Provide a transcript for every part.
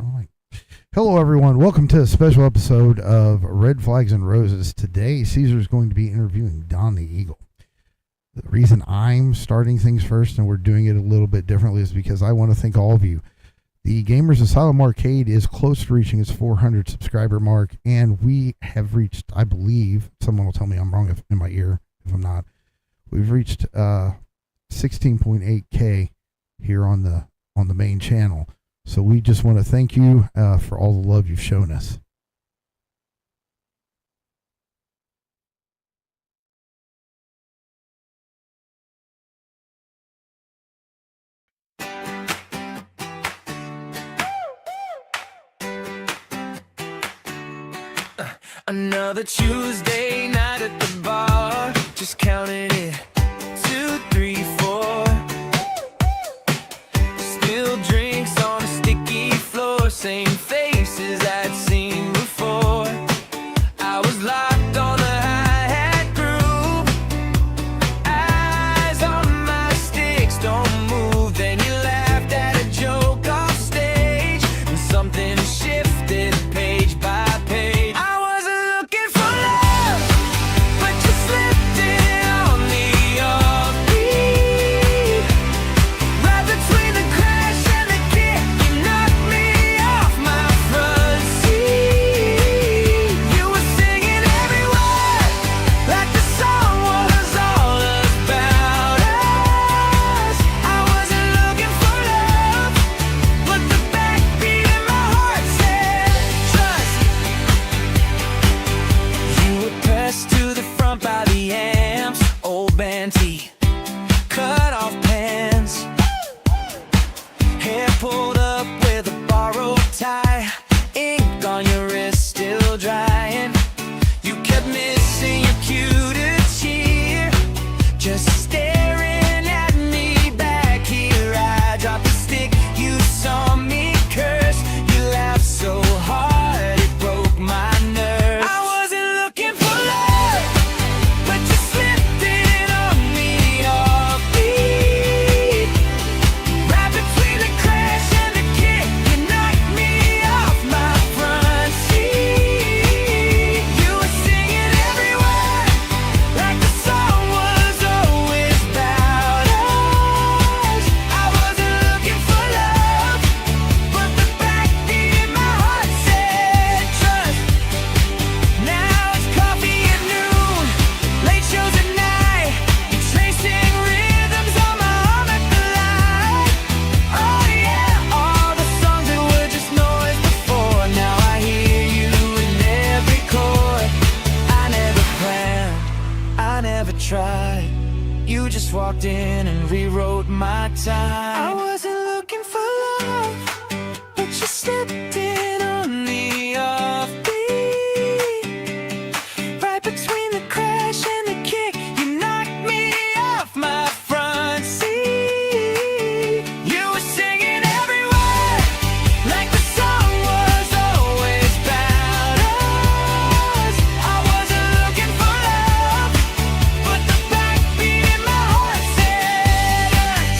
All right. Hello, everyone. Welcome to a special episode of Red Flags and Roses. Today, Caesar is going to be interviewing Don the Eagle. The reason I'm starting things first and we're doing it a little bit differently is because I want to thank all of you. The Gamers Asylum Arcade is close to reaching its 400 subscriber mark, and we have reached, I believe, someone will tell me I'm wrong if in my ear if I'm not. We've reached 16.8K here on the main channel. So we just want to thank you for all the love you've shown us. Another Tuesday night at the bar, just counting it, 2, 3, 4. Still drinks on a sticky floor, same faces I'd seen before. I was locked on the hi-hat groove, eyes on my sticks, don't move. Then you laughed at a joke off stage, and something shifted page by page. Cut off pants, hair pulled up with a borrowed tie, ink on your wrist still drying. You kept missing your cue to cheer, just staring at me back here. I dropped the stick, you saw me curse. You laughed so hard it broke my nerves. I wasn't looking for love, but you slipped in on me offbeat. Right between the crash and the kick, you knocked me off my front seat. You were singing every word, like the song was always about us. I wasn't looking for love, but the backbeat in my heart said trust. Now it's coffee at noon, late shows at night. You're tracing rhythms on my arm at the light. Oh yeah, all the songs that were just noise before. Now I hear you in every chord. I never planned, I never tried. You just walked in and rewrote my time. I wasn't looking for love, but you stepped in on the offbeat. Right between the crash and the kick, you knocked me off my front seat. You were singing every word, like the song was always about us. I wasn't looking for love, but the backbeat in my heart said us.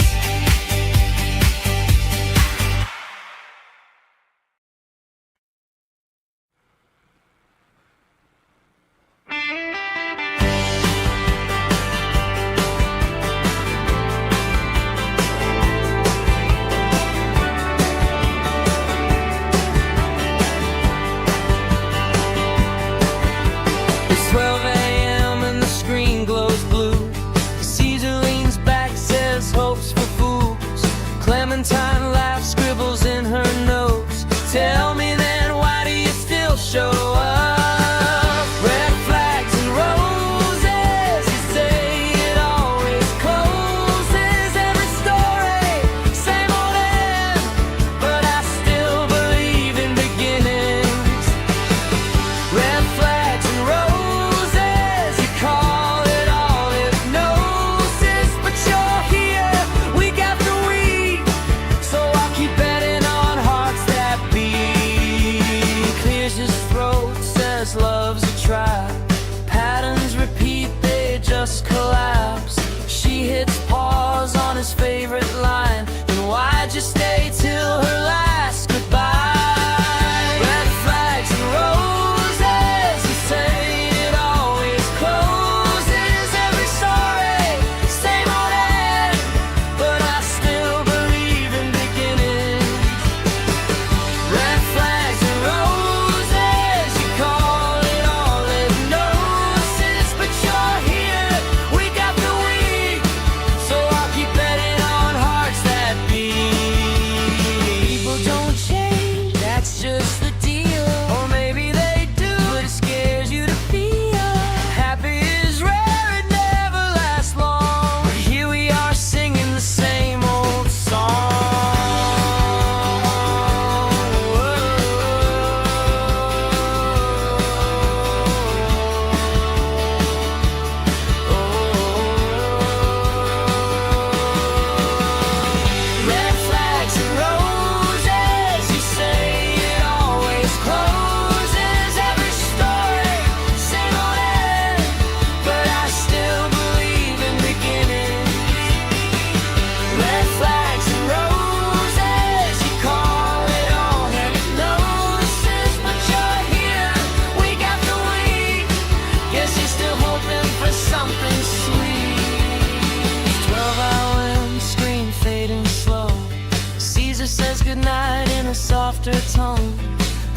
It's 12 a.m. and the screen glows blue. Caesar leans back, says hopes for fools. Clementine laughs, scribbles in her notes. Tell me then, why do you still show up? Red flags and roses, you say it always closes. Every story, same old end, but I still believe in beginnings. Red flags and roses, you call it all hypnosis, but you're here week after week, so I'll keep betting on hearts that beat. Clears his throat, says love's a trap. Patterns repeat, they just collapse. She hits pause on his favorite line, and why'd you stay till her last goodbye?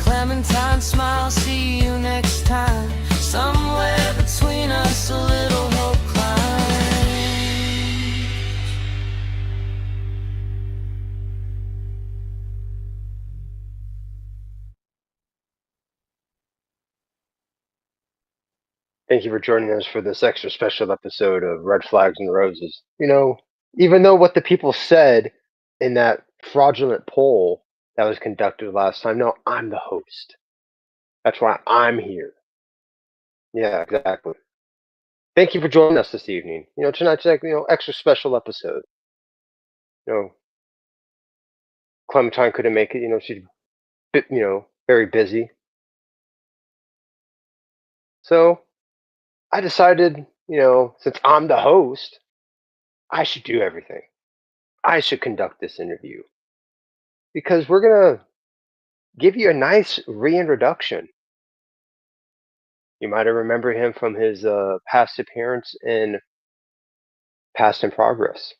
Clementine smile, see you next time. Somewhere between us, a little hope climbs. Thank you for joining us for this extra special episode of Red Flags and Roses. Even though what the people said in that fraudulent poll that was conducted last time, no, I'm the host. That's why I'm here. Yeah, exactly. Thank you for joining us this evening. Tonight's like, extra special episode. You know, Clementine couldn't make it. She's very busy. So I decided, since I'm the host, I should do everything. I should conduct this interview because we're gonna give you a nice reintroduction. You might have remembered him from his past appearance in Past in Progress.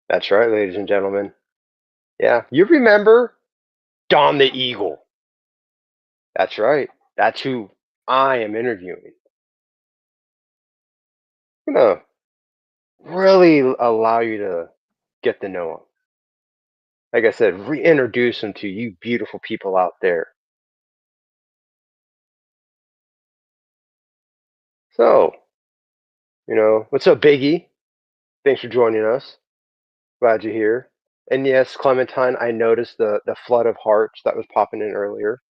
That's right, ladies and gentlemen. Yeah, you remember Don the Eagle. That's right. That's who I am interviewing. I'm gonna really allow you to get to know him. Like I said, reintroduce him to you beautiful people out there. So, what's up, Biggie? Thanks for joining us. Glad you're here. And yes, Clementine, I noticed the flood of hearts that was popping in earlier.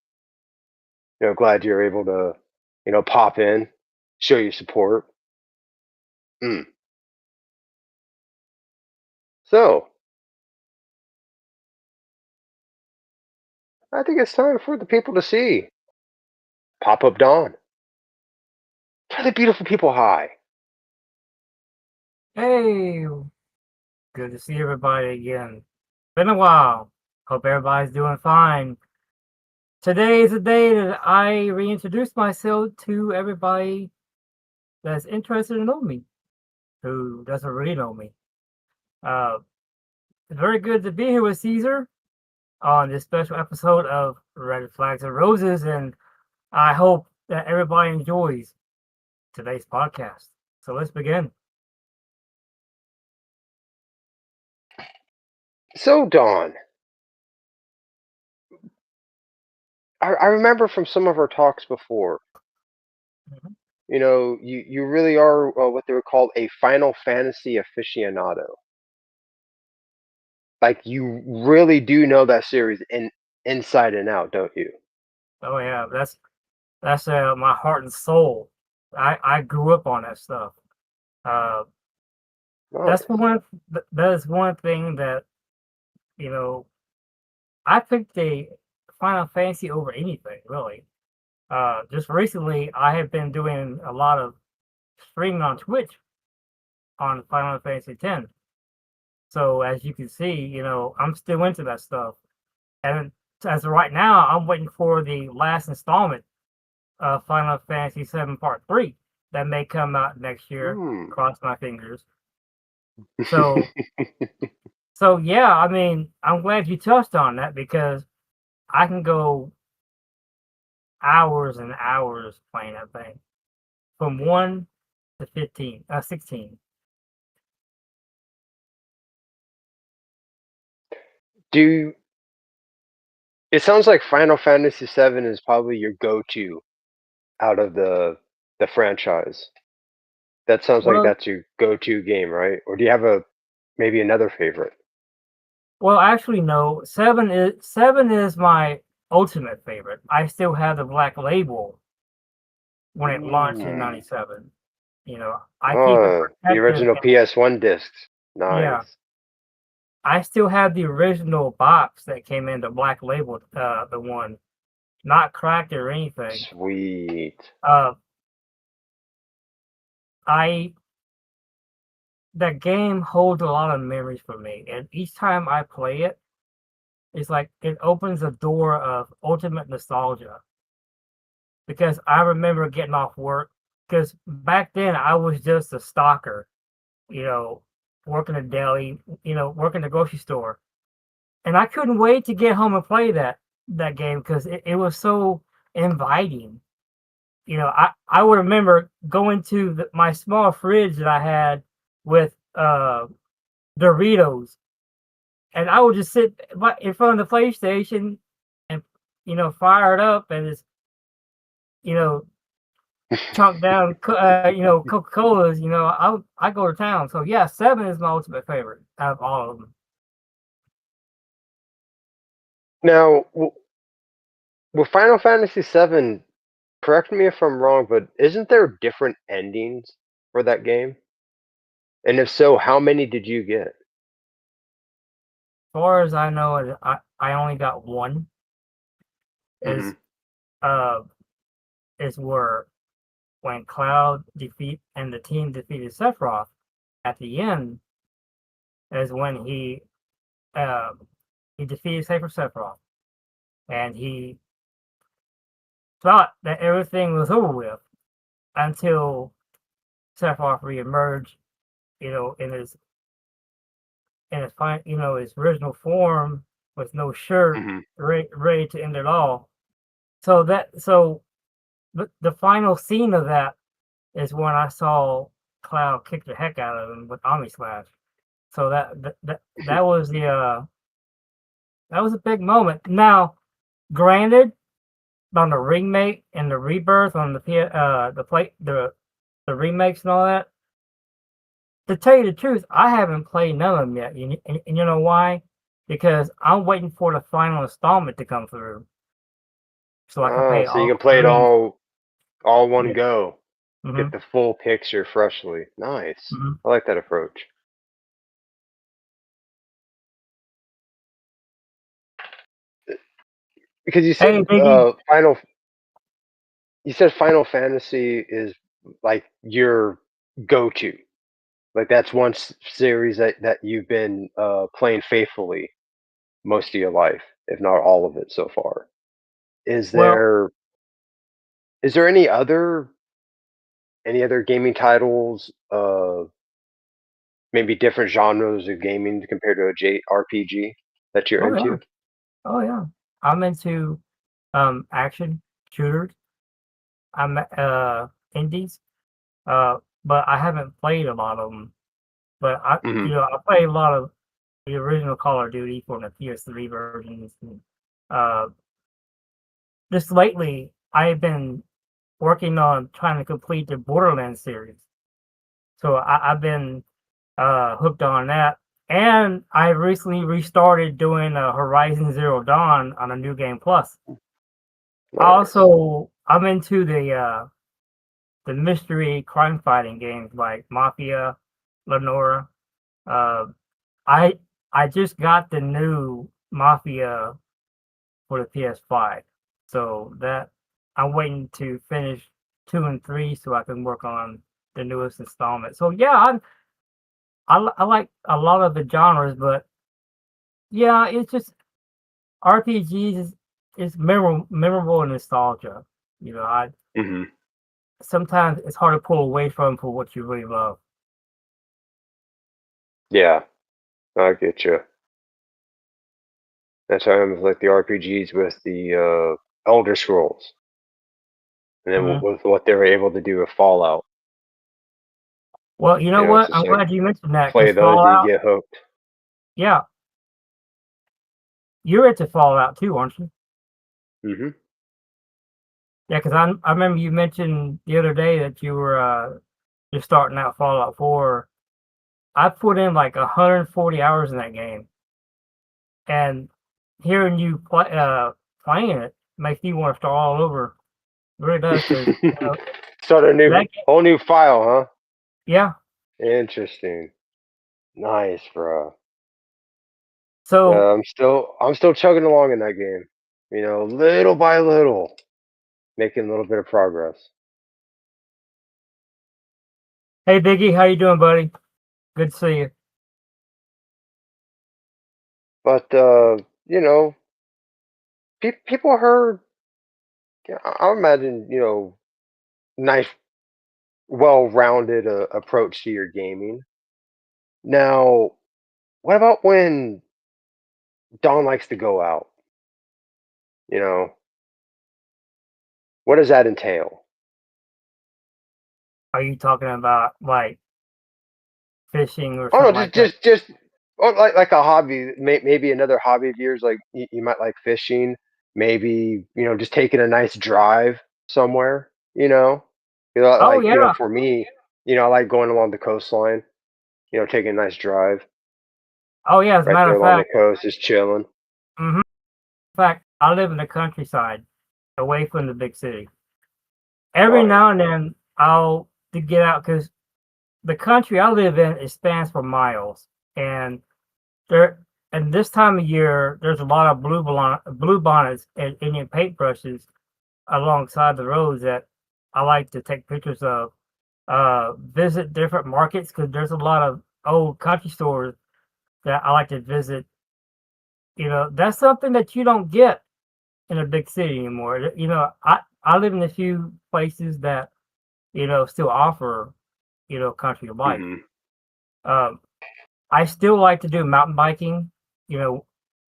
Glad you're able to, pop in, show your support. Mm. So, I think it's time for the people to see Pop Up Dawn. Tell the beautiful people hi. Hey, good to see everybody again. Been a while. Hope everybody's doing fine. Today is the day that I reintroduce myself to everybody that's interested in knowing me, who doesn't really know me. It's very good to be here with Caesar on this special episode of Red Flags and Roses, and I hope that everybody enjoys today's podcast. So let's begin. So, Dawn, I remember from some of our talks before, Mhm. you really are what they would call a Final Fantasy aficionado. Like, you really do know that series inside and out, don't you? Oh yeah, that's my heart and soul. I grew up on that stuff. Uh, Nice. that is one thing that you know I picked the Final Fantasy over anything really. Just recently, I have been doing a lot of streaming on Twitch on Final Fantasy X. So as you can see, I'm still into that stuff. And as of right now, I'm waiting for the last installment of Final Fantasy VII Part 3 that may come out next year. Hmm. Cross my fingers. So, so yeah, I mean, I'm glad you touched on that because I can go hours and hours playing that thing from 1 to 16. Do It sounds like Final Fantasy VII is probably your go-to out of the franchise. That sounds like Well, that's your go-to game, right? Or do you have maybe another favorite? well, actually, no. Seven is my ultimate favorite. I still have the Black Label when it launched in Mm. '97. I keep it Oh, the protected. original PS1 discs. Yeah, Nice. I still have the original box that came in the Black Label, the one, not cracked or anything. Sweet. Uh, I That game holds a lot of memories for me, and each time I play it, it's like it opens a door of ultimate nostalgia. Because I remember getting off work, because back then I was just a stalker, you know, working a deli, working the grocery store, and I couldn't wait to get home and play that that game because it was so inviting. You know, I would remember going to my small fridge that I had with Doritos, and I would just sit in front of the PlayStation and fire it up and just you know chunk down Coca Colas. I go to town. So yeah, 7 is my ultimate favorite out of all of them. Now, with Final Fantasy VII, correct me if I'm wrong, but isn't there different endings for that game? And if so, how many did you get? As far as I know, I only got one. Hmm. Is uh is where when Cloud defeat and the team defeated Sephiroth at the end is when uh he defeated Sephiroth and he thought that everything was over with until Sephiroth reemerged, in his original form with no shirt, Hmm. ready to end it all. So the final scene of that is when I saw Cloud kick the heck out of him with Omni Slash. So that was a big moment. Now, granted, on the remake and the rebirth on the remakes and all that. To tell you the truth, I haven't played none of them yet. And you know why? Because I'm waiting for the final installment to come through so I can Oh, pay so you all can play it three. all one Yeah. go. Hmm. Get the full picture freshly. Nice. Hmm. I like that approach. Because Hey, Biggie. you said Final Fantasy is like your go-to. Like that's one series that you've been playing faithfully most of your life, if not all of it so far. Is Well, there is there any other gaming titles, maybe different genres of gaming compared to a JRPG that you're oh yeah, into? oh yeah. I'm into action shooters. I'm indies. But I haven't played a lot of them. But Hmm. I played a lot of the original Call of Duty for the PS3 versions. And, uh, just lately, I've been working on trying to complete the Borderlands series. So I've been hooked on that. And I recently restarted doing Horizon Zero Dawn on a New Game Plus. Nice. I'm into the mystery crime fighting games like Mafia, Lenora. Uh, I I just got the new Mafia for the PS5, so that I'm waiting to finish 2 and 3 so I can work on the newest installment. So yeah, I like a lot of the genres, but yeah, it's just RPGs is memorable and nostalgia. I Hmm. sometimes it's hard to pull away from for what you really love. Yeah, I get you. That's how I'm with like the RPGs with the Elder Scrolls, and then Hmm. with what they were able to do with Fallout. Well, you know It's what? just I'm like glad you mentioned that play because those, you Fallout. get hooked. Yeah, you're into Fallout too, aren't you? Hmm. Yeah, because I remember you mentioned the other day that you were just starting out Fallout 4. I put in like 140 hours in that game, and hearing you playing it makes me want to start all over. It really does, because Start a new that whole new file, huh? yeah. Interesting. Nice, bro. So I'm still chugging along in that game. Little by little, making a little bit of progress. hey Biggie, how you doing, buddy? Good to see you. But people heard. Yeah, I imagine nice, well-rounded approach to your gaming. Now, what about when Don likes to go out? You know, what does that entail? Are you talking about like fishing or Oh no, something like that? just oh, like a hobby. Maybe another hobby of yours, like you might like fishing. Maybe just taking a nice drive somewhere. Oh Like yeah, for me, I like going along the coastline. Taking a nice drive oh yeah. As a right matter there of along the fact, coast, just chilling. in fact, I live in the countryside, away from the big city. Every Right. now and then, I'll to get out because the country I live in it spans for miles, and there and this time of year, there's a lot of blue bonnets and Indian paintbrushes alongside the roads that I like to take pictures of. Visit different markets because there's a lot of old country stores that I like to visit. That's something that you don't get in a big city anymore. I live in a few places that still offer country life. Hmm. Um, I still like to do mountain biking, you know,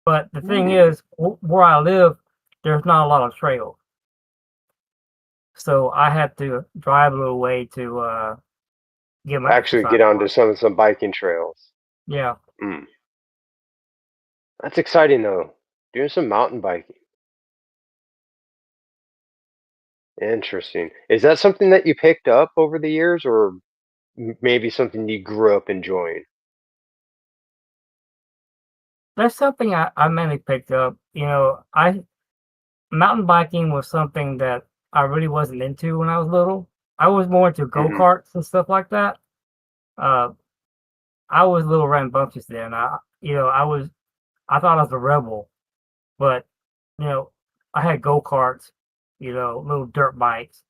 but the thing is, where I live, there's not a lot of trails, so I have to drive a little way to get my Actually, exercise get onto on. some biking trails. Yeah, Mm. That's exciting though. Doing some mountain biking. Interesting. Is that something that you picked up over the years, or maybe something you grew up enjoying? that's something I mainly picked up. I mountain biking was something that I really wasn't into when I was little. I was more into go Hmm. karts and stuff like that. Uh, I was a little rambunctious then. I thought I was a rebel, but you know, I had go karts, little dirt bikes,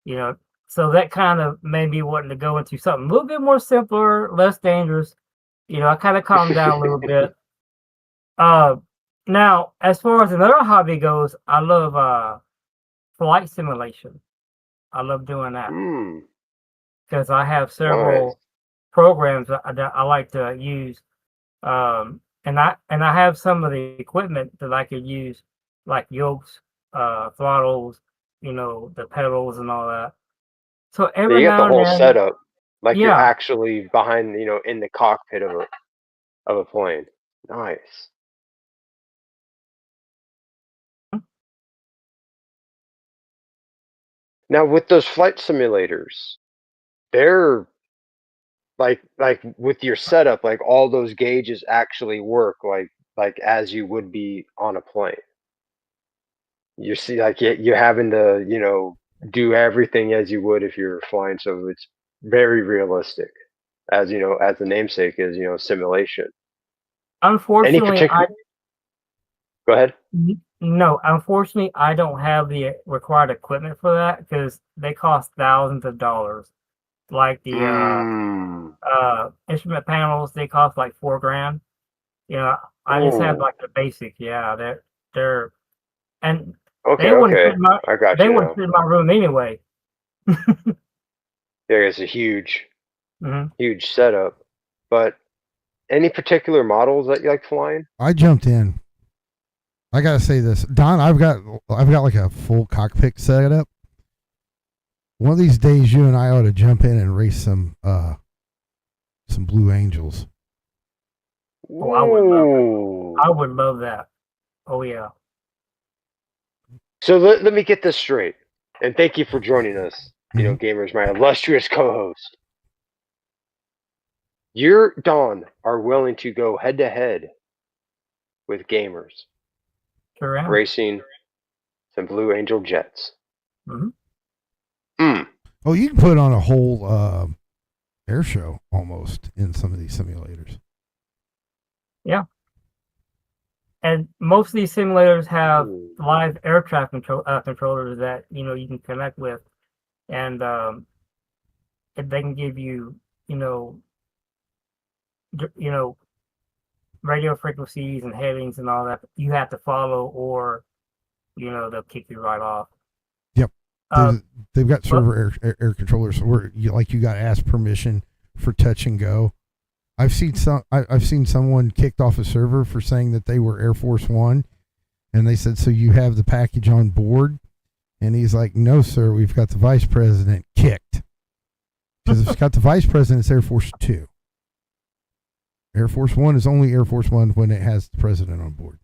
you know, so that kind of made me wanting to go into something a little bit more simpler, less dangerous. I kind of calmed down a little bit. Uh, Now, as far as another hobby goes, I love flight simulation. I love doing that Mm, because I have nice. several programs that I like to use. And I have some of the equipment that I could use, like yokes, throttles, the pedals and all that. So Yeah, every you got the now and whole then, setup, like you're yeah, actually behind, in the cockpit of a plane. Nice. Now with those flight simulators, they're like with your setup, like all those gauges actually work like as you would be on a plane. You see, like you're having to, do everything as you would if you're flying, so it's very realistic, as the namesake is, simulation. Any unfortunately, particular? Go ahead. no, unfortunately, I don't have the required equipment for that because they cost thousands of dollars. Like the Mm. instrument panels, they cost like 4 grand. You know, I just have Oh, like the basic. Yeah, they're and okay, they wouldn't fit okay. in my I got they you wouldn't now. fit in my room anyway. There is a huge, Hmm. huge setup. But any particular models that you like flying? I jumped in. I gotta say this, Don. I've got like a full cockpit setup. One of these days, you and I ought to jump in and race some Blue Angels. Oh, I would love it. Ooh. I would love that. Oh yeah. So let me get this straight. And thank you for joining us, Hmm. gamers, my illustrious co-host. You, Don, are willing to go head to head with gamers, Sure am. racing some Blue Angel jets. Hmm. Mm. Oh, you can put on a whole air show almost in some of these simulators. Yeah. And most of these simulators have Ooh. live air traffic controllers that you can connect with, and they can give you you know d- you know radio frequencies and headings and all that you have to follow, or they'll kick you right off. Yep, Uh, they've got but server air controllers where you got to ask permission for touch and go. I've seen someone kicked off a server for saying that they were Air Force One, And they said, so you have the package on board? And he's like, no, sir, we've got the vice president kicked. Because if it's got the vice president, it's Air Force 2. Air Force 1 is only Air Force 1 when it has the president on board.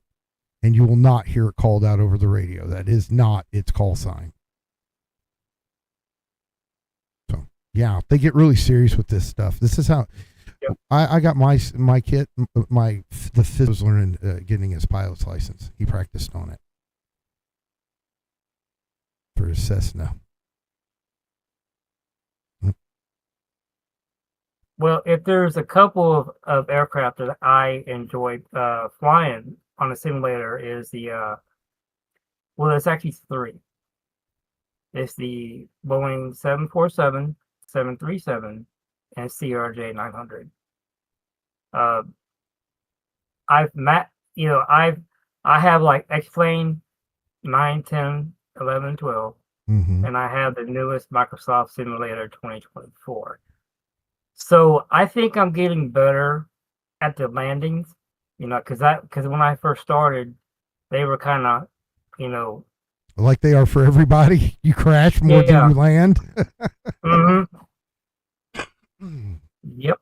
And you will not hear it called out over the radio. That is not its call sign. So, yeah, they get really serious with this stuff. This is how I got my kit. The fifth was learning, getting his pilot's license. He practiced on it for his Cessna. Well, if there's a couple of aircraft that I enjoy flying on a simulator, is the well, there's actually three. It's the Boeing 747, 737, and CRJ 900. I have like X-Plane 9, 10, 11, 12, and I have the newest Microsoft Simulator 2024. So I think I'm getting better at the landings, because when I first started, they were kind of, like they are for everybody. You crash more than you land. Yep.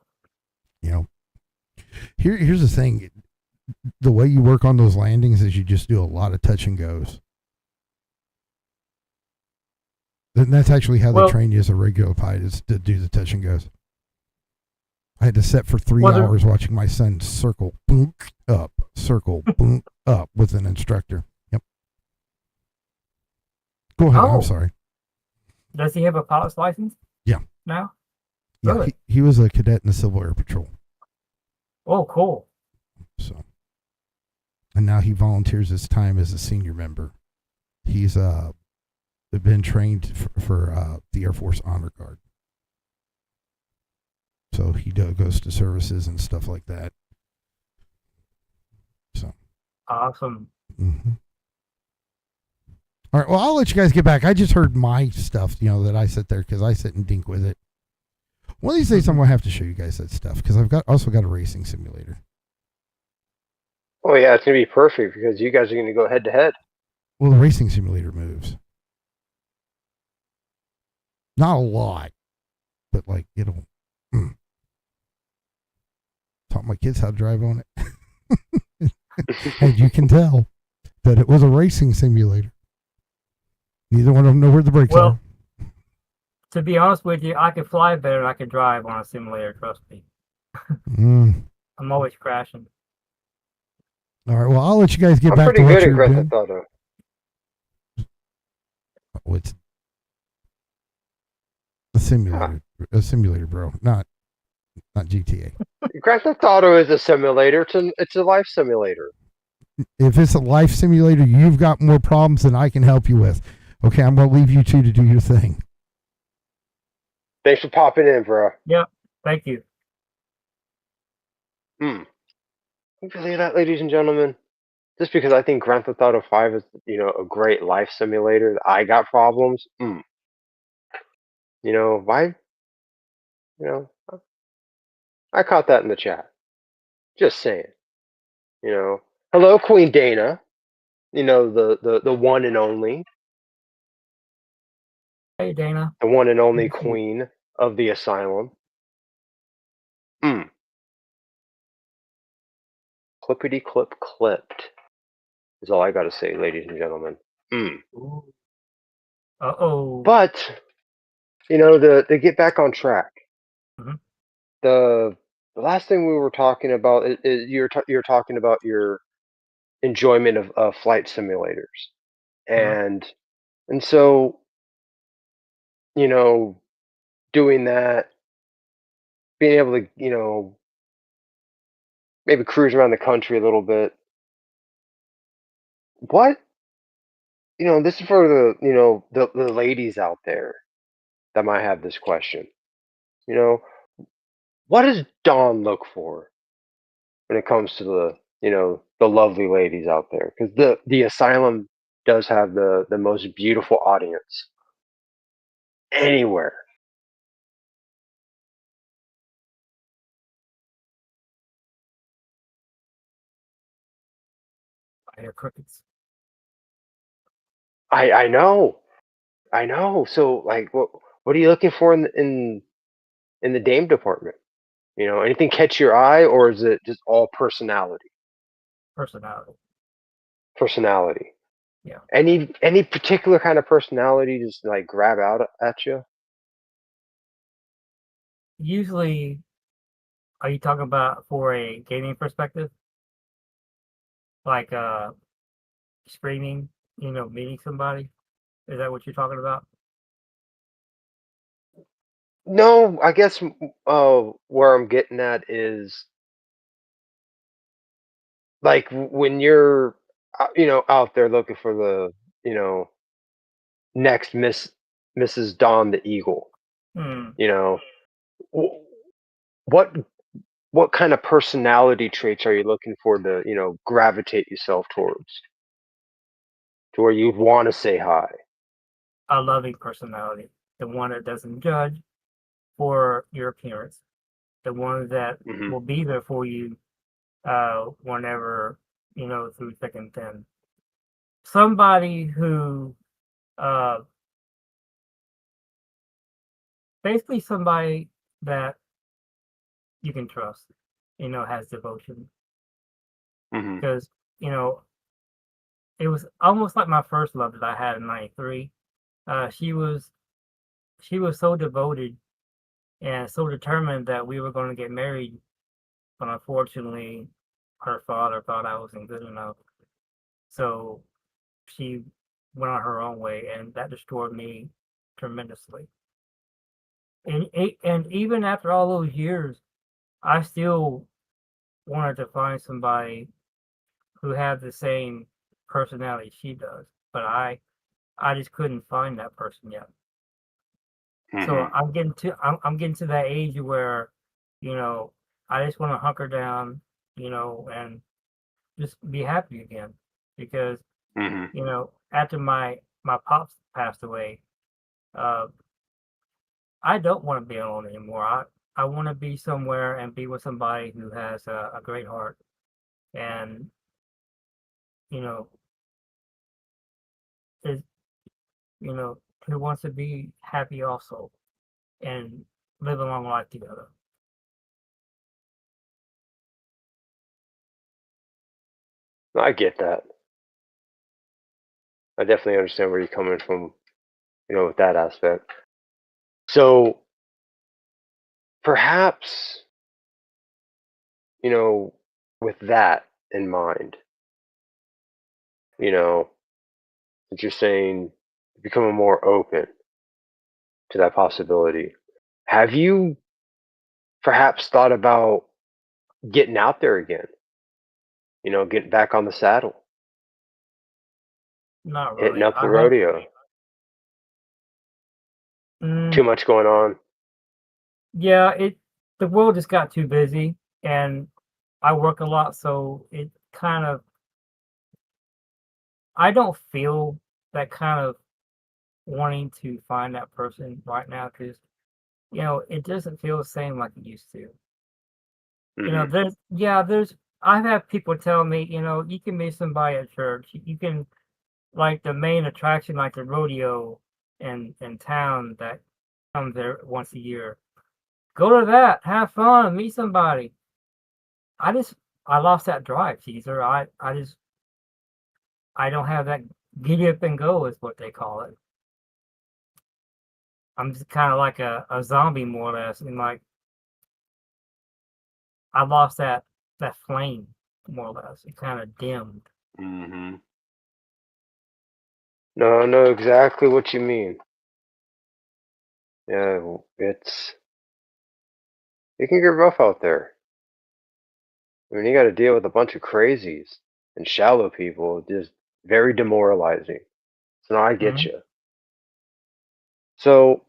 Here's the thing. The way you work on those landings is you just do a lot of touch and goes. And that's actually how they train you as a regular pilot, is to do the touch and goes. I had to set for 3 hours watching my son circle, boom, up, circle, boom, up with an instructor. Yep. Go ahead. I'm sorry. Does he have a pilot's license? Yeah. Now? Yeah, really? He was a cadet in the Civil Air Patrol. Oh, cool. So, and now he volunteers his time as a senior member. He's been trained for the Air Force Honor Guard. So he goes to services and stuff like that. So awesome. Mm-hmm. All right. Well, I'll let you guys get back. I just heard my stuff, that I sit there because I sit and dink with it. One of these days, I'm gonna have to show you guys that stuff because I've also got a racing simulator. Oh yeah, it's gonna be perfect because you guys are gonna go head to head. Well, the racing simulator moves. Not a lot, but like it'll. Taught my kids how to drive on it. And you can tell that it was a racing simulator. Neither one of them know where the brakes are. To be honest with you, I can fly better than I can drive on a simulator, trust me. I'm always crashing. All right, well, I'll let you guys get back to what you're doing. I'm pretty good at Grand Theft Auto. What's a simulator? A simulator, bro, not GTA. Grand Theft Auto is a simulator. It's a life simulator. If it's a life simulator, you've got more problems than I can help you with. Okay, I'm going to leave you two to do your thing. Thanks for popping in, bro. Yep, thank you. Can you believe that, ladies and gentlemen? Just because I think Grand Theft Auto 5 is, a great life simulator, I got problems. Why? I caught that in the chat. Just saying. Hello, Queen Dana. The one and only. Hey, Dana. The one and only queen of the Asylum. Clippity clip clipped is all I got to say, ladies and gentlemen. Uh-oh. But, to get back on track, the last thing we were talking about is you're talking about your enjoyment of flight simulators. And so, doing that, being able to, maybe cruise around the country a little bit. What, this is for the ladies out there that might have this question. What does Dawn look for when it comes to the lovely ladies out there? Because the Asylum does have the most beautiful audience anywhere. I hear crickets. I know. I know. So like what are you looking for in the dame department? You know, anything catch your eye, or is it just all personality? Personality. Personality. Yeah. Any particular kind of personality just like grab out at you? Usually, are you talking about for a gaming perspective, like screaming, meeting somebody? Is that what you're talking about? No, I guess where I'm getting at is like when you're out there looking for the you know next Mrs. Dawn the Eagle. Hmm. You know, wh- what what kind of personality traits are you looking for to gravitate yourself towards to where you'd want to say hi? A loving personality, the one that doesn't judge for your appearance, the one that Hmm. will be there for you whenever, through thick and thin. Somebody who, uh, basically somebody that you can trust, has devotion. Hmm. Because, you know, it was almost like my first love that I had in '93. Uh, she was she was so devoted and so determined that we were going to get married, but unfortunately, her father thought I wasn't good enough. So she went on her own way, and that destroyed me tremendously. And even after all those years, I still wanted to find somebody who had the same personality she does, but I just couldn't find that person yet. So Hmm. I'm getting to that age where, you know, I just want to hunker down, and just be happy again. Because, Hmm. after my pops passed away, uh, I don't want to be alone anymore. I want to be somewhere and be with somebody who has a great heart and, you know, is, who wants to be happy also and live a long life together. I get that. I definitely understand where you're coming from, with that aspect. So perhaps, you know, with that in mind, you know, that you're saying becoming more open to that possibility. Have you perhaps thought about getting out there again? Getting back on the saddle, Not hitting really. up the rodeo. Mm, Too much going on. yeah, the world just got too busy and I work a lot, so it kind of, I don't feel that kind of wanting to find that person right now because, it doesn't feel the same like it used to. Hmm. I've had people tell me, you can meet somebody at church. You can, like the main attraction, like the rodeo in town that comes there once a year. Go to that, have fun, meet somebody. I just I lost that drive, Caesar. I don't have that get up and go is what they call it. I'm just kind of like a zombie more or less, and like I lost that flame more or less. It kind of dimmed. Hmm. No, I know exactly what you mean. Yeah, it can get rough out there. I mean, you got to deal with a bunch of crazies and shallow people. Just very demoralizing. So no, I get Mhm. you. So,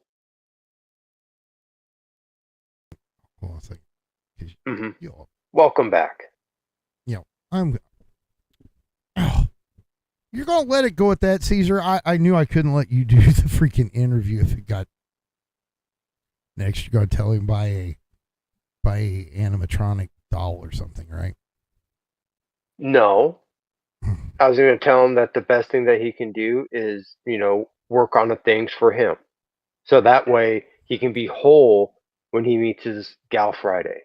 Hold on a second. 'Cause mhm, you know, welcome back. I'm. Oh, you're gonna let it go at that, Caesar. I knew I couldn't let you do the freaking interview if it got next. You're gonna tell him buy a animatronic doll or something, right? No, I was going to tell him that the best thing that he can do is, work on the things for him. So that way he can be whole when he meets his gal Friday.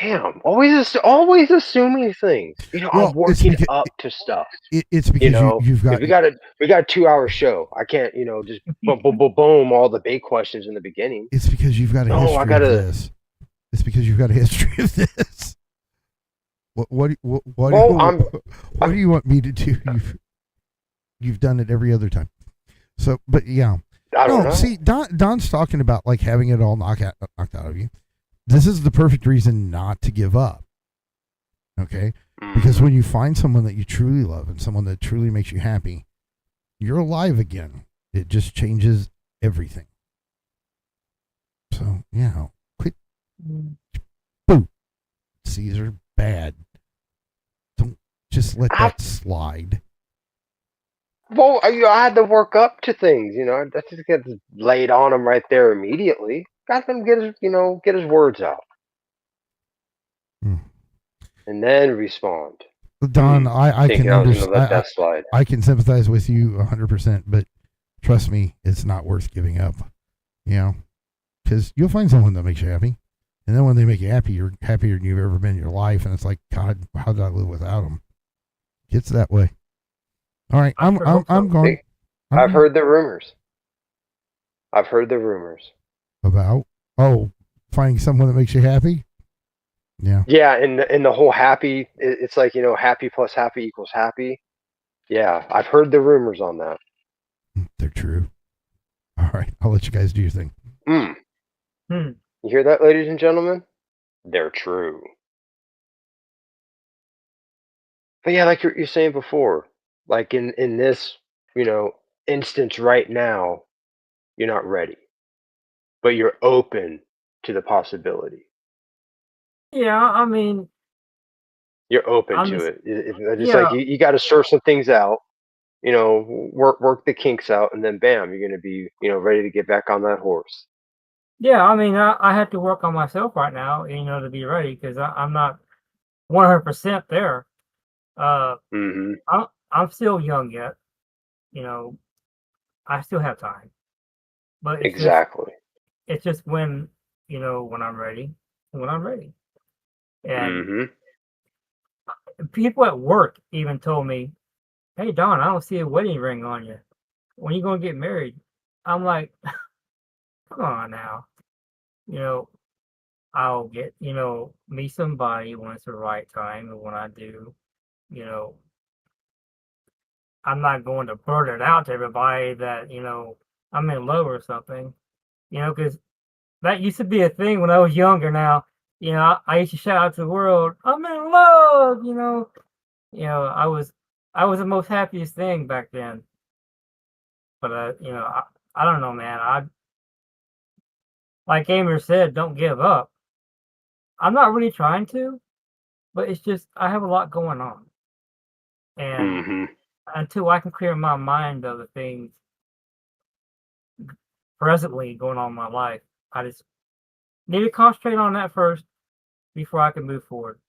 Damn, always assuming things. I'm Well, working up to stuff. it's because you've got Because we got a 2 hour show. I can't, just boom, boom, boom, boom, all the big questions in the beginning. it's because you've got a No, I history of gotta. this. It's because you've got a history of this. Well, What do you want me to do? You've done it every other time. So, but yeah, I don't no. know. See, Don's talking about like having it all knocked out of you. This is the perfect reason not to give up. Okay, because when you find someone that you truly love and someone that truly makes you happy, you're alive again. It just changes everything. So yeah, quit. Boom. Caesar, bad. Don't just let that slide. Well, I had to work up to things. I just get laid on him right there immediately. Got him get his words out, Hmm. and then respond. Don, I Thinking can I was gonna let understand. that slide. I can sympathize with you 100%, but trust me, it's not worth giving up. Because you'll find someone that makes you happy, and then when they make you happy, you're happier than you've ever been in your life, and it's like, God, how did I live without them? It's that way. All right, I'm gone. Hey, I've heard the rumors. About finding someone that makes you happy. Yeah. Yeah, and the whole happy. It's like happy plus happy equals happy. Yeah, I've heard the rumors on that. They're true. All right, I'll let you guys do your thing. You hear that, ladies and gentlemen? They're true. But yeah, like you're saying before, like in this, instance right now, you're not ready, but you're open to the possibility. Yeah, I mean, You're open I'm to just it. It's just like yeah, you got to sort some things out, work the kinks out, and then bam, you're gonna be, ready to get back on that horse. yeah. I mean, I had to work on myself right now, to be ready because I'm not 100% there. Uh, Hmm. I'm still young yet. You know, I still have time, but Exactly. it's just when I'm ready, when I'm ready. And Hmm. people at work even told me, "Hey Don, I don't see a wedding ring on you. When you gonna get married?" I'm like, "Come on now, you know." I'll get, meet somebody when it's the right time, and when I do, you know, I'm not going to blurt it out to everybody that, I'm in love or something, because that used to be a thing when I was younger. Now, I used to shout out to the world, "I'm in love," I was the most happiest thing back then. But, I don't know, man. Like Amer said, don't give up. I'm not really trying to, but it's just, I have a lot going on. And Hmm. until I can clear my mind of the things presently going on in my life, I just need to concentrate on that first before I can move forward.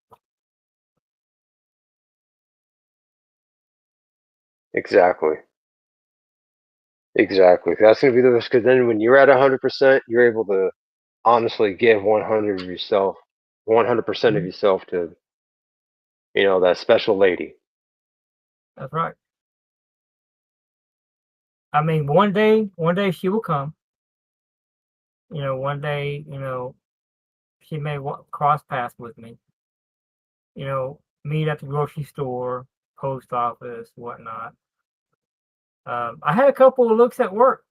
Exactly. Exactly. That's gonna be the risk. Because then when you're at 100%, you're able to honestly give 100 of yourself, 100% of Mhm. yourself to that special lady. That's right. I mean, one day she will come. One day, she may cross paths with me. Meet at the grocery store, post office, whatnot. I had a couple of looks at work,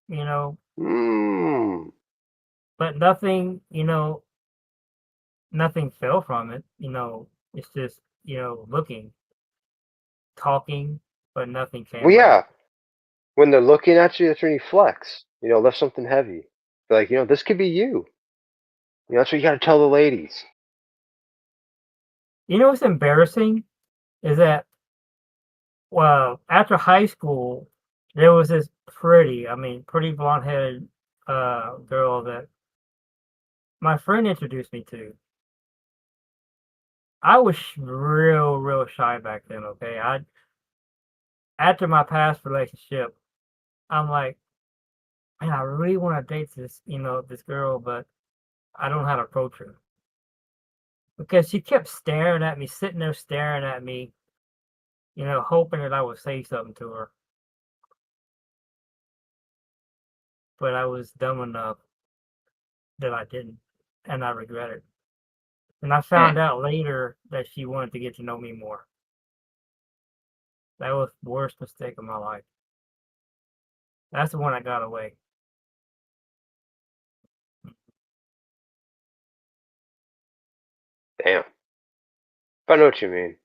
you know, Mm. but nothing fell from it. It's just, looking, talking, but nothing Well, came of it. yeah. When they're looking at you, that's when you flex. Lift something heavy. Be like, this could be you. That's what you got to tell the ladies. What's embarrassing is that, well, after high school, there was this pretty blonde headed girl that my friend introduced me to. I was real shy back then. Okay, after my past relationship, I'm like, man, I really want to date this girl, but I don't know how to approach her because she kept staring at me, sitting there staring at me, hoping that I would say something to her. But I was dumb enough that I didn't, and I regret it. And I found out later that she wanted to get to know me more. That was the worst mistake of my life. That's the one I got away. Damn. I know what you mean.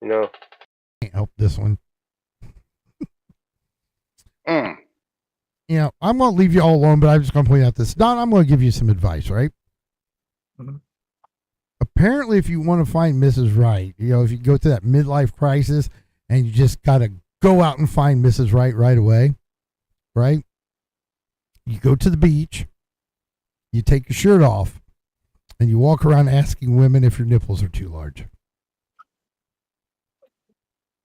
You know. Can't help this one. Mm. I'm going to leave you all alone, but I'm just going to point out this. Don, I'm going to give you some advice, right? Mhm. Apparently, if you want to find Mrs. Right, if you go through that midlife crisis and you just got to go out and find Mrs. Right away, right? You go to the beach, you take your shirt off, and you walk around asking women if your nipples are too large.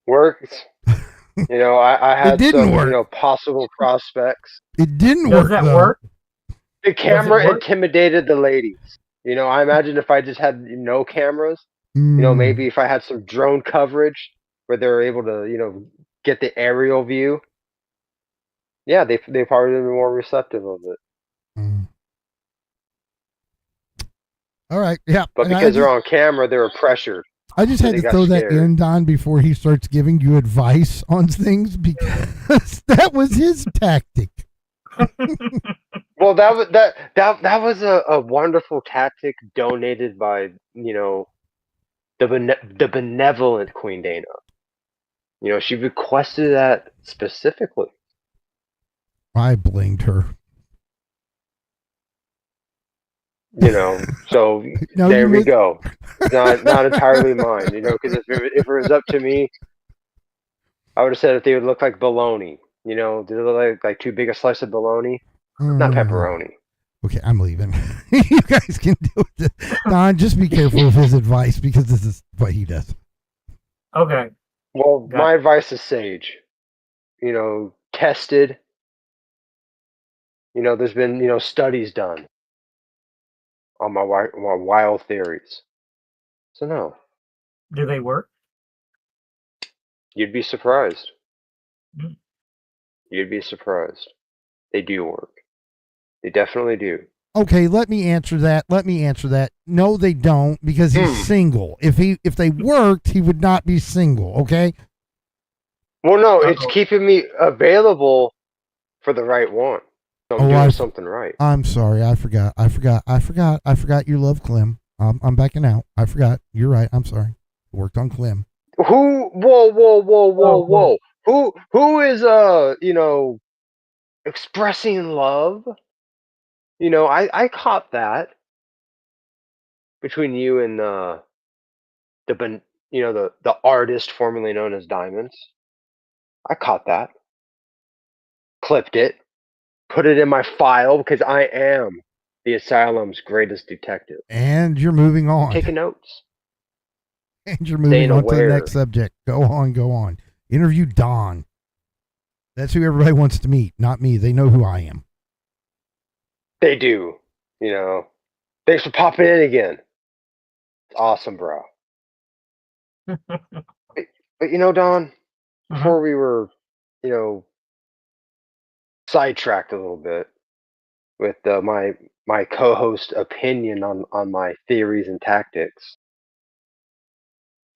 Worked. I It had didn't some, work. possible prospects. It didn't Does work, that though. work? The camera work? intimidated the ladies. I imagine if I just had no cameras, maybe if I had some drone coverage where they were able to, get the aerial view. Yeah, they probably would be more receptive of it. Mm. All right, yeah. But because they're on camera, they were pressured. I just So had they to got throw that scared. in, Don, before he starts giving you advice on things because that was his tactic. Well, that was a wonderful tactic donated by the benevolent Queen Dana. She requested that specifically. I blamed her. So No, there you we would. go. It's not entirely mine. Because if it was up to me, I would have said that they would look like bologna. Did it look like too big a slice of bologna? Not pepperoni. Okay, I'm leaving. You guys can do it. Don, just be careful of his advice because this is what he does. Okay. Well, Got my it. advice is sage. Tested. There's been studies done on my wild theories. So no, Do they work? you'd be surprised. Mm. You'd be surprised. They do work. They definitely do. Okay, let me answer that. No, they don't because he's single. If they worked, he would not be single. Okay. Well, no, it's Uh-oh. keeping me available for the right one. So I'm doing something right. I'm sorry. I forgot you love Clem. I'm backing out. I forgot. You're right. I'm sorry. Worked on Clem. Who? Whoa! Who is expressing love? I caught that between you and the artist formerly known as Diamonds. I caught that. Clipped it. Put it in my file because I am the Asylum's greatest detective. And you're moving on. Taking notes. And you're moving Staying on to the aware. next subject. Go on. Interview Don. That's who everybody wants to meet, not me. They know who I am. They do. Thanks for popping in again. It's awesome, bro. But Don, before we were, sidetracked a little bit with my co-host opinion on my theories and tactics.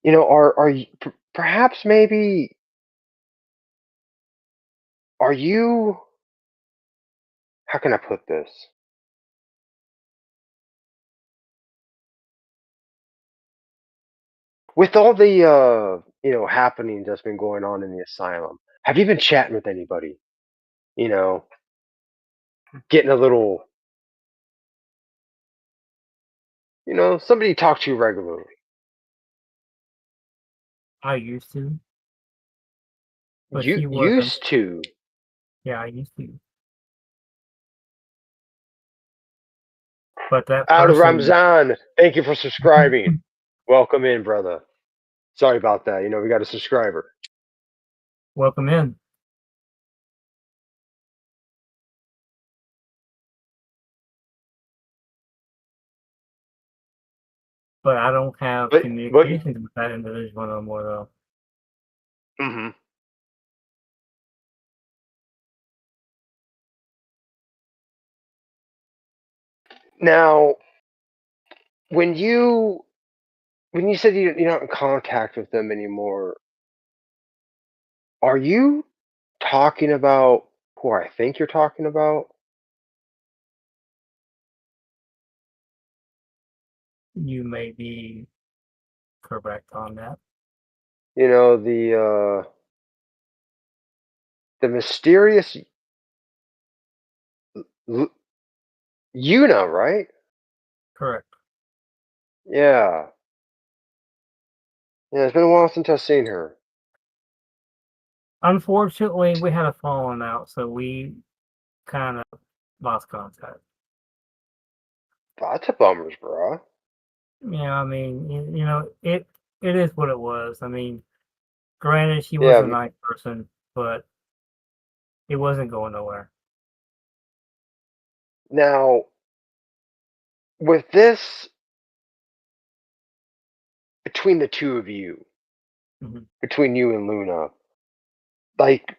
Are you perhaps maybe are you? How can I put this? With all the happenings that's been going on in the asylum, have you been chatting with anybody? Getting a little, somebody talk to you regularly. I used to, but You she wasn't. used to. Yeah, I used to. But that Out of person, Ramzan, thank you for subscribing. Welcome in, brother. Sorry about that. We got a subscriber. Welcome in. But I don't have But communications with that individual no more, though. hmm now, when you said you're not in contact with them anymore, are you talking about who I think you're talking about? You may be correct on that. The mysterious L- Yuna, right? Correct. Yeah. Yeah, it's been a while since I've seen her. Unfortunately, we had a falling out, so we kind of lost contact. That's a bummer, bro. Yeah, I mean, it is what it was. I mean, granted, she was Yeah. a nice person, but it wasn't going nowhere. Now, with this, between the two of you, Hmm. between you and Luna, like,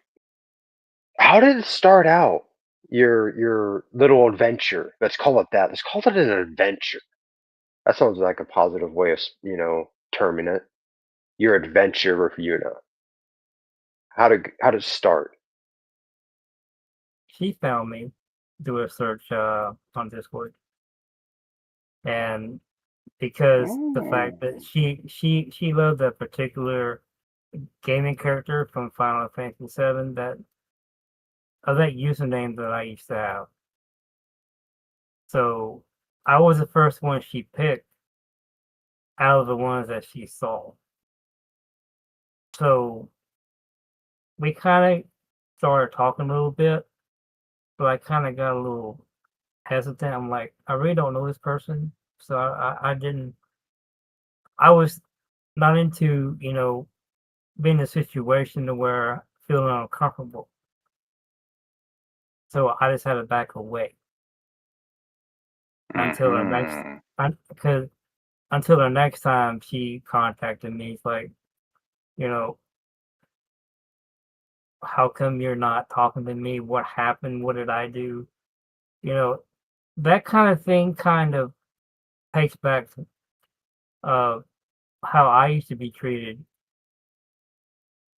how did it start out? Your little adventure. Let's call it that. Let's call it an adventure. That sounds like a positive way of terming it. Your adventure with Yuna. How did it start? She found me through a search on Discord, and because the fact that Ooh. she loved a particular gaming character from Final Fantasy VII that of that username that I used to have. So I was the first one she picked out of the ones that she saw. So we kind of started talking a little bit, but I kind of got a little hesitant. I'm like, I really don't know this person, so I didn't. I was not into being in a situation to where feeling uncomfortable. So I just had to back away until the next, Hmm. because until the next time she contacted me, it's like, you know, how come you're not talking to me? What happened? What did I do? You know, that kind of thing kind of takes back to, how I used to be treated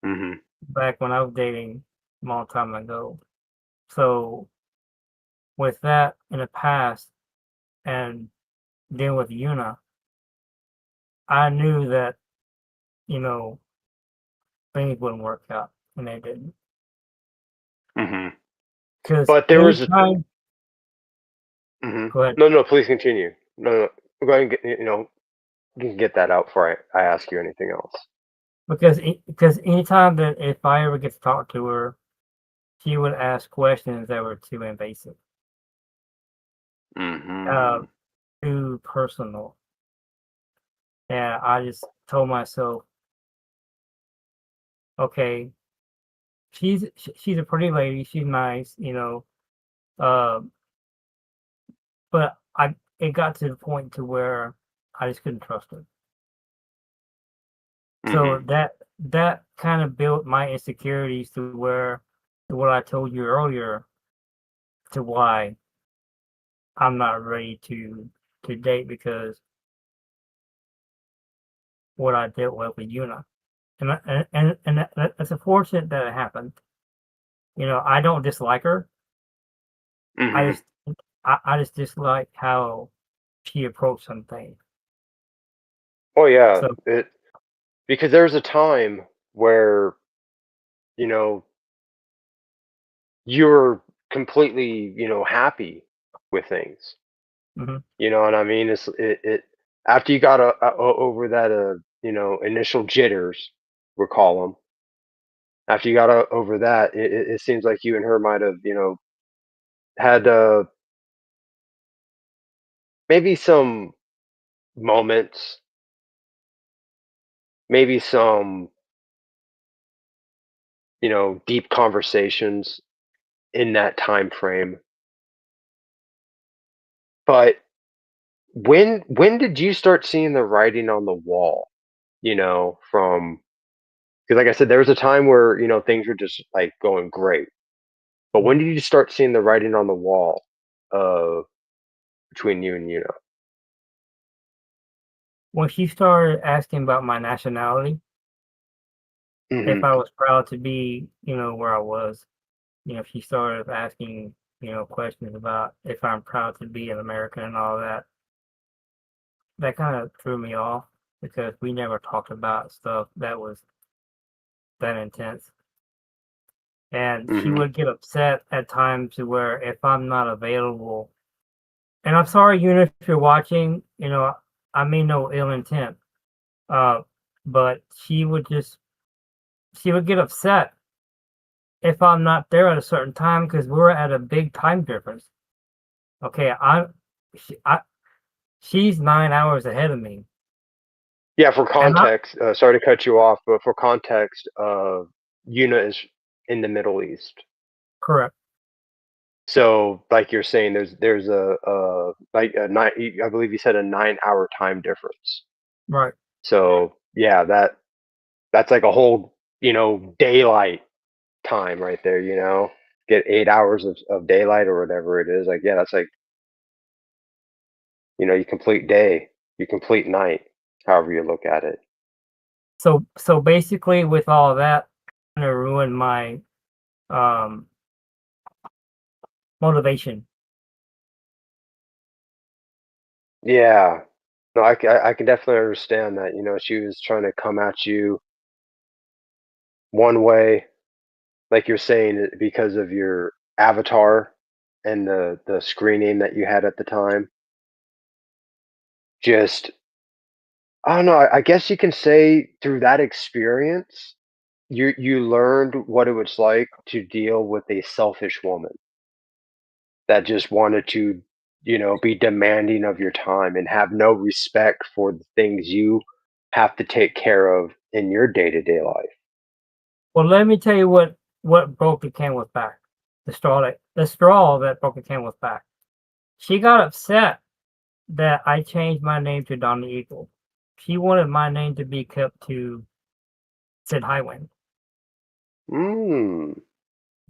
Hmm. back when I was dating a long time ago. So with that in the past and dealing with Yuna, I knew that, you know, things wouldn't work out, and they didn't. Hmm. Because But there was a. anytime, Mhm. go ahead. No, no, please continue. No, no, go ahead and you can get that out before I ask you anything else. Because anytime that if I ever get to talk to her, she would ask questions that were too invasive, uh, Hmm. too personal, and I just told myself, okay, she's a pretty lady, she's nice, uh, but it got to the point to where I just couldn't trust her. So Hmm. that kind of built my insecurities to where to what I told you earlier to why I'm not ready to date because what I dealt with Yuna. That's unfortunate that it happened. I don't dislike her. I Hmm. just I just dislike how she approached some things. Oh yeah, So because there was a time where you know you were completely happy with things. mhm, You know what I mean? It after you got over that initial jitters, we'll call them. After you got over that, it seems like you and her might have had maybe some moments maybe some, deep conversations in that time frame. But when did you start seeing the writing on the wall? From because like I said, there was a time where things were just like going great. But when did you start seeing the writing on the wall, uh, between you and When she started asking about my nationality, if hmm I was proud to be, where I was, she started asking, questions about if I'm proud to be an American and all that. That kind of threw me off because we never talked about stuff that was that intense. And she hmm would get upset at times to where if I'm not available, and I'm sorry, Eunice, if you're watching, I mean no ill intent. Uh, but she would get upset if I'm not there at a certain time because we're at a big time difference. Okay, she, I, she's 9 hours ahead of me, Yeah, for and I context, sorry to cut you off, but for context, Yuna is in the Middle East. correct, So, like you're saying, there's a like a nine. I believe you said a 9 hour time difference. right. So yeah, that's like a whole daylight time right there. Get 8 hours of daylight or whatever it is. Like yeah, that's like you complete day, you complete night, however you look at it. So basically, with all of that, kind of ruined my um motivation. Yeah, no, I can definitely understand that. She was trying to come at you one way, like you're saying, because of your avatar and the screen name that you had at the time. Just I don't know. I guess you can say through that experience, you learned what it was like to deal with a selfish woman that just wanted to, be demanding of your time and have no respect for the things you have to take care of in your day to day life. Well, let me tell you what broke the camel's back. The straw that broke the camel's back. She got upset that I changed my name to Don the Eagle. She wanted my name to be kept to Sid Highwind. Mm.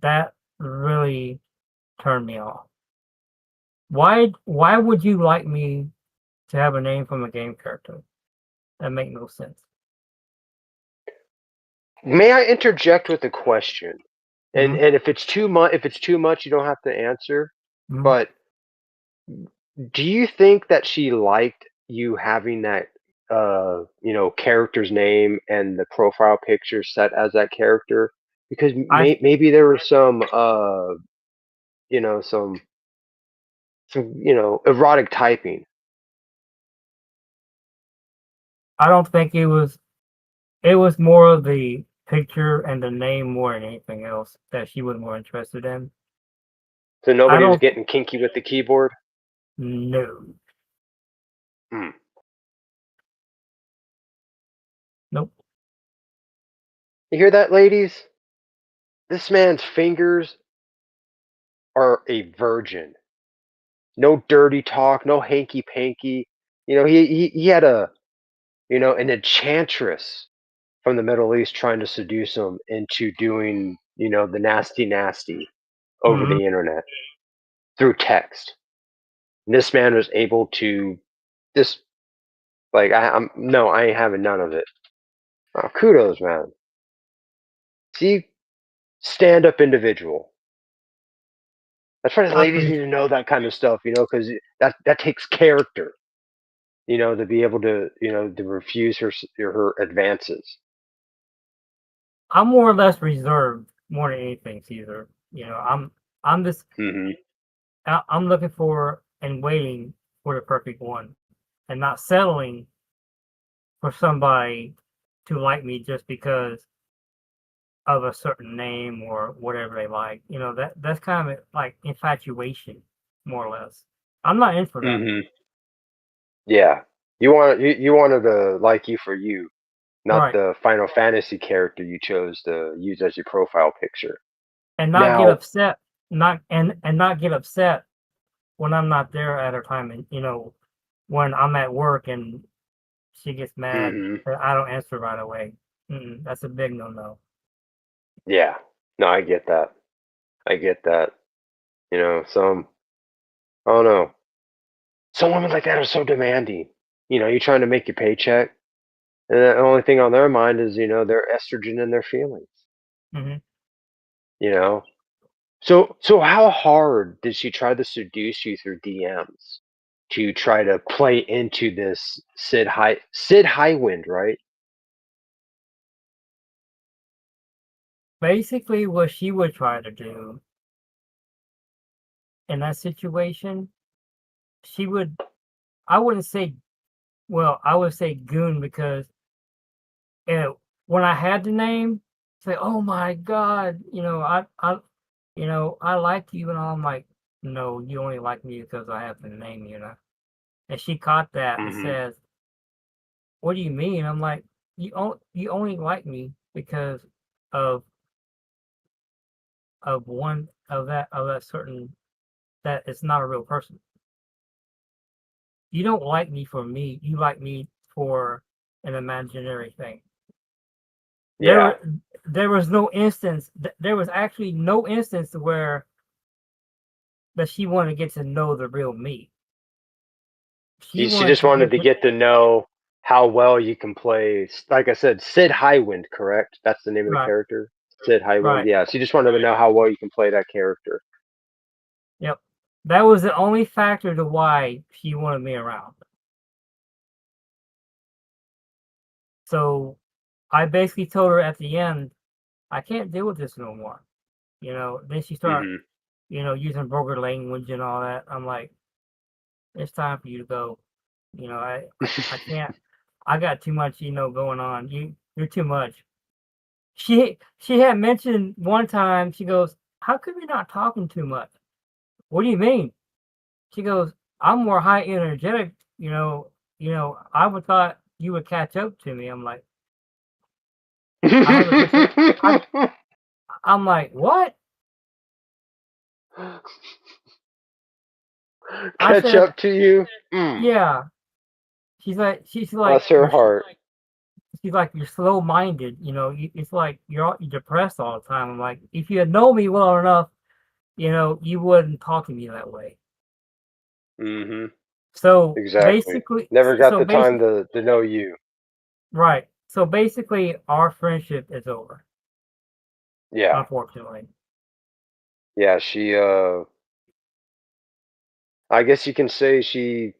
That really turned me off. Why would you like me to have a name from a game character? That make no sense. May I interject with a question? And Mhm, and if it's too much, you don't have to answer. mhm. But do you think that she liked you having that character's name and the profile picture set as that character? Because I maybe there was some some erotic typing. I don't think it was more of the picture and the name more than anything else that she was more interested in. So I nobody was don't getting kinky with the keyboard. know. Hmm. Nope. You hear that, ladies? This man's fingers are a virgin. No dirty talk, no hanky panky. He had an enchantress from the Middle East trying to seduce him into doing, the nasty nasty over Mhm. the internet through text. And this man was able to just like I'm no, I ain't having none of it. Oh, kudos, man. See, stand up individual. That's why the I ladies appreciate need to know that kind of stuff, because that takes character, to be able to refuse her advances. I'm more or less reserved more than anything, Caesar. I'm just Hmm I'm looking for and waiting for the perfect one, and not settling for somebody to like me just because of a certain name or whatever they like. That's kind of like infatuation, more or less. I'm not in for that. hmm Yeah, you wanted to like you for you. not Right. the Final Fantasy character you chose to use as your profile picture. And not get Now, upset, not get upset when I'm not there at her time, and when I'm at work and she gets mad mhm, that I don't answer right away. That's a big no-no. yeah, no, I get that. I get that. Some I don't know. Some women like that are so demanding. You're trying to make your paycheck, and the only thing on their mind is their estrogen and their feelings. hmm You know, so how hard did she try to seduce you through DMs to try to play into this Sid Highwind, right? Basically, what she would try to do in that situation, she would. I wouldn't say. Well, I would say goon because when I had the name, say, "Oh my God, I like you," and all. I'm like, "No, you only like me because I have the name." And she caught that and Mhm. says, "What do you mean?" I'm like, "You only like me because of one of that certain that it's not a real person. You don't like me for me. You like me for an imaginary thing." There Yeah. were there was no instance. There was actually no instance where that she wanted to get to know the real me. She She wanted just to wanted get to to get to know how well you can play. Like I said, Sid Highwind, correct? That's the name of the right, character. Sid Highwind. right. Yeah. She just wanted to know how well you can play that character. Yep. That was the only factor to why she wanted me around. So I basically told her at the end, I can't deal with this no more. Then she started, Mhm. using vulgar language and all that. I'm like, it's time for you to go. I can't. I got too much, going on. You're too much. She had mentioned one time. She goes, "How come you're not talking too much?" What do you mean? She goes, "I'm more high energetic. I would thought you would catch up to me." I'm like, 100%. I I'm like, what? I Catch said, up to you. yeah. She's like, Bless her heart. you're slow minded. It's like you're depressed all the time. I'm like, if you had known me well enough, you wouldn't talk to me that way. Mhm. So Exactly. basically, Never got so the time basically, to know you. right. So basically, our friendship is over, Yeah. unfortunately. Yeah. She. I guess you can say she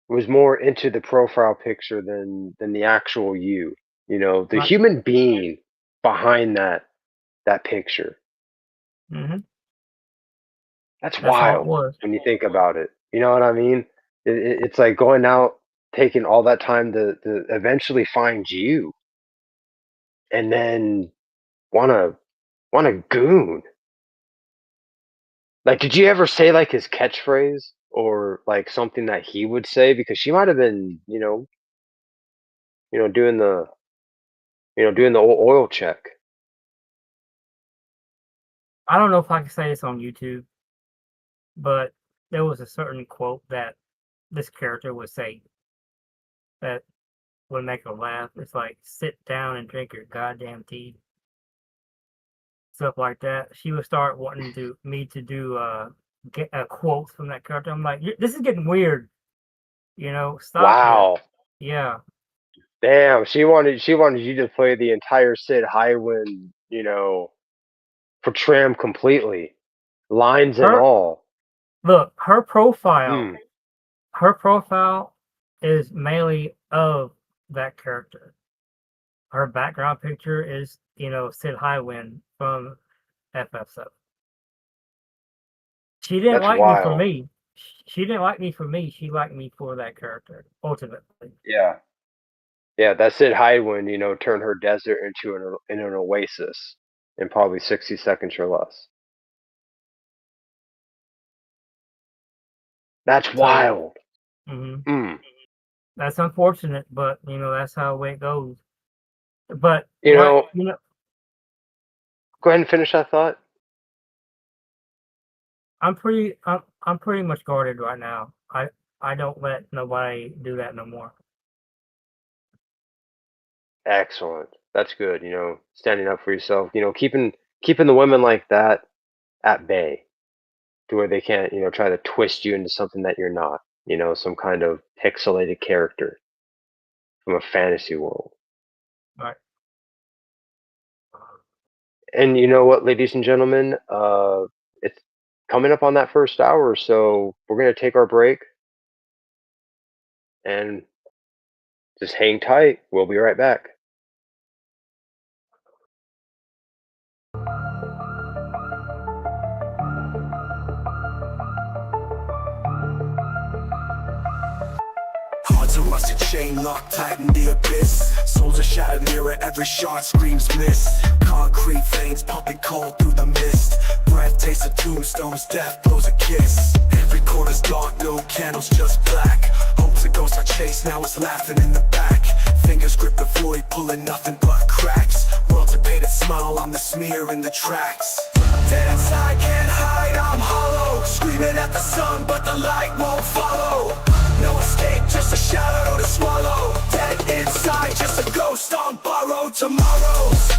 was more into the profile picture than the actual you. The Right. human being behind that picture. hmm That's That's all it wild was. when you think about it. You know what I mean? It's like going out, taking all that time to eventually find you, and then wanna wanna goon. Like, did you ever say like his catchphrase or like something that he would say? Because she might have been, you know, doing the, doing the oil check. I don't know if I can say this on YouTube, but there was a certain quote that this character would say that would make her laugh. It's like, sit down and drink your goddamn tea. Stuff like that. She would start wanting me to do get quotes from that character. I'm like, This is getting weird. Stop this." Wow. Yeah, Damn, she wanted you to play the entire Sid Highwind, for Tram completely, lines and her all. look, her profile, Mm, her profile is mainly of that character. Her background picture is, Sid Highwind from FF7. She didn't that's like me for wild. me. She didn't like me for me. She liked me for that character, ultimately. Yeah, yeah, that Sid Highwind, turned her desert into an oasis in probably 60 seconds or less. That's So, wild. mhm. Mm. that's unfortunate, but that's how it goes. But You know, go ahead and finish that thought. I'm pretty much guarded right now. I don't let nobody do that no more. Excellent. That's good. Standing up for yourself. Keeping the women like that at bay, to where they can't, try to twist you into something that you're not. Some kind of pixelated character from a fantasy world. Right. And you know what, ladies and gentlemen, it's coming up on that first hour, so we're gonna take our break and just hang tight. We'll be right back. Hearts are rusted, chain locked tight in the abyss. Souls are shattered, mirror, every shot screams miss. Concrete veins pumping cold through the mist. Breath tastes of tombstones, death blows a kiss. Every corner's dark, no candles, just black. Hopes a ghost I chase, now it's laughing in the back. Fingers grip the void, pulling nothing but cracks. World's a painted smile, I'm the smear in the tracks. Dead inside, can't hide, I'm hollow. Screaming at the sun, but the light won't follow. No escape, just a shadow to swallow. Dead inside, just a ghost on borrowed tomorrows.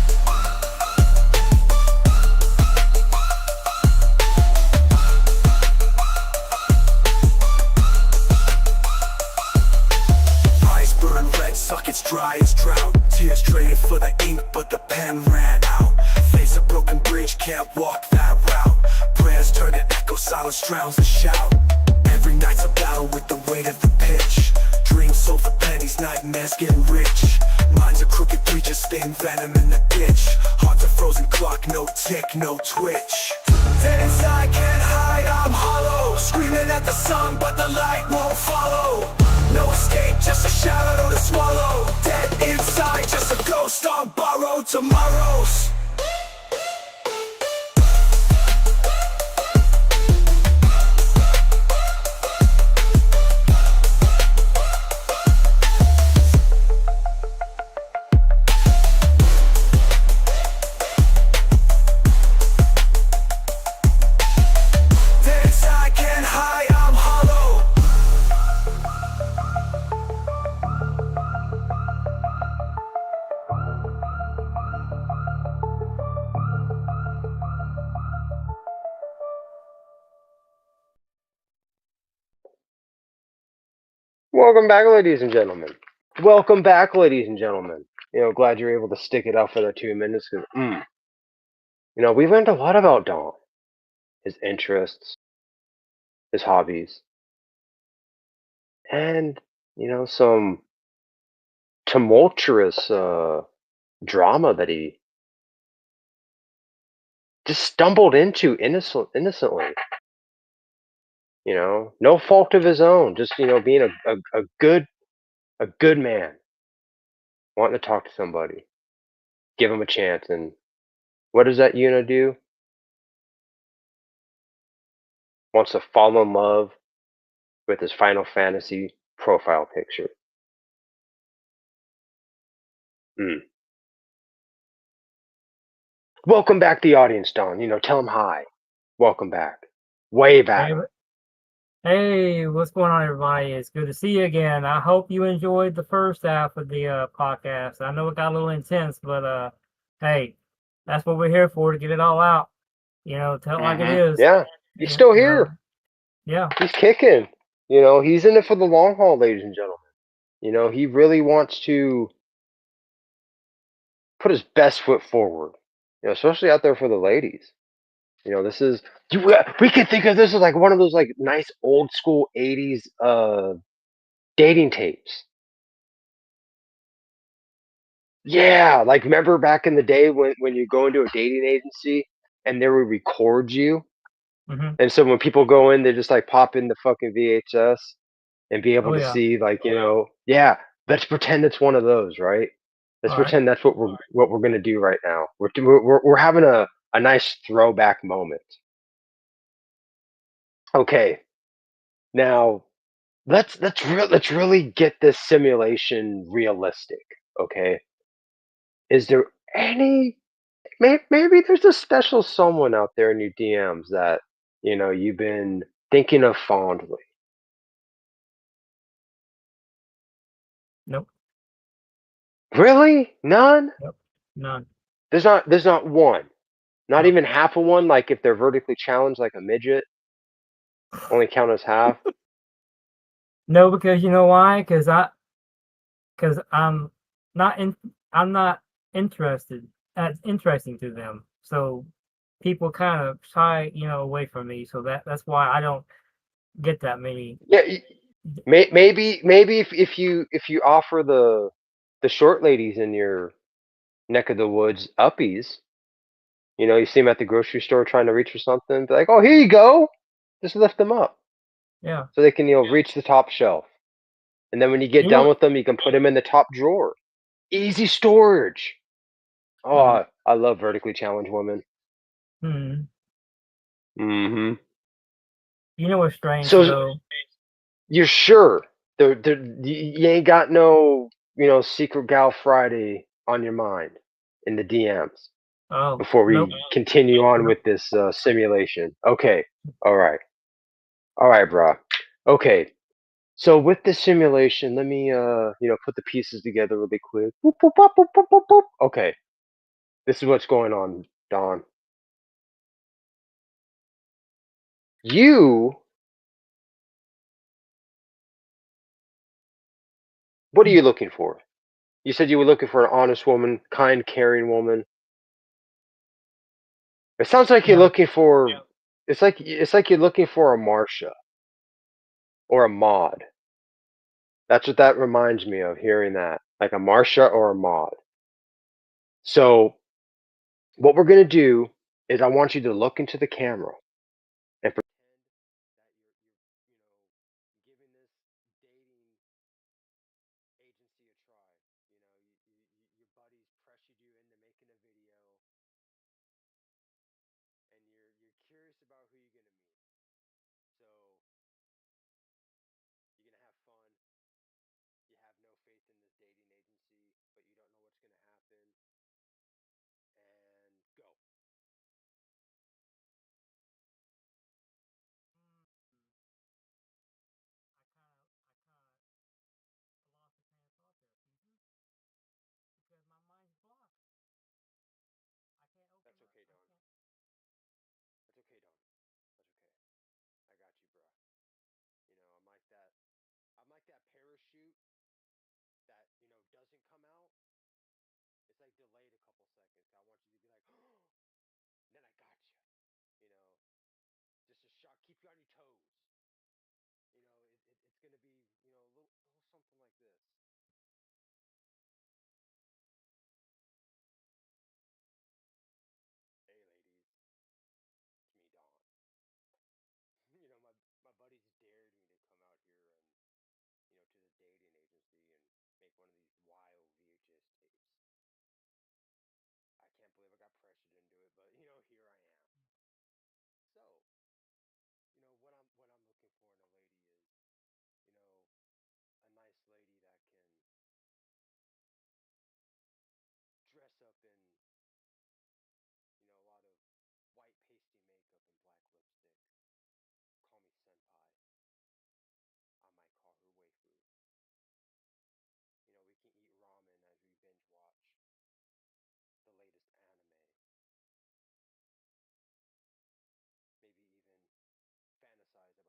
Eyes burn red, sockets dry as drought. Tears drained for the ink, but the pen ran out. Face a broken bridge, can't walk that route. Prayers turn to echo, silence drowns the shout. Every night's a battle with the weight of the pitch. Dreams sold for pennies, nightmares getting rich. Minds are crooked, preachers spitting venom in the ditch. Hearts a frozen clock, no tick, no twitch. Dead inside, can't hide, I'm hollow. Screaming at the sun, but the light won't follow. No escape, just a shadow to swallow. Dead inside, just a ghost on borrowed tomorrows. Welcome back, ladies and gentlemen. Welcome back, ladies and gentlemen. Glad you're able to stick it out for the 2 minutes. 'Cause, we learned a lot about Dom, his interests, his hobbies, and some tumultuous drama that he just stumbled into innocently. No fault of his own. Just being a good man, wanting to talk to somebody, give him a chance. And what does that Yuna do? Wants to fall in love with his Final Fantasy profile picture. Mm. Welcome back, the audience, Don. Tell him hi. Welcome back. Wave at Hey, him. hey, what's going on, everybody? It's good to see you again. I hope you enjoyed the first half of the podcast. I know it got a little intense, but hey, that's what we're here for, to get it all out. Tell it like it is. Yeah, he's Yeah, still here. yeah. He's kicking. He's in it for the long haul, ladies and gentlemen. He really wants to put his best foot forward. Especially out there for the ladies. This is we could think of this as like one of those like nice old school '80s dating tapes. Yeah, like remember back in the day when you go into a dating agency and they would record you, Hmm. and so when people go in, they just like pop in the fucking VHS and be able Oh to yeah. see like yeah. Let's pretend it's one of those, right? Let's All right. pretend that's what we're gonna do right now. We're having a nice throwback moment. Okay, now let's really get this simulation realistic. Okay, is there any maybe there's a special someone out there in your DMs that you've been thinking of fondly? Nope. Really? None? Nope. None. There's not one. Not Nope. even half of one. Like if they're vertically challenged, like a midget, only count as half. No, because you know why? Because not in, I'm not interested. That's interesting to them. So people kind of shy, away from me. So that's why I don't get that many. Yeah, maybe if you offer the short ladies in your neck of the woods uppies, you see them at the grocery store trying to reach for something, be like, oh, here you go, just lift them up Yeah. so they can reach the top shelf, and then when you get You done know. with them, you can put them in the top drawer, easy storage. Hmm. Oh, I love vertically challenged women. Hmm. Hmm. You know what's strange So though? you're sure you ain't got no secret gal Friday on your mind in the DMs Oh, before nope. we continue on Nope. with this simulation? Okay, all right, bro. Okay, so with this simulation, let me put the pieces together really quick. Boop, boop, boop, boop, boop, boop, boop. Okay, this is what's going on, Don. You, what are you looking for? You said you were looking for an honest woman, kind, caring woman. It sounds like you're Yeah. looking for. It's like you're looking for a Marsha or a Maud. That's what that reminds me of. Hearing that, like a Marsha or a Maud. So what we're gonna do is I want you to look into the camera and pretend that you're giving this dating agency a try. Your buddies pressured you into making a video, and you're curious about who you're gonna meet. So you're gonna have fun. You have no faith in this dating agency, but you don't know what's gonna happen. And go. That's okay, Don. That's okay, Don. That's okay. I got you, bro. I'm like that. I'm like that parachute that doesn't come out. It's like delayed a couple seconds. I want you to be like, then I got you. You know, just a shot. Keep you on your toes. It's gonna be a little something like this. Hey, ladies, it's me, Don. My buddies dared me to come out here and to the dating agency and make one of these wild VHS tapes. I can't believe I got pressured into it, but here I am. So, what I'm looking for in a lady is, you know, a nice lady that can dress up in, a lot of white pasty makeup and black lipstick. Call me senpai. I might call her waifu. We can eat ramen as we binge watch the latest anime. Maybe even fantasize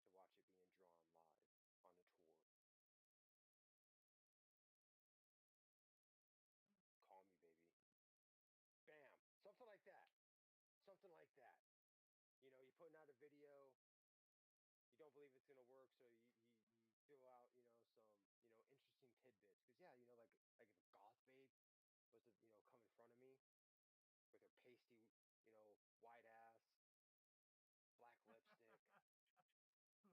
about taking a trip to Japan to watch it being drawn live on a tour. Call me, baby. Bam. Something like that. Something like that. You're putting out a video, you don't believe it's gonna work, so you fill out, some, interesting tidbits. Cause yeah, like if a goth babe was to, come in front of me with her pasty, white ass, black lipstick,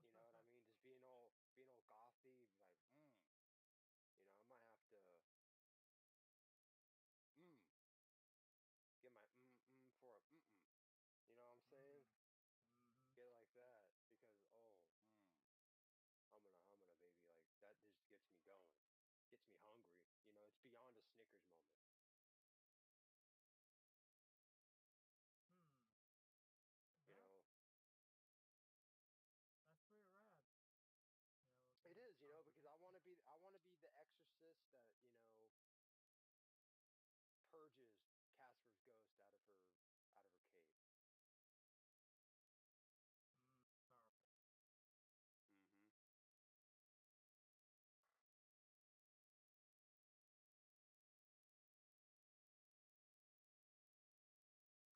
you know what I mean? Just being all gothy, like, I might have to, mm, get my for a. You know what I'm saying? Get like that because beyond a Snickers moment. You Yeah, know, that's pretty rad. it is. You know, because I want to be the exorcist that purges Casper's ghost out of her cave. Powerful. Hmm.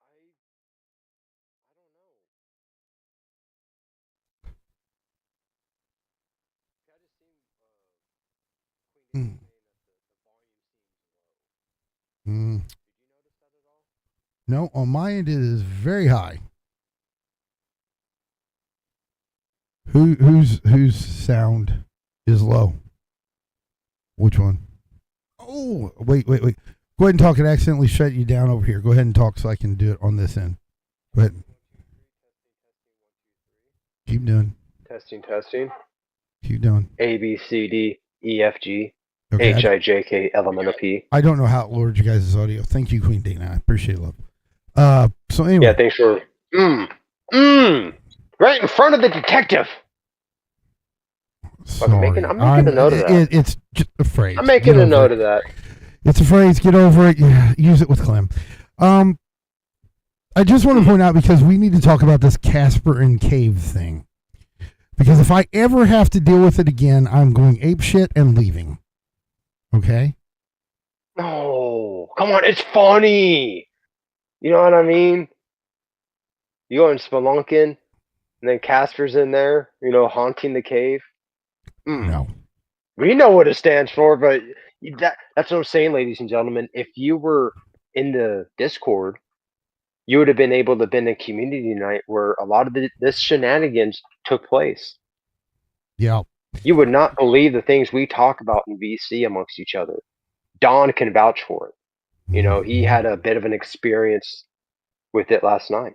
I I don't know. I just seen Queen Dana Mm. saying that the volume seems low. Mm. Did you notice that at all? No, on my end it is very high. Whose sound is low? Which one? Oh, wait. Go ahead and talk. It accidentally shut you down over here. Go ahead and talk so I can do it on this end. Go ahead. Keep doing. Testing, testing. Keep doing. A B C D E F G Okay. H I J K L M N O P. I don't know how it lowered you guys' audio. Thank you, Queen Dana. I appreciate it, love. So Yeah, anyway, thanks for right in front of the detective. sorry. I'm making a note of that. It's just a phrase. I'm making a note of that. It's a phrase. Get over it. Yeah, use it with Clem. I just want to point out because we need to talk about this Casper and Cave thing. Because if I ever have to deal with it again, I'm going apeshit and leaving. Okay? No, come on, it's funny. You know what I mean? You go in spelunking, and then Casper's in there, haunting the cave. No. We know what it stands for, but that's what I'm saying, ladies and gentlemen. If you were in the Discord, you would have been able to been a community night where a lot of this shenanigans took place. Yeah. You would not believe the things we talk about in VC amongst each other. Don can vouch for it. He had a bit of an experience with it last night.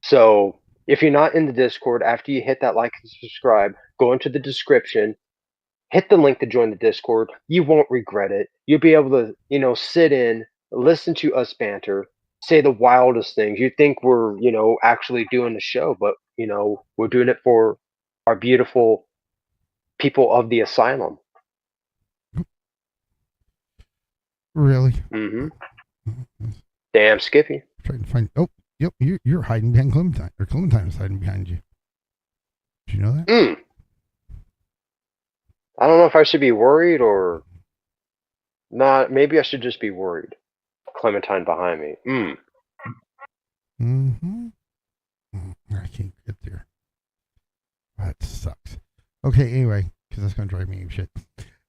So if you're not in the Discord, after you hit that like and subscribe, go into the description, hit the link to join the Discord. You won't regret it. You'll be able to, sit in, listen to us banter, say the wildest things. You think we're, actually doing the show, but, we're doing it for our beautiful people of the asylum. Really? Mm-hmm. Damn, Skippy. Trying to find. Oh, yep. You're hiding behind Clementine, or Clementine is hiding behind you. Did you know that? I don't know if I should be worried or not. Maybe I should just be worried. Clementine behind me. Mm-hmm. I can't get there. That sucks. Okay, anyway, because that's going to drive me shit.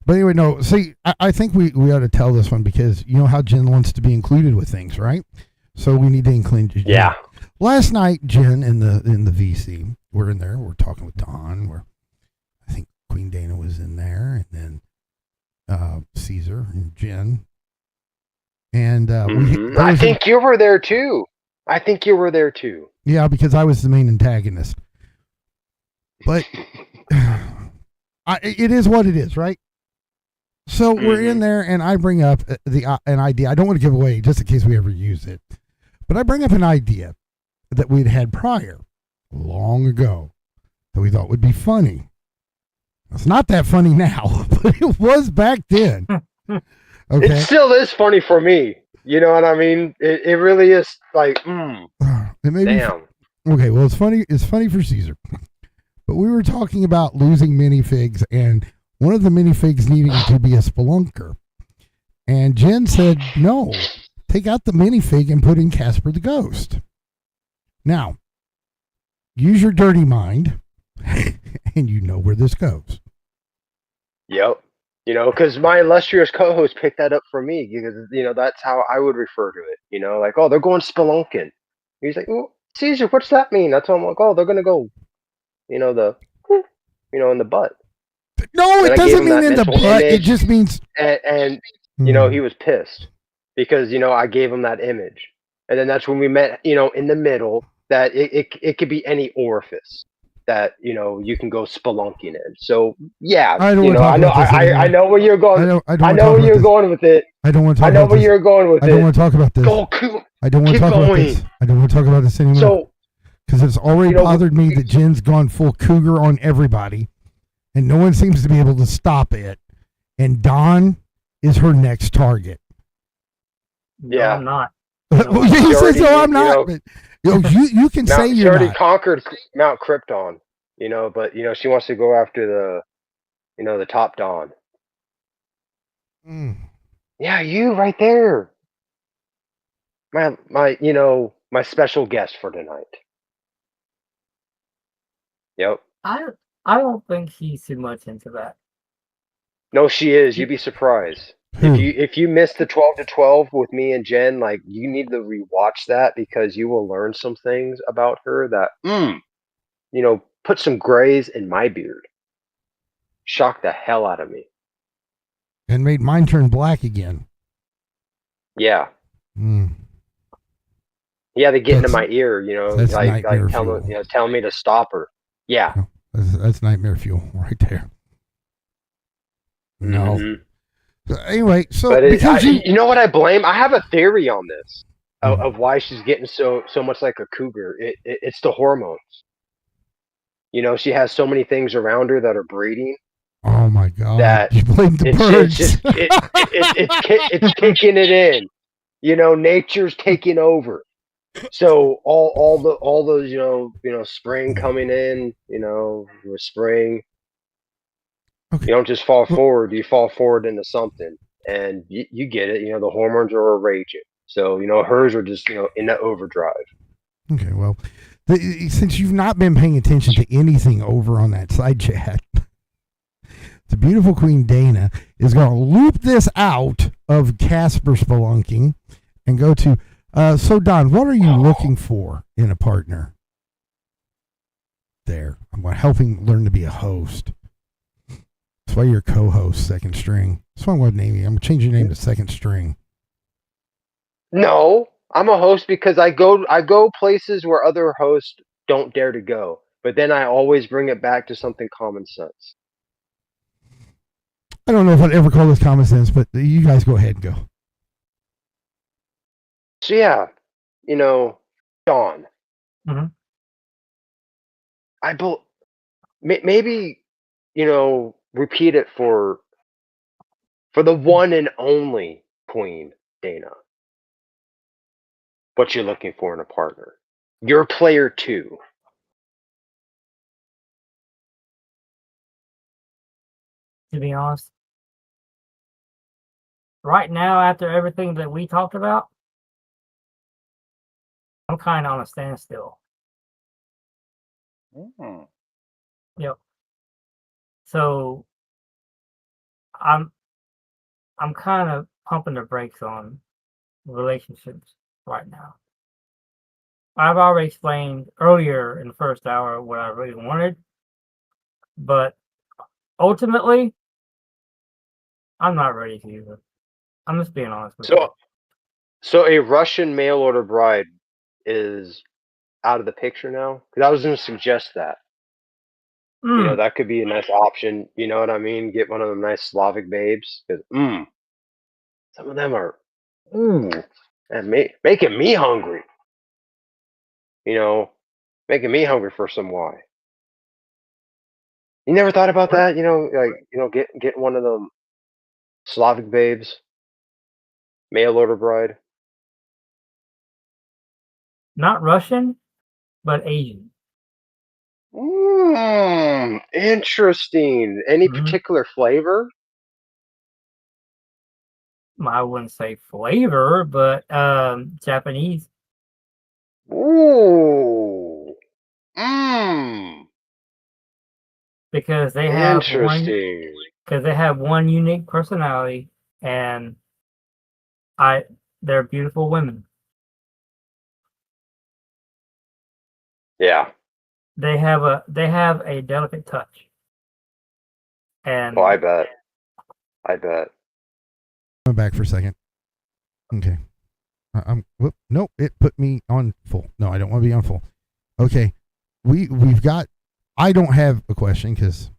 But anyway, no, see, I think we ought to tell this one because you know how Jen wants to be included with things, right? So we need to include Jen. Yeah. Last night, Jen in the VC, we're in there, we're talking with Don, I think Queen Dana was in there, and then Caesar and Jen. And I think you were there too. Yeah, because I was the main antagonist. But it is what it is, right? So we're in there, and I bring up an idea. I don't want to give away just in case we ever use it, but I bring up an idea that we'd had prior, long ago, that we thought would be funny. It's not that funny now, but it was back then. Okay, it still is funny for me. You know what I mean? It really is like, it may damn. Okay, well, it's funny. It's funny for Caesar, but we were talking about losing minifigs and one of the minifigs needing to be a spelunker. And Jen said, no, take out the minifig and put in Casper the Ghost. Now, use your dirty mind, and you know where this goes. Yep. Because my illustrious co-host picked that up for me because, that's how I would refer to it. Like, oh, they're going spelunking. He's like, oh, Caesar, what's that mean? That's what I'm like, oh, they're going to go, in the butt. No, it doesn't mean in the butt. It just means. And he was pissed because, I gave him that image. And then that's when we met, in the middle, that it could be any orifice. that you can go spelunking in. So yeah, I don't you want know, to talk I know, about this I anymore. know where you're going. I don't I want to know talk where about you're this. going with it. I don't want to I talk know about where this. you're going with I don't it. want to talk about this. Go, I don't want to keep talk about this. going. I don't want to talk about this anymore. So Because it's already you know, bothered me that Jen's gone full cougar on everybody, and no one seems to be able to stop it. And Dawn is her next target. No, Yeah. I'm not. Well, She he says, already, "No, I'm not." But you can say she you're already not. conquered Mount Krypton. But she wants to go after the top Dawn. Mm. Yeah, you right there. My special guest for tonight. Yep. I I don't think he's too much into that. No, she is. You'd be surprised. Who? If you missed the 12 to 12 with me and Jen, like you need to rewatch that because you will learn some things about her that put some grays in my beard. Shocked the hell out of me. And made mine turn black again. Yeah. Mm. He had to get into That's- my ear, that's like nightmare telling me to stop her. Yeah. No, that's nightmare fuel right there. No. Mhm. So anyway, so But because you know what I blame? I have a theory on this Mhm. of why she's getting so much like a cougar. It's the hormones. She has so many things around her that are breeding oh my God, that you blame the it's birds. just it's kicking it in. Nature's taking over. So all those spring coming in. With spring. Okay. You don't just fall Well- forward; you fall forward into something, and you get it. The hormones are raging. So hers are just in that overdrive. Okay, well, since you've not been paying attention to anything over on that side chat, the beautiful Queen Dana is going to loop this out of Casper spelunking and go to. So Don, what are you looking for in a partner? There, I'm going to help him learn to be a host. That's why you're co-host, second string. That's why I'm going to name you. I'm going to change your name to second string. No, I'm a host because I go places where other hosts don't dare to go. But then I always bring it back to something common sense. I don't know if I'd ever call this common sense, but you guys go ahead and go. So yeah, Dawn. Mhm. Maybe repeat it for the one and only Queen Dana. What you're looking for in a partner. You're player 2. To be honest, right now, after everything that we talked about, I'm kind of on a standstill. Yep. So I'm kind of pumping the brakes on relationships right now. I've already explained earlier in the first hour what I really wanted, but ultimately, I'm not ready to use it. I'm just being honest with you. So a Russian mail order bride is out of the picture now? Because I was going to suggest that. That could be a nice option. You know what I mean? Get one of them nice Slavic babes. 'Cause, some of them are, and making me hungry. Making me hungry for some wine. You never thought about that? Getting one of them Slavic babes, mail order bride. Not Russian, but Asian. Interesting. Any Mhm. particular flavor? I wouldn't say flavor, but Japanese. Ooh. Because they have Interesting. one unique personality, and they're beautiful women. Yeah. They have a delicate touch, and Oh, I bet. I bet. I'm back for a second. Okay. Nope, it put me on full. No, I don't want to be on full. Okay. We've got I don't have a question because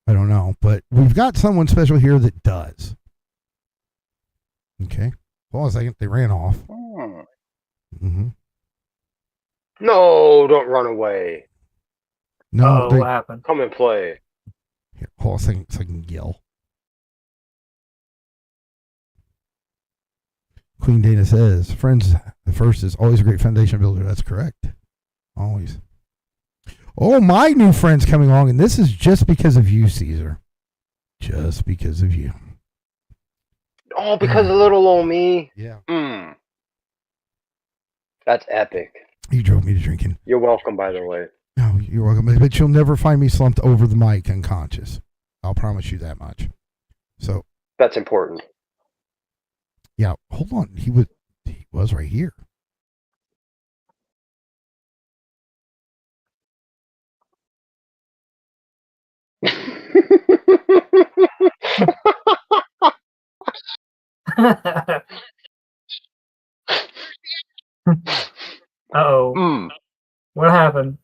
I don't know, but we've got someone special here that does. Okay. Hold on a second. They ran off. Mm-hmm. No, don't run away. No, What happened? Come and play. here, hold on a second so I can yell. Queen Dana says, friends, the first is always a great foundation builder. That's correct. Always. Oh, my new friend's coming along, and this is just because of you, Caesar. Just because of you. Oh, because of little old me. Yeah. That's epic. You drove me to drinking. You're welcome, by the way. Oh, you're welcome. But you'll never find me slumped over the mic unconscious. I'll promise you that much. So That's important. yeah, hold on. He was right here. Uh-oh. What happened?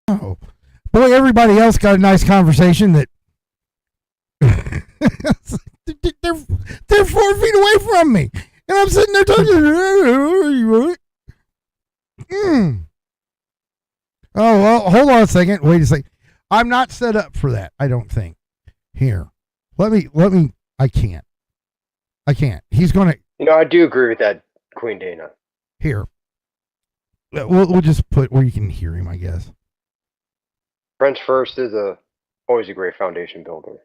Oh, boy, everybody else got a nice conversation that they're 4 feet away from me. And I'm sitting there talking. Oh, well, hold on a second. Wait a second. I'm not set up for that, I don't think. Here. Let me, I can't. He's going to, I do agree with that, Queen Dana. here. We'll just put where you can hear him, I guess. Friends first is always a great foundation builder.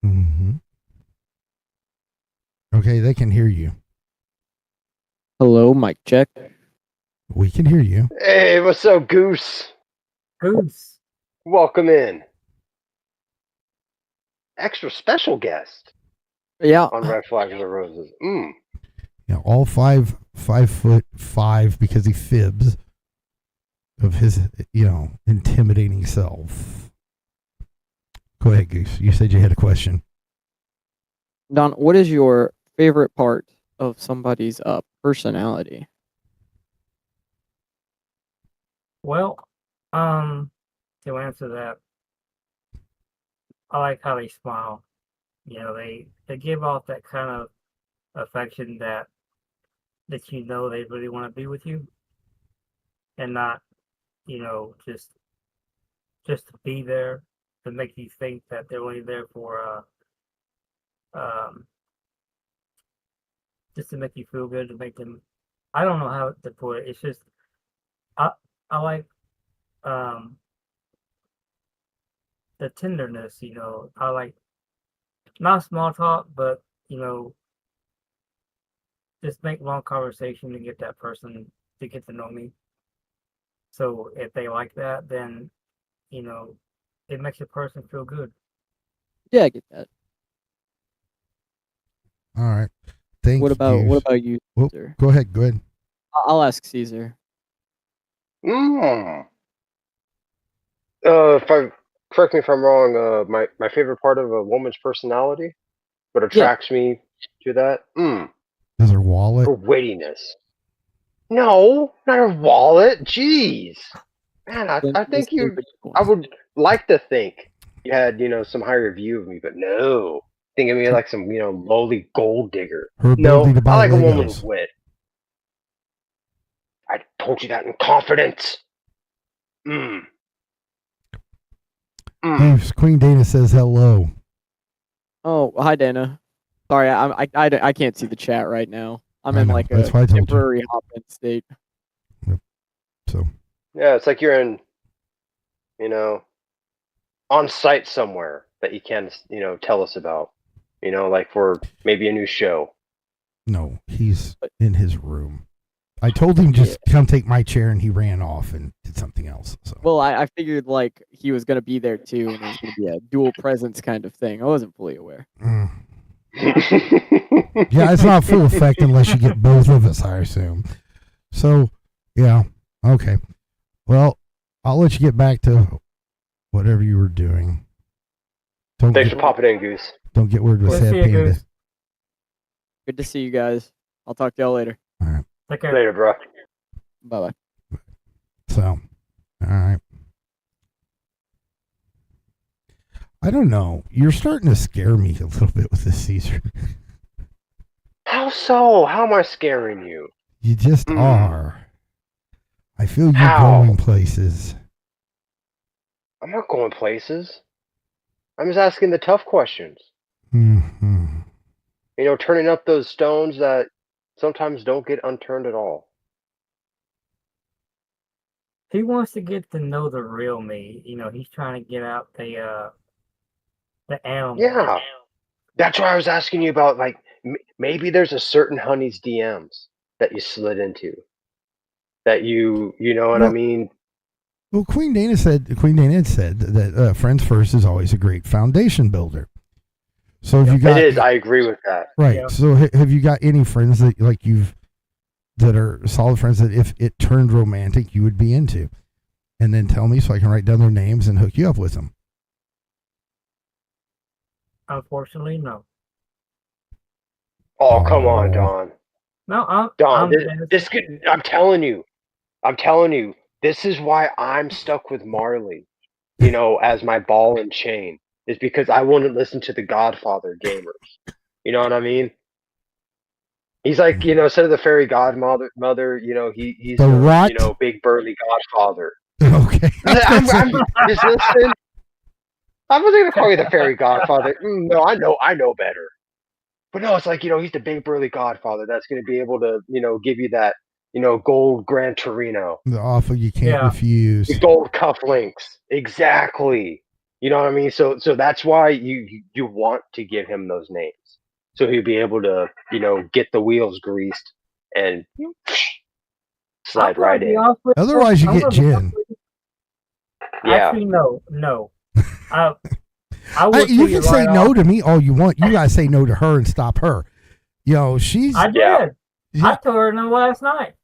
Mm-hmm. Okay, they can hear you. Hello, mic check. We can hear you. Hey, what's up, Goose? Goose. Welcome in. Extra special guest Yeah. on Red Flags and Roses. Yeah, all 5'5" because he fibs of his, intimidating self. Go ahead, Goose. You said you had a question. Don, what is your favorite part of somebody's personality? Well, to answer that, I like how they smile. They give off that kind of affection that they really want to be with you, and not, just to be there to make you think that they're only there for just to make you feel good, to make them. I don't know how to put it. It's just I like the tenderness. I like not small talk, but just make long conversation to get that person to get to know me. So if they like that, then it makes a person feel good. Yeah, I get that. All right. Thank What you. about you, Well, Caesar? go ahead. Go ahead. I'll ask Caesar. Correct me if I'm wrong. My favorite part of a woman's personality, what attracts me to that? Is her wallet? Her wittiness. No, not her wallet. Jeez, man, I think I would like to think you had some higher view of me, but no, think of me like some lowly gold digger. Her No, ability to buy I like a woman Legos. with wit. I told you that in confidence. Goose, Queen Dana says hello. Oh, hi, Dana. Sorry, I can't see the chat right now. I'm I in know, like that's a why I told you. temporary hop-in state. So Yeah, it's like you're in, on site somewhere that you can't, tell us about. Like for maybe a new show. no, he's in his room. I told him just come take my chair, and he ran off and did something else. So Well, I figured like he was gonna be there too, and it was gonna be a dual presence kind of thing. I wasn't fully aware. yeah, it's not full effect unless you get both of us, I assume. So yeah, okay. Well, I'll let you get back to whatever you were doing. Thanks for popping in, Goose. Don't get word with Good to Sad see you, Panda. Goose. Good to see you guys. I'll talk to y'all later. All right. Take care. Later, bro. Bye bye. So, all right. I don't know. You're starting to scare me a little bit with this, Caesar. How so? How am I scaring you? You just Hmm. are. I feel you How? going places. I'm not going places. I'm just asking the tough questions. Hmm. You know, turning up those stones that sometimes don't get unturned at all. He wants to get to know the real me. You know, he's trying to get out the animal. Yeah. That's why I was asking you about, like, maybe there's a certain honey's DMs that you slid into. That you know what I Well, mean? well, Queen Dana had said that friends first is always a great foundation builder. So if you got It is. I agree with that. right, Yeah. so have you got any friends that like that are solid friends that if it turned romantic you would be into, and then tell me so I can write down their names and hook you up with them. Unfortunately, no. Oh, come on, Oh. Don. No, Don, I'm this could. I'm telling you, this is why I'm stuck with Marley. You know, as my ball and chain is because I wouldn't listen to the Godfather gamers. You know what I mean? He's like, you know, instead of the fairy godmother, you know, he's The the, what? you know, big burly Godfather. Okay. I'm just listen. I wasn't gonna call you the fairy godfather. No, I know better. But no, it's like, you know, he's the big burly godfather that's gonna be able to, you know, give you that, you know, gold Gran Torino, The offer you can't Yeah. refuse. the gold cufflinks. Exactly. You know what I mean? So that's why you want to give him those names. So he'll be able to, you know, get the wheels greased and I'm slide gonna right be in. honest with Otherwise, you I'm get gonna be honest Jen. with you. Yeah. Actually, no. I will You tell can you say right no off. to me all you want. You gotta say no to her and stop her. You know, she's I did. Yeah. yeah. I told her no last night.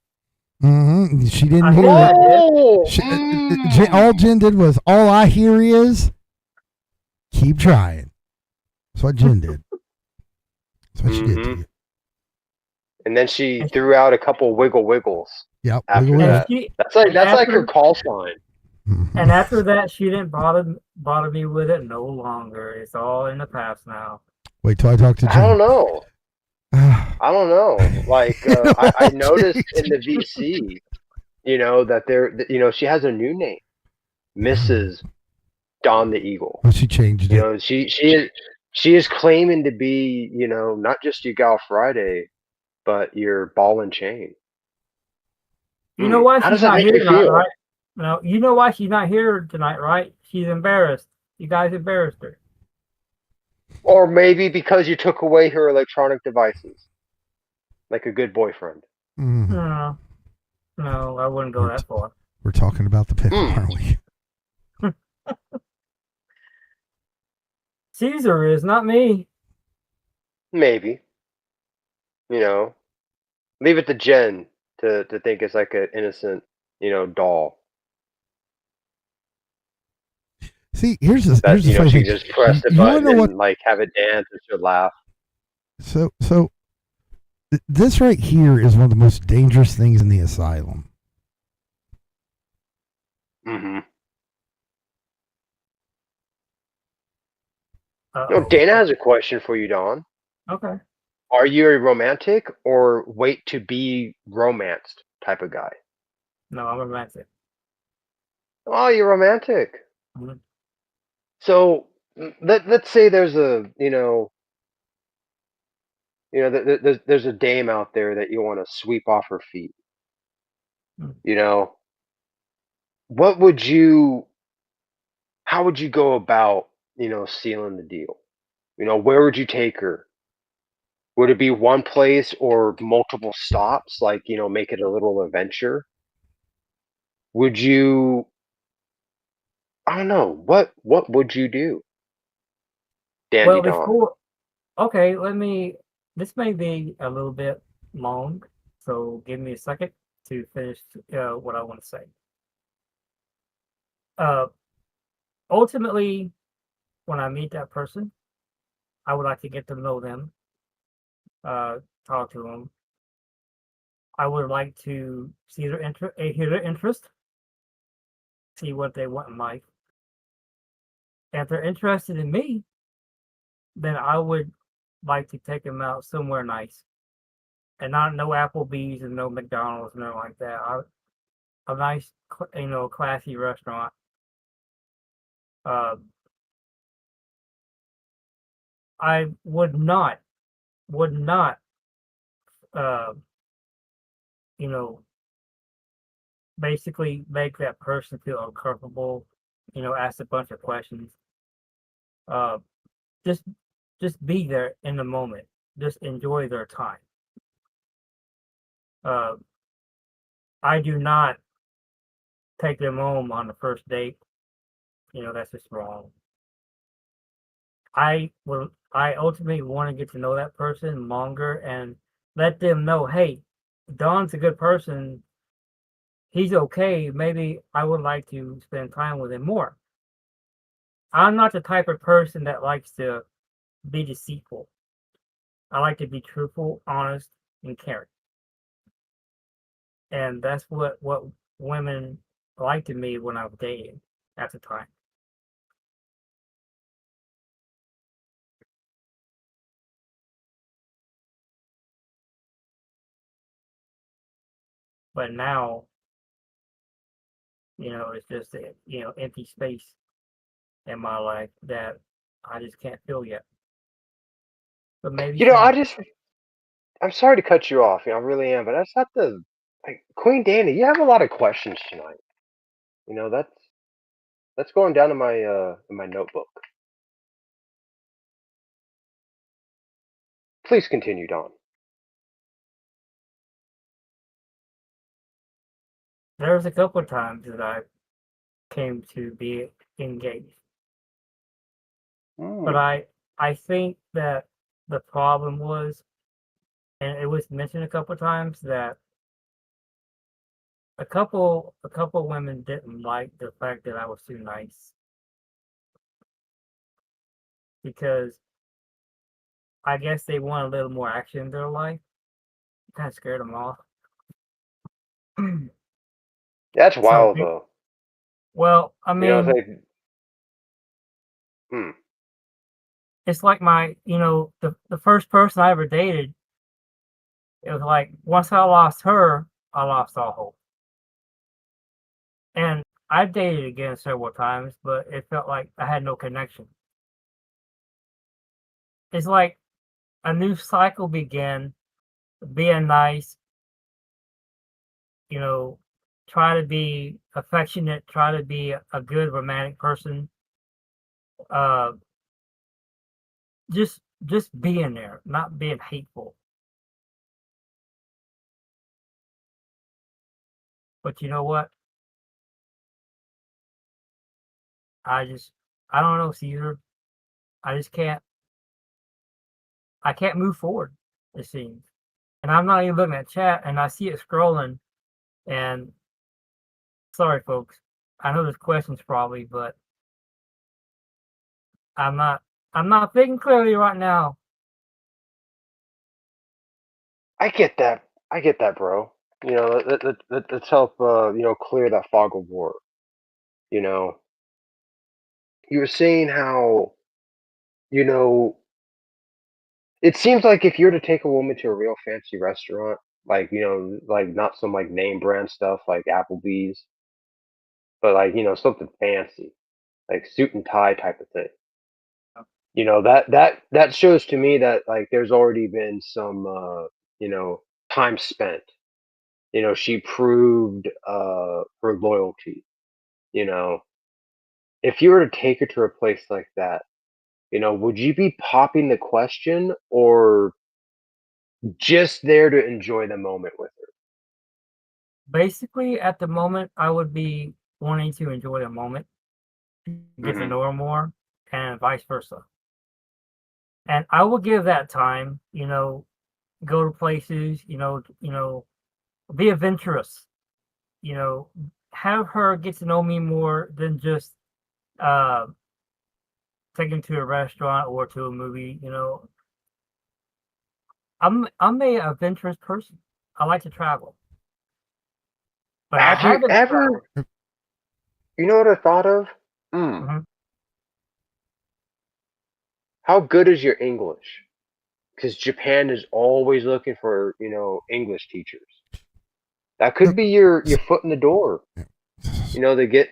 She didn't I hear said I it. did. Oh, All Jen did was all I hear is keep trying. That's what Jen did. That's what she did to Mhm. you. And then she And, threw out a couple wiggles Yep. after Wiggle, and wiggle. that. she That's like and after her call sign. Mhm. and after that she didn't bother me with it no longer. It's all in the past now. Wait till I talk to I don't Jen. know. I don't know. Like I noticed in the Jeez. VC, you know, that you know, she has a new name, Mrs. Don the Eagle. Well, she changed You it. know, she is claiming to be, you know, not just your gal Friday, but your ball and chain. You know why How does she's that not make here you tonight, feel? right? No, you know why she's not here tonight, right? She's embarrassed. You guys embarrassed her. Or maybe because you took away her electronic devices, like a good boyfriend. Mm. No, no, I wouldn't go We're, that far. we're talking about the pickle, Mm. aren't we? Caesar is not me. Maybe, you know, leave it to Jen to think it's like an innocent, you know, doll See, here's the that, you know, funny she thing. can just press the You want to button know what? and like have it dance and she'll laugh. So this right here is one of the most dangerous things in the asylum. Mm-hmm. No, Uh-oh. Dana has a question for you, Don. Okay. Are you a romantic or wait to be romanced type of guy? No, I'm romantic. Oh, you're romantic. Mhm. So let's say there's a, there's a dame out there that you want to sweep off her feet. Mm. You know, what would you? How would you go about, you know, sealing the deal? You know, where would you take her? Would it be one place or multiple stops? Like, you know, make it a little adventure. Would you? I don't know. What would you do, Dandy Well, Don? okay, this may be a little bit long, so give me a second to finish what I want to say. Uh, Ultimately, when I meet that person, I would like to get to know them, talk to them. I would like to see hear their interest, see what they want in life. And if they're interested in me, then I would like to take them out somewhere nice, and not no Applebee's and no McDonald's, nothing like that. A nice, classy restaurant. Uh, I would not, uh, you know, basically make that person feel uncomfortable. Ask a bunch of questions. Uh, just, just be there in the moment. Just enjoy their time. Uh, I do not take them home on the first date. That's just wrong. I ultimately want to get to know that person longer and let them know, hey, Don's a good person. He's okay. Maybe I would like to spend time with him more. I'm not the type of person that likes to be deceitful. I like to be truthful, honest, and caring. And that's what women liked in me when I was dating at the time. But now, it's just a empty space in my life that I just can't fill yet. But maybe I'm sorry to cut you off. I really am, but that's not the like Queen Danny. You have a lot of questions tonight. That's going down in my notebook. Please continue, Don. there was a couple of times that I came to be engaged. But I think that the problem was, and it was mentioned a couple of times, that a couple women didn't like the fact that I was too nice, because I guess they want a little more action in their life. Kind of scared them off. That's So, wild, though. well, I It's mean, like, it's like the first person I ever dated. It was like once I lost her, I lost all hope. And I dated again several times, but it felt like I had no connection. It's like a new cycle began, being nice, try to be affectionate, try to be a good romantic person. Uh, just being there, not being hateful. But you know what? I don't know, Caesar. I just can't. I can't move forward. It seems, and I'm not even looking at chat, and I see it scrolling. And sorry, folks. I know there's questions probably, but I'm not. I'm not thinking clearly right now. I get that. I get that, bro. Let's help. Clear that fog of war. You know, you were saying how you know it seems like if you were to take a woman to a real fancy restaurant, like like not some like name brand stuff like Applebee's, but like something fancy, like suit and tie type of thing. That shows to me that like there's already been some time spent. She proved her loyalty. You know, if you were to take her to a place like that, would you be popping the question or just there to enjoy the moment with her? Basically, at the moment, I would be wanting to enjoy the moment, get to Hmm. know her more, and vice versa. And I will give that time, go to places, be adventurous, you know, have her get to know me more than just uh taken to a restaurant or to a movie. I'm a adventurous person. I like to travel, but I Have you haven't ever traveled. You know what I thought of? Mhm. How good is your English? Because Japan is always looking for English teachers. That could be your foot in the door. They get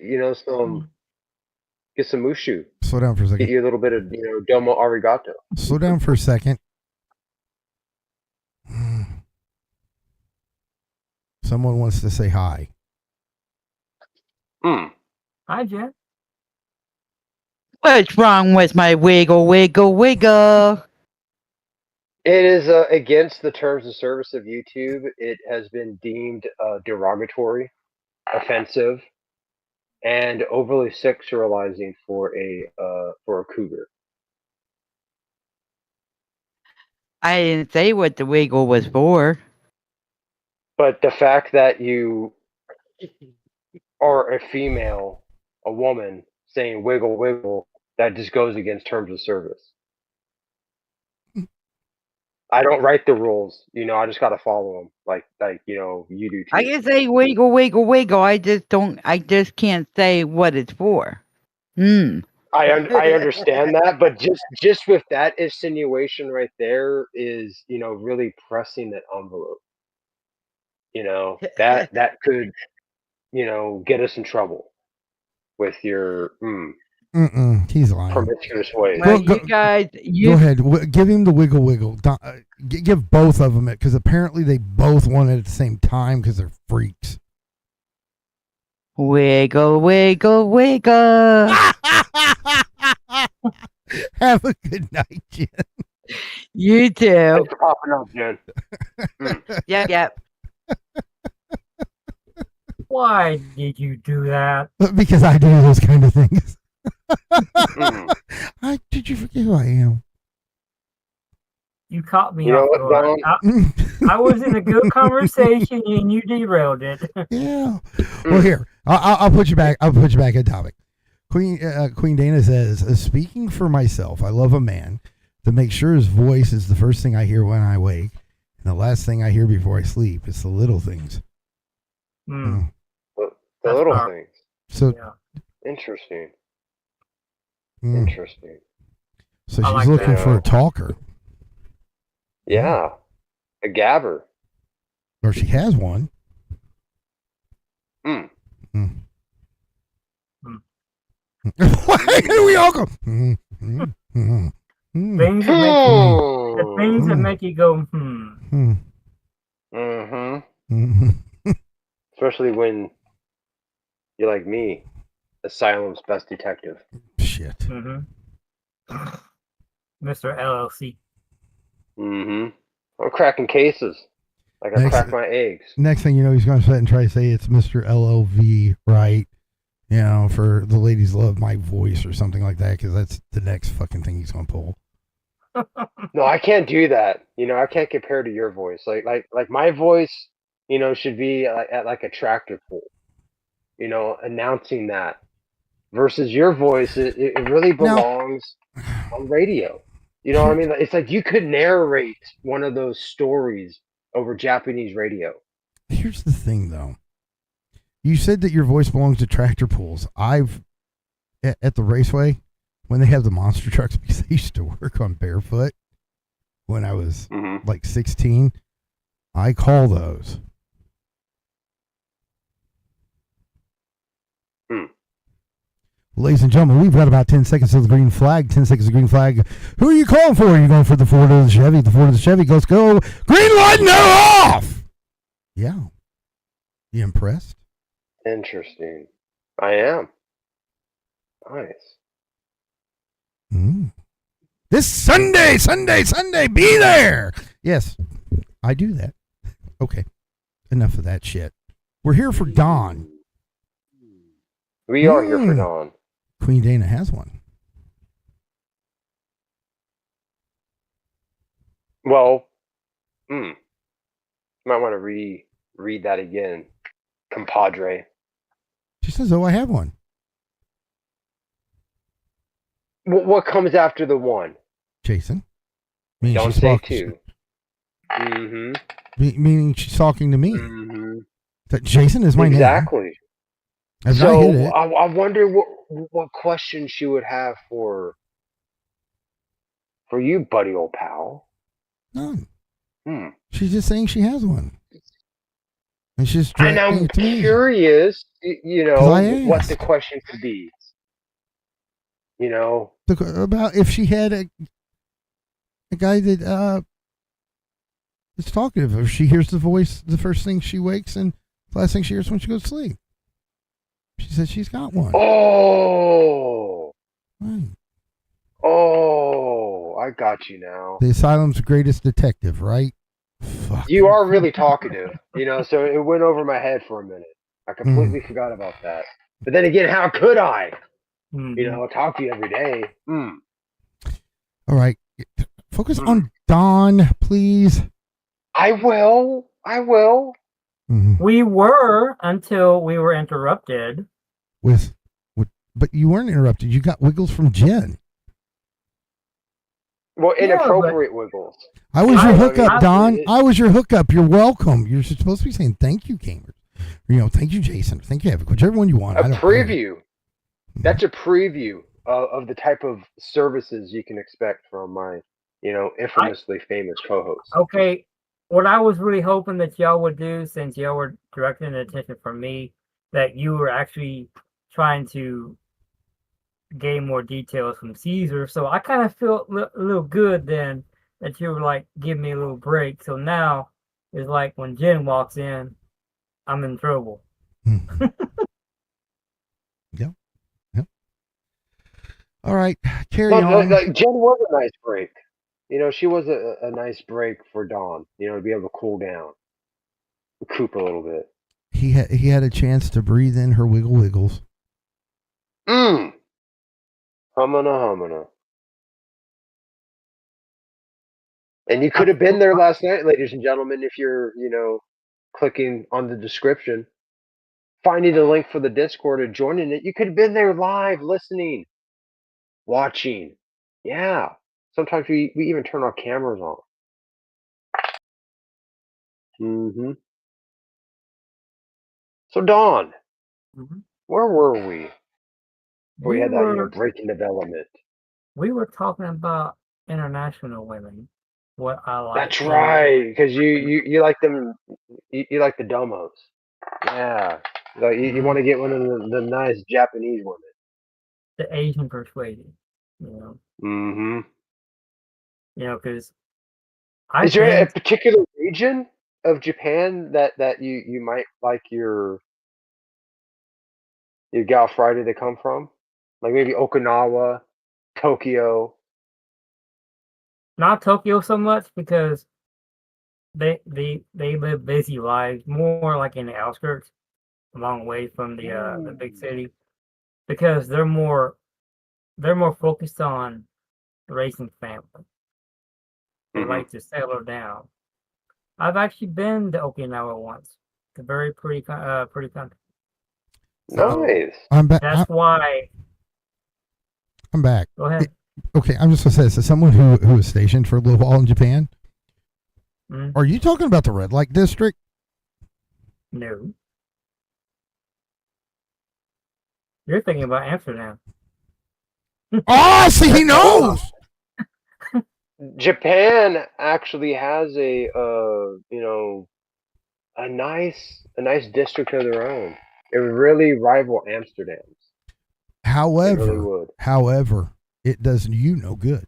some mushu, Slow down for a get second. you a little bit of domo arigato. Slow down for a second. Someone wants to say hi. Hi, Jen. What's wrong with my wiggle, wiggle, wiggle? It is against the terms of service of YouTube. It has been deemed derogatory, offensive, and overly sexualizing for a cougar. I didn't say what the wiggle was for. But the fact that you are a female, a woman, saying wiggle wiggle, that just goes against terms of service. I don't write the rules, I just gotta follow them, like you do too. I can say wiggle, wiggle, wiggle. I just can't say what it's for. I understand that, but just with that insinuation right there is really pressing that envelope. That could get us in trouble with your He's lying. promiscuous ways. Go- Well, go- you guys, Go ahead. Give him the wiggle wiggle. Give both of them it, because apparently they both want it at the same time because they're freaks. wiggle, wiggle, wiggle. Have a good night, Jen. You too. Thanks for popping up, Jen. Yep. Why did you do that? Because I do those kind of things. Mm. Did you forget who I am? You caught me You know off what, guard. I was in a good conversation and you derailed it. Yeah. Well, here I'll put you back. I'll put you back at topic. Queen Dana says, "Speaking for myself, I love a man to make sure his voice is the first thing I hear when I wake, and the last thing I hear before I sleep. It's the little things." Hmm. The That's little powerful. things. So, Yeah. Interesting. mm, Interesting. so I she's like looking that. for a talker, Yeah. A gabber. or she has one. Mm. Mm. Hmm. Why do we all go? Mm, mm, mm, mm, Things that make the things that make you go, mm, Mm-hmm. mm. Especially when you're like me, Asylum's best detective. Shit. Mm-hmm. Mr. LLC. Mm-hmm. I'm cracking cases. Like I Next- crack my eggs. Next thing you know, he's going to sit and try to say it's Mr. LOV, right? For the ladies love my voice or something like that, because that's the next fucking thing he's going to pull. No, I can't do that. I can't compare to your voice. Like my voice, should be at like a tractor pull. Announcing that. Versus your voice, it really belongs on radio. You know what I mean? It's like you could narrate one of those stories over Japanese radio. Here's the thing, though. You said that your voice belongs to tractor pulls. At the raceway, when they have the monster trucks, because I used to work on barefoot when I was Mm-hmm. like 16, I call those. Ladies and gentlemen, we've got about 10 seconds of the green flag. 10 seconds of the green flag. Who are you calling for? Are you going for the Ford or the Chevy? The Ford or the Chevy. Let's go. Green light, no off. Yeah. You impressed? Interesting. I am. Nice. This Sunday, be there. Yes, I do that. Okay. Enough of that shit. We're here for Dawn. We are here for Dawn. Queen Dana has one. Well, might want to read that again, compadre. She says, "Oh, I have one." What comes after the one? Jason. Meaning Don't she's say talking- two. Mm-hmm. Meaning she's talking to me. Mm-hmm. That Jason is my name. Exactly. I've not So hit it. I wonder what question she would have for you, buddy, old pal. None. Hmm. She's just saying she has one, and she's And directing I'm it to me. curious, Because I what the asked question could be. about if she had a guy that is talkative. If she hears the voice the first thing she wakes and the last thing she hears when she goes to sleep. She said she's got one. Oh, Right. oh, I got you now. The Asylum's greatest detective, right? Fuck. You are really talkative, so it went over my head for a minute. I completely Mm. forgot about that. But then again, how could I? Mhm. Talk to you every day. All right. Focus on Dawn, please. I will. Mhm. We were until we were interrupted. With, but you weren't interrupted. You got wiggles from Jen. Well, Yeah, inappropriate wiggles. I was your I- hookup, I- Don. I was your hookup. You're welcome. You're supposed to be saying thank you, gamers. Thank you, Jason. Thank you, Evan. Whichever one you want. I A don't care. preview. That's a preview of the type of services you can expect from my, infamously famous co-host. Okay, what I was really hoping that y'all would do, since y'all were directing the attention from me, that you were actually trying to gain more details from Caesar. So I kind of felt a little good then that you were like, give me a little break. So now it's like when Jen walks in, I'm in trouble. Mhm. Yep. All right. Carry on. Jen was a nice break. She was a nice break for Dawn. To be able to cool down, recoup a little bit. He had a chance to breathe in her wiggles. Humana, humana. And you could have been there last night, ladies and gentlemen, if you're, clicking on the description, finding the link for the Discord and joining it. You could have been there live, listening, watching. Yeah. Sometimes we even turn our cameras on. Mm-hmm. So, Dawn, Mhm. where were we? We had that, were breaking development. we were talking about international women. What I like. That's right, because you like them. You like the domos. Yeah. Like you want to get one of the nice Japanese women. The Asian persuasion. Mm-hmm. Because Is there a particular region of Japan that you might like your gal Friday to come from? Like maybe Okinawa, Tokyo. not Tokyo so much because they live busy lives, more like in the outskirts, a long way from the big city, because they're more focused on raising family. They Mhm. like to settle down. I've actually been to Okinawa once. It's a very pretty country. Nice. I'm back. That's why. I'm back. Go ahead. Okay, I'm just gonna say this as someone who was stationed for a little while in Japan. Mhm. Are you talking about the red light district? No. You're thinking about Amsterdam. Oh, see, he knows. Japan actually has a a nice district of their own. It would really rival Amsterdam's. It really would. However, it does you no good.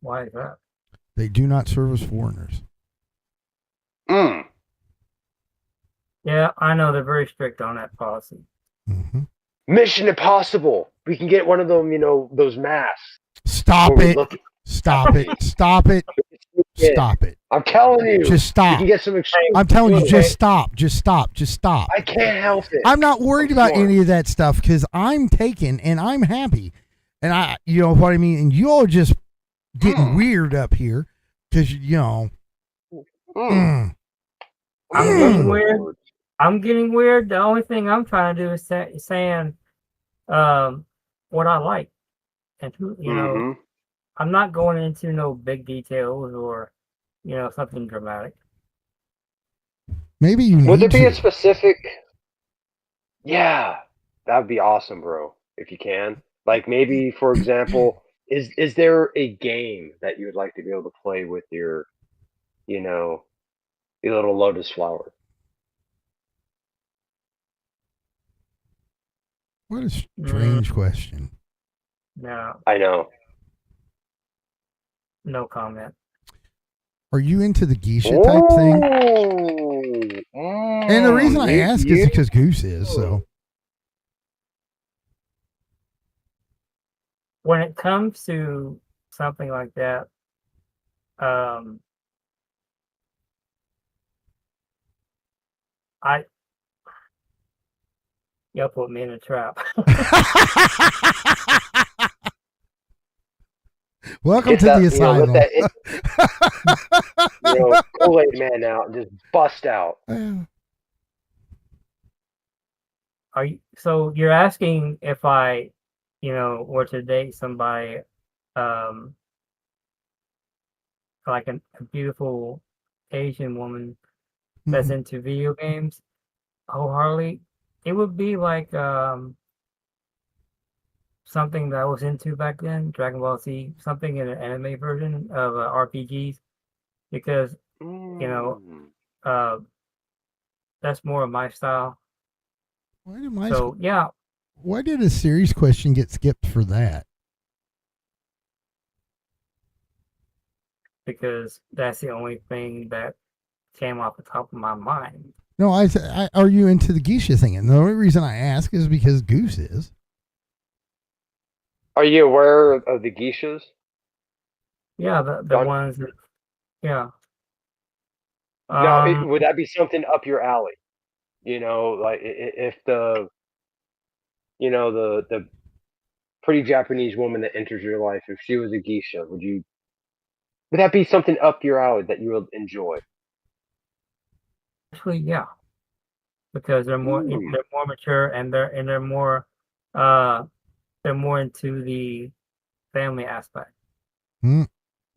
Why is that? They do not service foreigners. Mm. Yeah, I know they're very strict on that policy. Mm-hmm. Mission Impossible. We can get one of them, those masks. Stop where we it. look- Stop it. Stop it. Yeah. Stop it. I'm telling you. Just You stop. can get some extreme. I'm telling you, Okay. just stop. Just stop. Just stop. I can't help it. I'm not worried I'm about smart. any of that stuff because I'm taken and I'm happy. And you know what I mean? And you all just getting weird up here because, Mm. mm. I'm Mm. getting weird. I'm getting weird. The only thing I'm trying to do is saying what I like. And, Mhm. I'm not going into no big details or, something dramatic. Maybe you Would there need be a to. specific? Yeah, that would be awesome, bro. If you can, like maybe for example, is there a game that you would like to be able to play with you know, your little lotus flower? What a Mm, strange question. no, I know. no comment. Are you into the geisha type thing? Oh, And the reason I you, ask is you. because Goose is, so. When it comes to something like that, um, I y'all put me in a trap. Welcome Get to that, the let asylum. that, Kool-Aid man out and just bust out. So you're asking if I, were to date somebody, um, like a beautiful Asian woman that's into video games wholeheartedly? It would be like something that I was into back then, Dragon Ball Z, something in an anime version of RPGs, because you know Mm. uh, that's more of my style. Why did my So yeah, Why did a series question get skipped for that? because that's the only thing that came off the top of my mind. No, are you into the geisha thing? And the only reason I ask is because Goose is. Are you aware of the geishas, Yeah, the Don? ones that, yeah. Now, Um, would that be something up your alley? Like if the pretty Japanese woman that enters your life, if she was a geisha, would that be something up your alley that you would enjoy? actually, yeah, because Mm. they're more mature, and uh they're more into the family aspect, Hmm.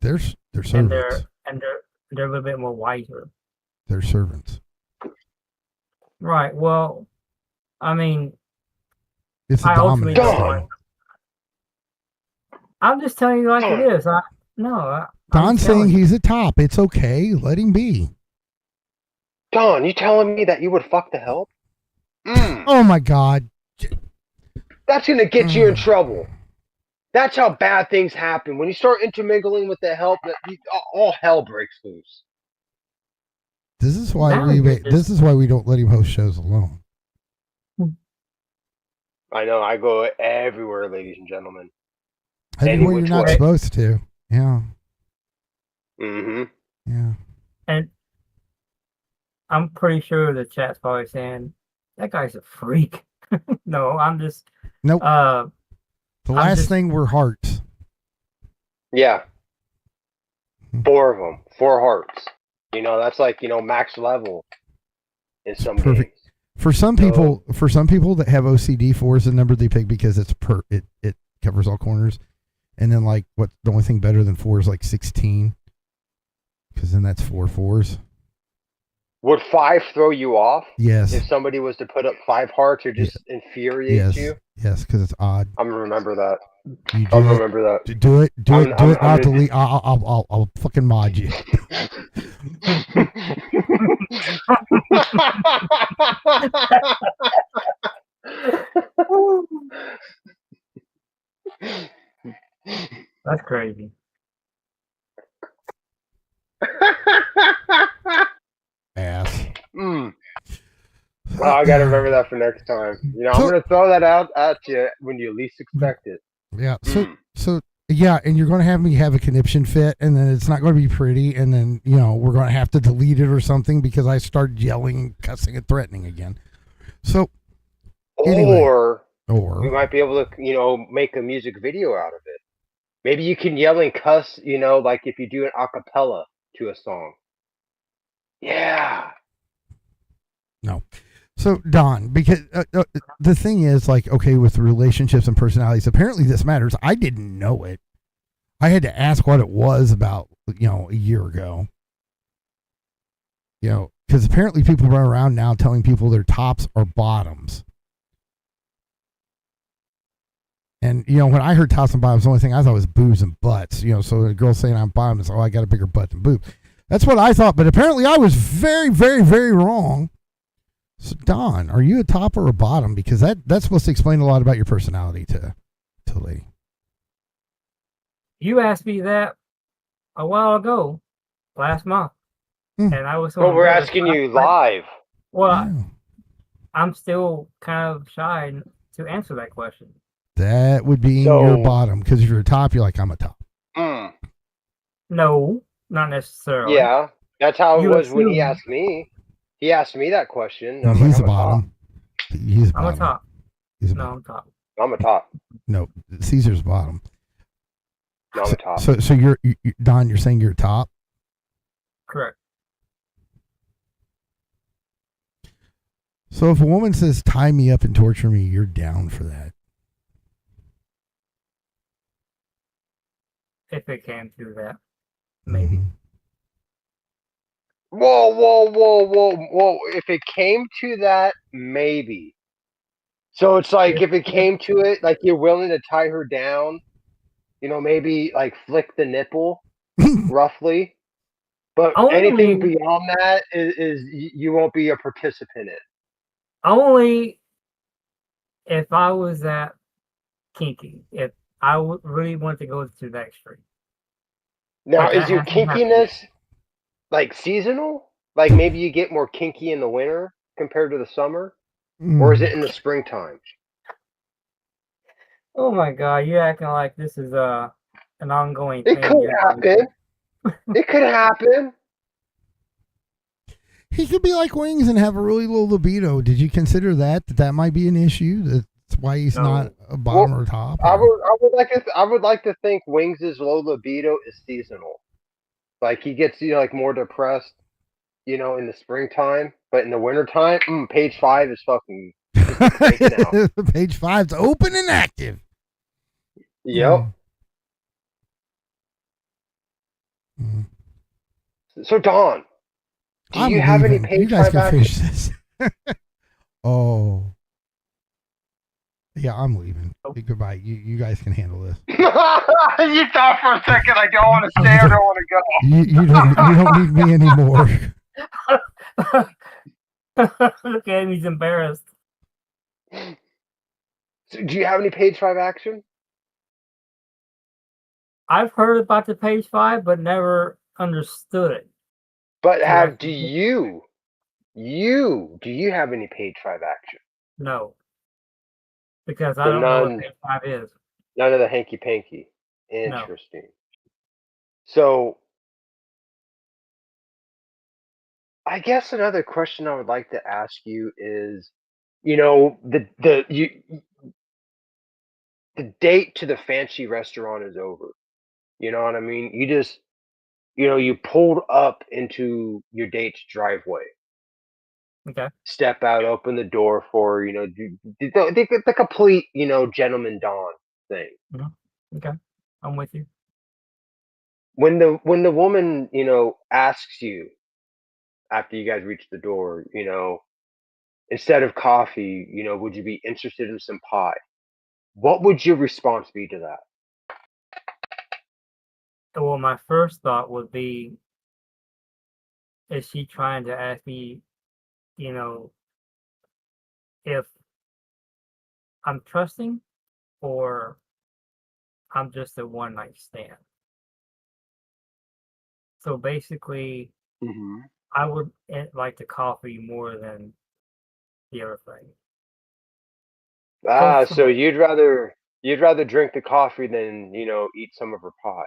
They're and servants. they're a little bit more wiser. They're servants. Right. Well, I mean, It's a I ultimately dominance don't Dawn, want. thing. I'm just telling you like it Dawn, is. I'm Don's just saying telling you. he's a top. It's okay. Let him be. Dawn, you telling me that you would fuck the help? Mm. Oh my God. That's gonna get you in Mm. trouble. That's how bad things happen when you start intermingling with the help. All hell breaks loose. This is why Now you're just this is why we don't let him host shows alone. I know. I go everywhere, ladies and gentlemen. Any Everywhere you're which not way. supposed to. Yeah. Mm-hmm. Yeah. and I'm pretty sure the chat's probably saying that guy's a freak. No, Nope. uh The I'm last just thing were hearts. Yeah, 4 of them, 4 hearts. That's like max level in It's some perfect. games. For some So people that have OCD, 4 is the number they pick because it covers all corners. And then like the only thing better than 4 is like 16. Because then that's 4 fours. would 5 throw you off Yes. if somebody was to put up 5 hearts or just infuriates Yes. you? Yes, because it's odd. I'm gonna remember that. You I'll do it. remember that. Do it. Do it. Do it. I'm I'll gonna do. delete. I'll fucking mod you. that's crazy. Ass. Mm. Well, I gotta remember that for next time. I'm gonna throw that out at you when you least expect it. Yeah. Mm. So yeah, and you're going to have me have a conniption fit, and then it's not going to be pretty, and then we're going to have to delete it or something because I started yelling, cussing, and threatening again. So anyway, Or we or might be able to, make a music video out of it. Maybe you can yell and cuss, like if you do an acapella to a song. Yeah. no. So Don, because the thing is, like, okay, with relationships and personalities, apparently this matters. I didn't know it. I had to ask what it was about, a year ago. because apparently people run around now telling people their tops are bottoms. And, when I heard tops and bottoms, the only thing I thought was boobs and butts. So a girl saying I'm bottom is, I got a bigger butt than boob. That's what I thought, but apparently I was very, very, very wrong. So, Don, are you a top or a bottom? Because that's supposed to explain a lot about your personality to a lady. You asked me that a while ago, last month, and I was so Well, we're embarrassed. asking you live. Well, Yeah. I'm still kind of shy to answer that question. That would be your bottom, because if you're a top, you're like, I'm a top. No, not necessarily. Yeah, that's how it You was when he assume- asked me. He asked me that question. And No, I'm he's like, a bottom. He's a I'm bottom. a top. He's a No, bottom. I'm top. I'm a top. No, Caesar's bottom. No, I'm a top. So you're Don. You're saying you're a top. Correct. So if a woman says tie me up and torture me, you're down for that. If it came to that, maybe. Mhm. Whoa. If it came to that, maybe. So it's like if it came to it, like you're willing to tie her down, maybe like flick the nipple, roughly. But anything beyond that is you won't be a participant in. Only if I was that kinky. If I would really want to go to that extreme. Now, But is that your hasn't happened kinkiness like seasonal? Like maybe you get more kinky in the winter compared to the summer? Or is it in the springtime? Oh my god, you're acting like this is an ongoing It thing. could happen. It could happen. He could be like Wings and have a really low libido. Did you consider that might be an issue? That's why he's not a bottom or top. I would like to think Wings' low libido is seasonal. Like he gets like more depressed, in the springtime, but in the wintertime, page 5 is fucking taken out. Page 5's open and active. Yep. Mm. So Don, do I'm you have any leaving. page You guys 5 can action? finish this. Oh. Yeah, I'm leaving. Goodbye. You guys can handle this. You thought for a second I don't want to stay or don't want to go. You don't need me anymore. Look at him, he's embarrassed. So, do you have any page 5 action? I've heard about the page 5, but never understood it. But do you have any page 5 action? No. Because I So don't know what page 5 is. None of the hanky panky. No. Interesting. So I guess another question I would like to ask you is, the date to the fancy restaurant is over. You know what I mean? You just, you pulled up into your date's driveway. Okay. Step out, open the door for, the complete, gentleman Don thing. Okay. I'm with you. When the woman, asks you after you guys reach the door, instead of coffee, would you be interested in some pie? What would your response be to that? Well, my first thought would be, is she trying to ask me, if I'm trusting or I'm just a one night stand? So basically, I would like the coffee more than the other thing. So you'd rather drink the coffee than, eat some of her pie.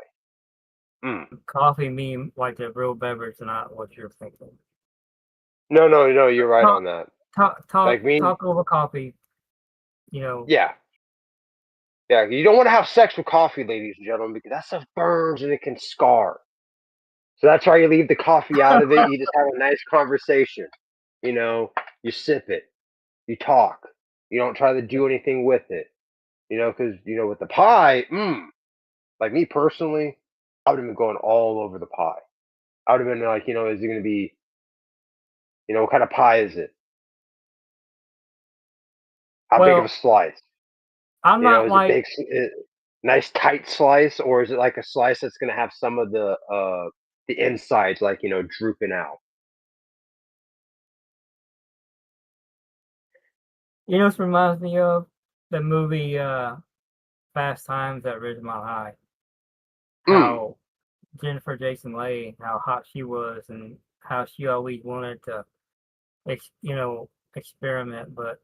Coffee mean like a real beverage, not what you're thinking. No, you're right on that. Talk over coffee, Yeah. Yeah, you don't want to have sex with coffee, ladies and gentlemen, because that stuff burns and it can scar. So that's why you leave the coffee out of it. You just have a nice conversation. You sip it. You talk. You don't try to do anything with it. Because, with the pie, like me personally, I would have been going all over the pie. I would have been like, is it going to be You know, what kind of pie is it? How big of a Well, slice? I'm You know, not is it like big, nice tight slice, or is it like a slice that's gonna have some of the insides like drooping out? what reminds me of the movie Fast Times at Ridgemont High. Mm. How Jennifer Jason Leigh, how hot she was, and how she always wanted to, experiment. But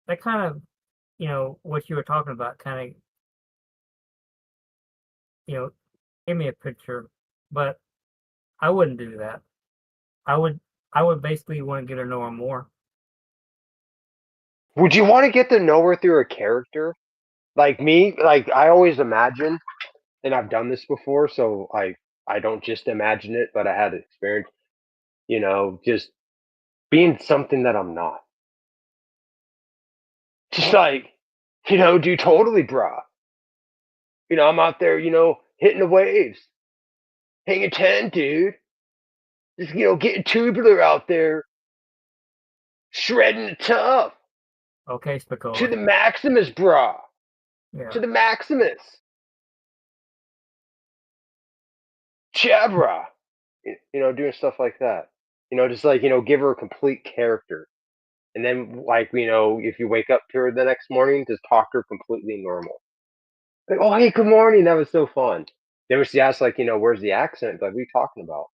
that kind of, what you were talking about, kind of, you know, give me a picture. But I wouldn't do that. I would, I would basically want to get to know her more. Would you want to get to know her through a character? Like me, like I always imagine, and I've done this before, so I don't just imagine it, but I had experience. Just being something that I'm not. Just like, dude, totally, brah. I'm out there, hitting the waves, hanging 10, dude. Just, getting tubular out there, shredding the tough Okay, to Spicoli. the Maximus, brah. Yeah. To the Maximus. Chabra. Doing stuff like that. Just like, give her a complete character. And then, like, if you wake up to her the next morning, just talk to her completely normal. Like, oh, hey, good morning. That was so fun. Then when she asks, like, where's the accent? Like, what are you talking about?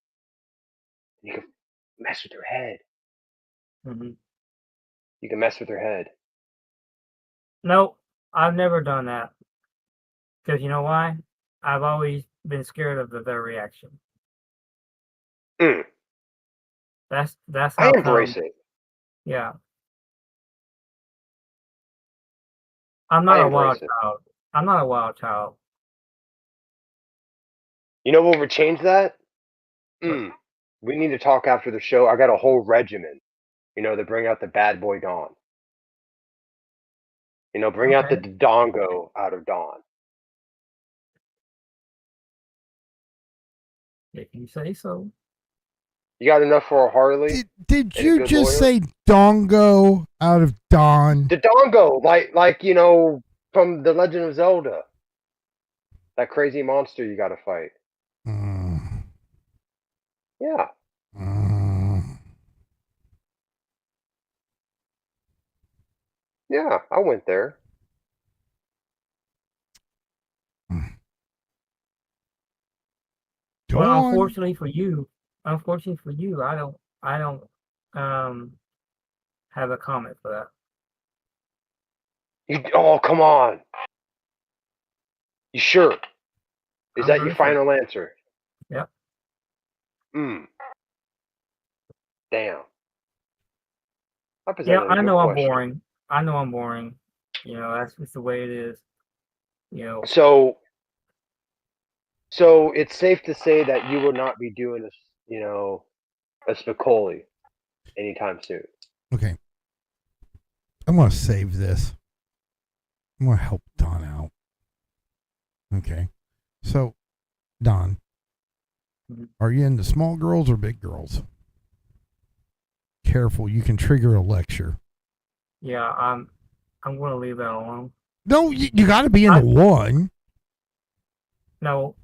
You can mess with her head. hmm You can mess with her head. No, I've never done that. Because you know why? I've always been scared of their reaction. Mm, That's I how embrace come. it. Yeah, I'm I not a wild embrace it. child. I'm not a wild child. You know what would change that? But Mm, we need to talk after the show. I got a whole regimen, to bring out the bad boy Dawn. Bring out the okay, Dodongo out of Dawn. if you say so. You got enough for a Harley Did and a you good just lawyer? say Dongo out of Dawn? Dodongo, like from the Legend of Zelda, that crazy monster you got to fight. Mm, Yeah, mm. yeah, I went there. Go on. Unfortunately for you, I don't um have a comment for that. Oh, come on. You sure? Is I'm that your very sure. final answer? Yep. Hmm. Damn. I Yeah, presented a I good know I'm question. boring. I know I'm boring. That's just the way it is. You know, So, so it's safe to say that you will not be doing a Spicoli anytime soon. Okay. I'm going to save this. I'm going to help Don out. Okay. So, Don, Mhm. are you into small girls or big girls? Careful, you can trigger a lecture. yeah, I'm gonna leave that alone. No, you got to be into I one. No,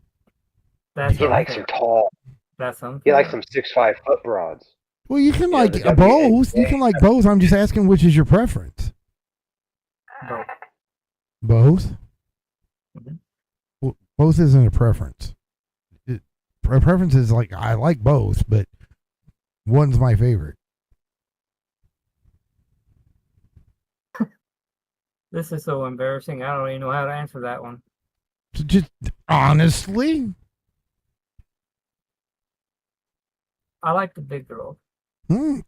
that's He likes them unfair. tall. That's He likes unfair. them 6'5" foot broads. Well, you can like The both. You WNBA. can like both. I'm just asking which is your preference. Both. Both? Mhm. Well, both isn't a preference. A preference is like I like both, but one's my favorite. This is so embarrassing. I don't even know how to answer that one. So just honestly, I like the big girls.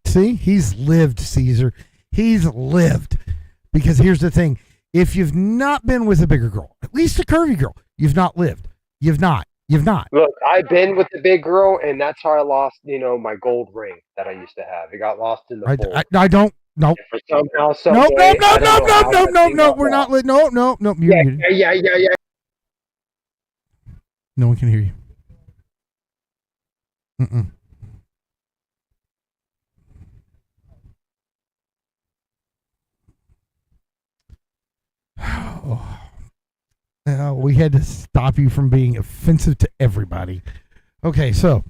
see, he's lived, Caesar. He's lived. Because here's the thing: if you've not been with a bigger girl, at least a curvy girl, you've not lived. You've not. You've not. Look, I've been with the big girl, and that's how I lost, my gold ring that I used to have. It got lost in the pool. I don't. Nope. For somehow, some Nope. way, Nope. I Nope. don't Nope. know Nope. how Nope. that Nope. thing Nope. got We're not. lost. Nope. Nope. Nope. You're Yeah, muted. yeah. No one can hear you. Mm-mm. we had to stop you from being offensive to everybody. Okay, so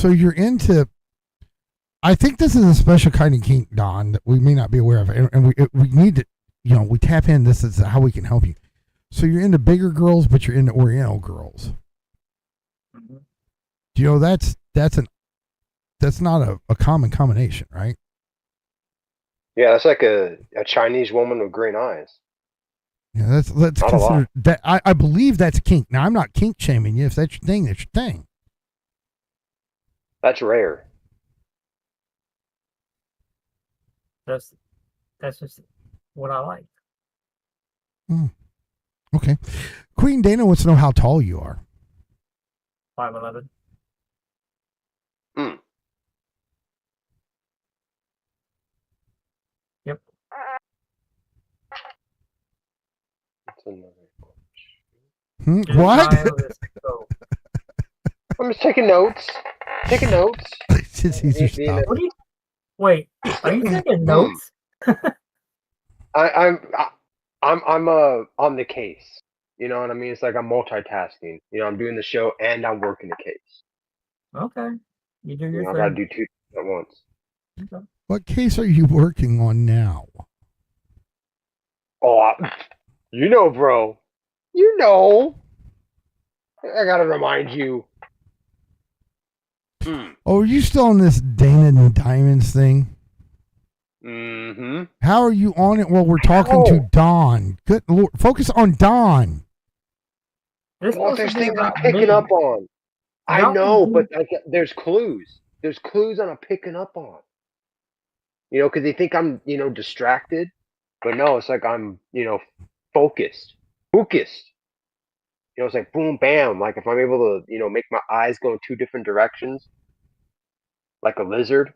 you're into. I think this is a special kind of kink, Don, that we may not be aware of, and we need to, we tap in. This is how we can help you. So you're into bigger girls, but you're into Oriental girls. Mm-hmm. That's not a common combination, right? Yeah, that's like a Chinese woman with green eyes. Yeah, let's Not a consider lot. that. I believe that's kink. Now I'm not kink shaming you. If that's your thing, that's your thing. That's rare. That's just what I like. Okay. Queen Dana wants to know how tall you are. 5'11". Hmm. Yep. That's another. Just What? high as so. I'm just taking notes. Taking notes. It's just easier to You stop. What do you? Wait, are you taking notes? I'm on the case. You know what I mean? It's like I'm multitasking. I'm doing the show and I'm working the case. Okay, you do your I gotta thing. do two at once. Okay. What case are you working on now? Oh, bro. I gotta remind you. Oh, are you still on this Dana and Diamonds thing? Mm-hmm. How are you on it while we're talking to Don? Good Lord. Focus on Don. It's Well, supposed there's to be things I'm about picking me. up on. I Y'all know, can but there's clues. There's clues I'm picking up on. Because they think I'm, distracted. But no, it's like I'm, focused. Focused. It's like boom, bam. Like if I'm able to, make my eyes go in two different directions, like a lizard.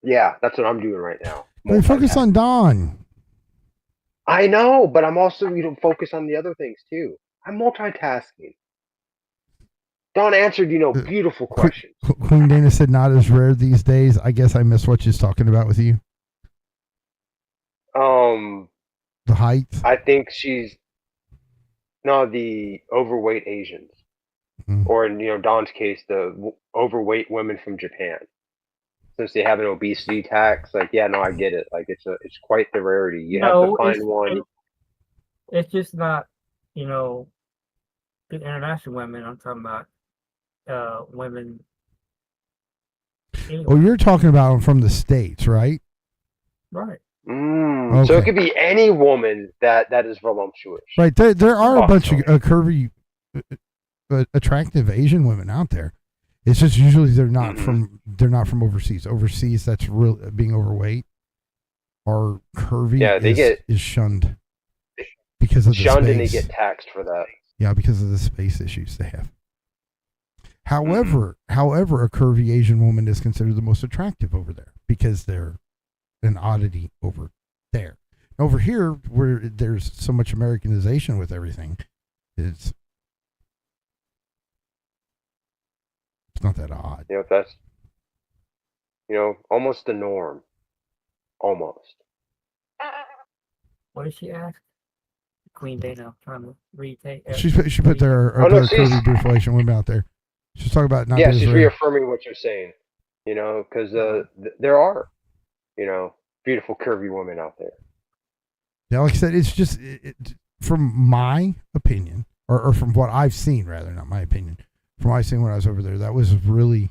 Yeah, that's what I'm doing right now. Hey, focus Multitasking. on Don. I know, but I'm also, focus on the other things too. I'm multitasking. Don answered, beautiful questions. Queen Dana said not as rare these days. I guess I missed what she's talking about with you. The height. I think she's the overweight Asians, or in Don's case, the overweight women from Japan. Since they have an obesity tax, like I get it. Like it's quite the rarity. You have to find one. It's just not, the international women. I'm talking about women. Anyway. Oh, you're talking about them from the States, right? Right. Okay. So it could be any woman that is voluptuous. Right. There are a bunch of Awesome. curvy, attractive Asian women out there. It's just usually they're not from overseas. Overseas, that's real being overweight or curvy. Yeah, they is shunned because of the shunned space. and they get taxed for that. Yeah, because of the space issues they have. However, a curvy Asian woman is considered the most attractive over there because they're an oddity over there. Over here, where there's so much Americanization with everything, it's not that odd. That's almost the norm. Almost. What did she ask? Queen Dana. I'm trying to retake. She put there are curvy beautiful Asian women out there. She's talking about not. Yeah, she's reaffirming what you're saying. Because there are, beautiful curvy women out there. Yeah, like I said, it's just from my opinion, or from what I've seen, rather, not my opinion. From what I've seen when I was over there, that was really,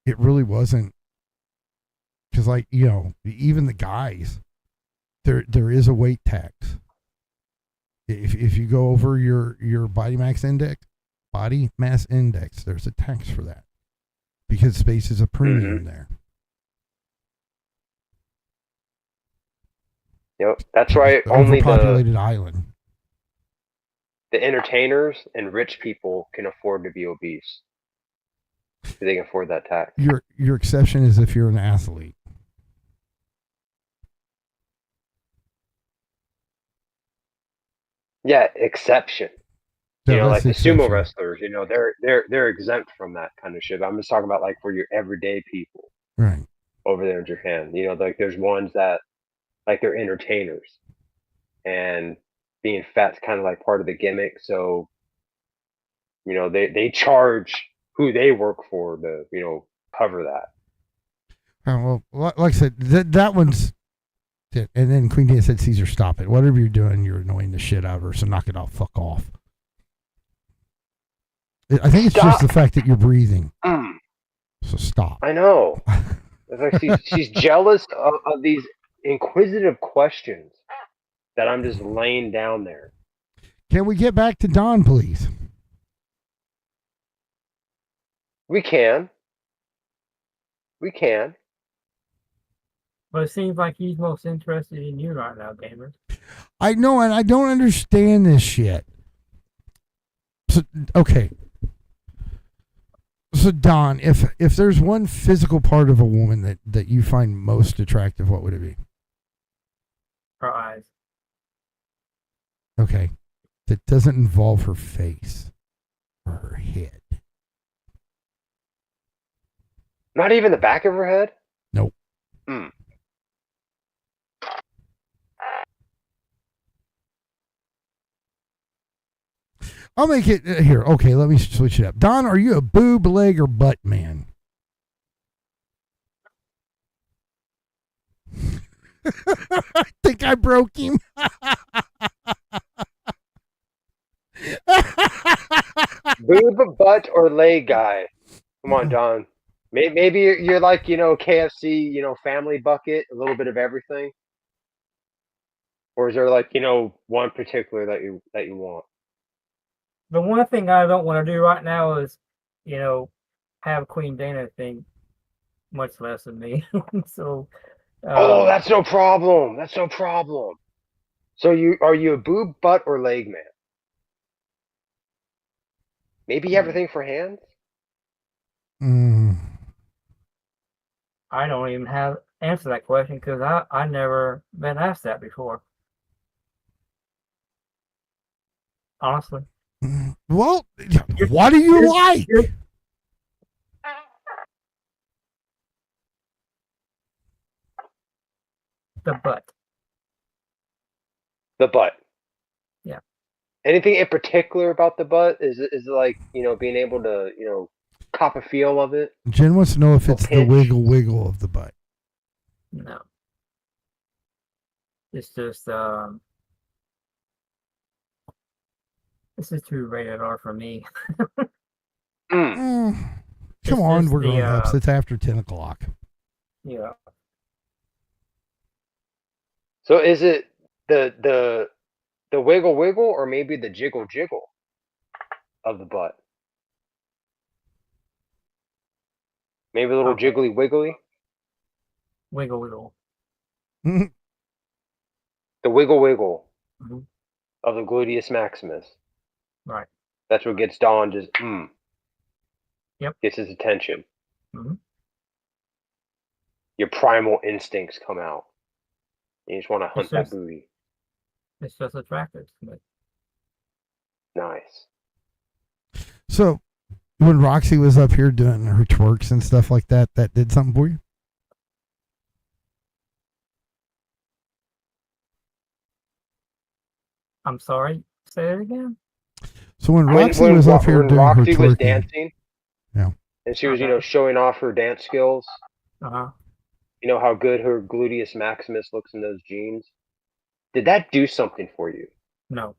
it really wasn't. Because, like, even the guys, there is a weight tax. If you go over your body mass index, there's a tax for that because space is a premium there. That's why only overpopulated island. The entertainers and rich people can afford to be obese. They can afford that tax. Your exception is if you're an athlete. Yeah, exception. Like the sumo wrestlers, they're exempt from that kind of shit. I'm just talking about like for your everyday people. Right. Over there in Japan. Like there's ones that like they're entertainers. and being fat's kind of like part of the gimmick. So they charge who they work for to cover that. Well, like I said, that one's. And then Queen Dana said, "Caesar, stop it. Whatever you're doing, you're annoying the shit out of her. So knock it off. Fuck off." I think it's just the fact that you're breathing. So stop. I know. It's like she's jealous of these inquisitive questions that I'm just laying down there. Can we get back to Don, please? We can. We can. But it seems like he's most interested in you right now, gamer. I know, and I don't understand this shit. So, okay. So Don, if there's one physical part of a woman that you find most attractive, what would it be? Her eyes. Okay. That doesn't involve her face or her head. Not even the back of her head? Nope. I'll make it here. Okay, let me switch it up. Don, are you a boob, leg, or butt man? I think I broke him. Boob, butt, or leg guy? Come on, Don. Maybe you're like KFC, family bucket, a little bit of everything. Or is there like one particular that you want? The one thing I don't want to do right now is, have Queen Dana think much less of me. So. That's no problem. That's no problem. So are you a boob, butt, or leg man? Maybe you have a thing for hands? I don't even answer that question because I never been asked that before. Honestly. Well, what do you like? The butt. The butt. Yeah. Anything in particular about the butt? Is it like being able to cop a feel of it? Jen wants to know if it's the wiggle of the butt. No. It's just this is too rated R for me. Come on, we're going up. It's after 10 o'clock. Yeah. So is it the wiggle or maybe the jiggle of the butt? Maybe a little jiggly wiggly? Wiggle. The wiggle Mhm. of the gluteus maximus. Right. That's what gets Don just Yep. Gets his attention. Mm-hmm. Your primal instincts come out. You just want to hunt that booty. It's just attractive to me. Nice. So, when Roxy was up here doing her twerks and stuff like that, that did something for you? I'm sorry. Say it again. So when Roxy was up here doing Roxy her was twerking, dancing, yeah, and she was showing off her dance skills. You know how good her gluteus maximus looks in those jeans. Did that do something for you? No.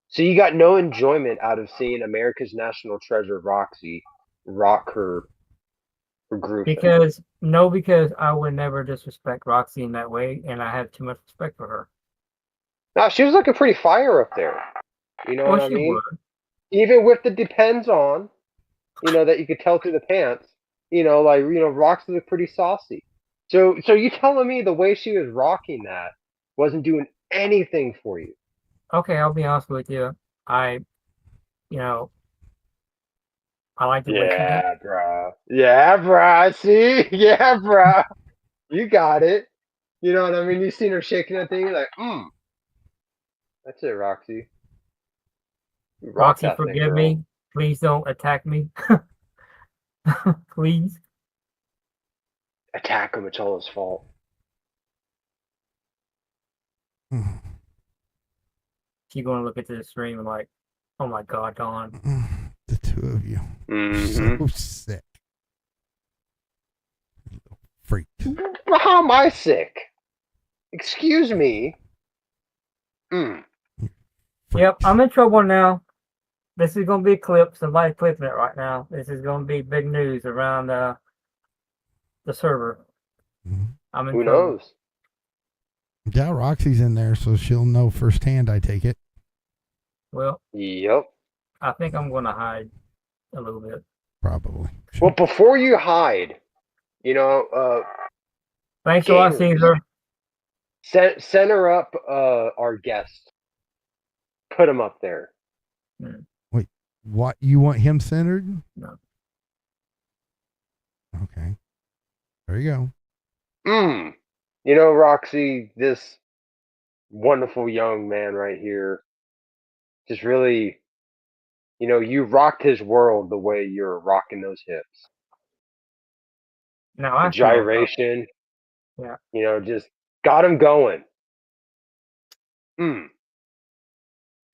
So you got no enjoyment out of seeing America's national treasure Roxy rock her group? Because I would never disrespect Roxy in that way, and I have too much respect for her. No, she was looking pretty fire up there. You know what I mean? Would. Even with the depends on, that you could tell through the pants. Roxy looked pretty saucy. So you telling me the way she was rocking that wasn't doing anything for you? Okay, I'll be honest with you. I like the way she did. Yeah, bruh. See? Yeah, bruh. You got it. You know what I mean? You seen her shaking that thing, you're like, That's it, Roxy. Roxy, forgive me. Please don't attack me. Please. Attack him. It's all his fault. she's gonna look into the stream and like, oh my god, Dawn. The two of you. Mhm. So sick. Freak. Well, how am I sick? Excuse me. Mm. Yep, I'm in trouble now. This is gonna be a clip. Somebody clipping it right now. This is gonna be big news around the server. Mhm. I'm in Who trouble. knows? Yeah, Roxy's in there, so she'll know firsthand, I take it. Well, Yep. I think I'm gonna hide a little bit. Probably. Well, before you hide, Thanks a lot, James, Caesar. center up our guest. Put him up there. Wait, what? You want him centered? No. Okay. There you go. Roxy, this wonderful young man right here, just really, you rocked his world the way you're rocking those hips. Now The I feel about- gyration, Yeah. just got him going.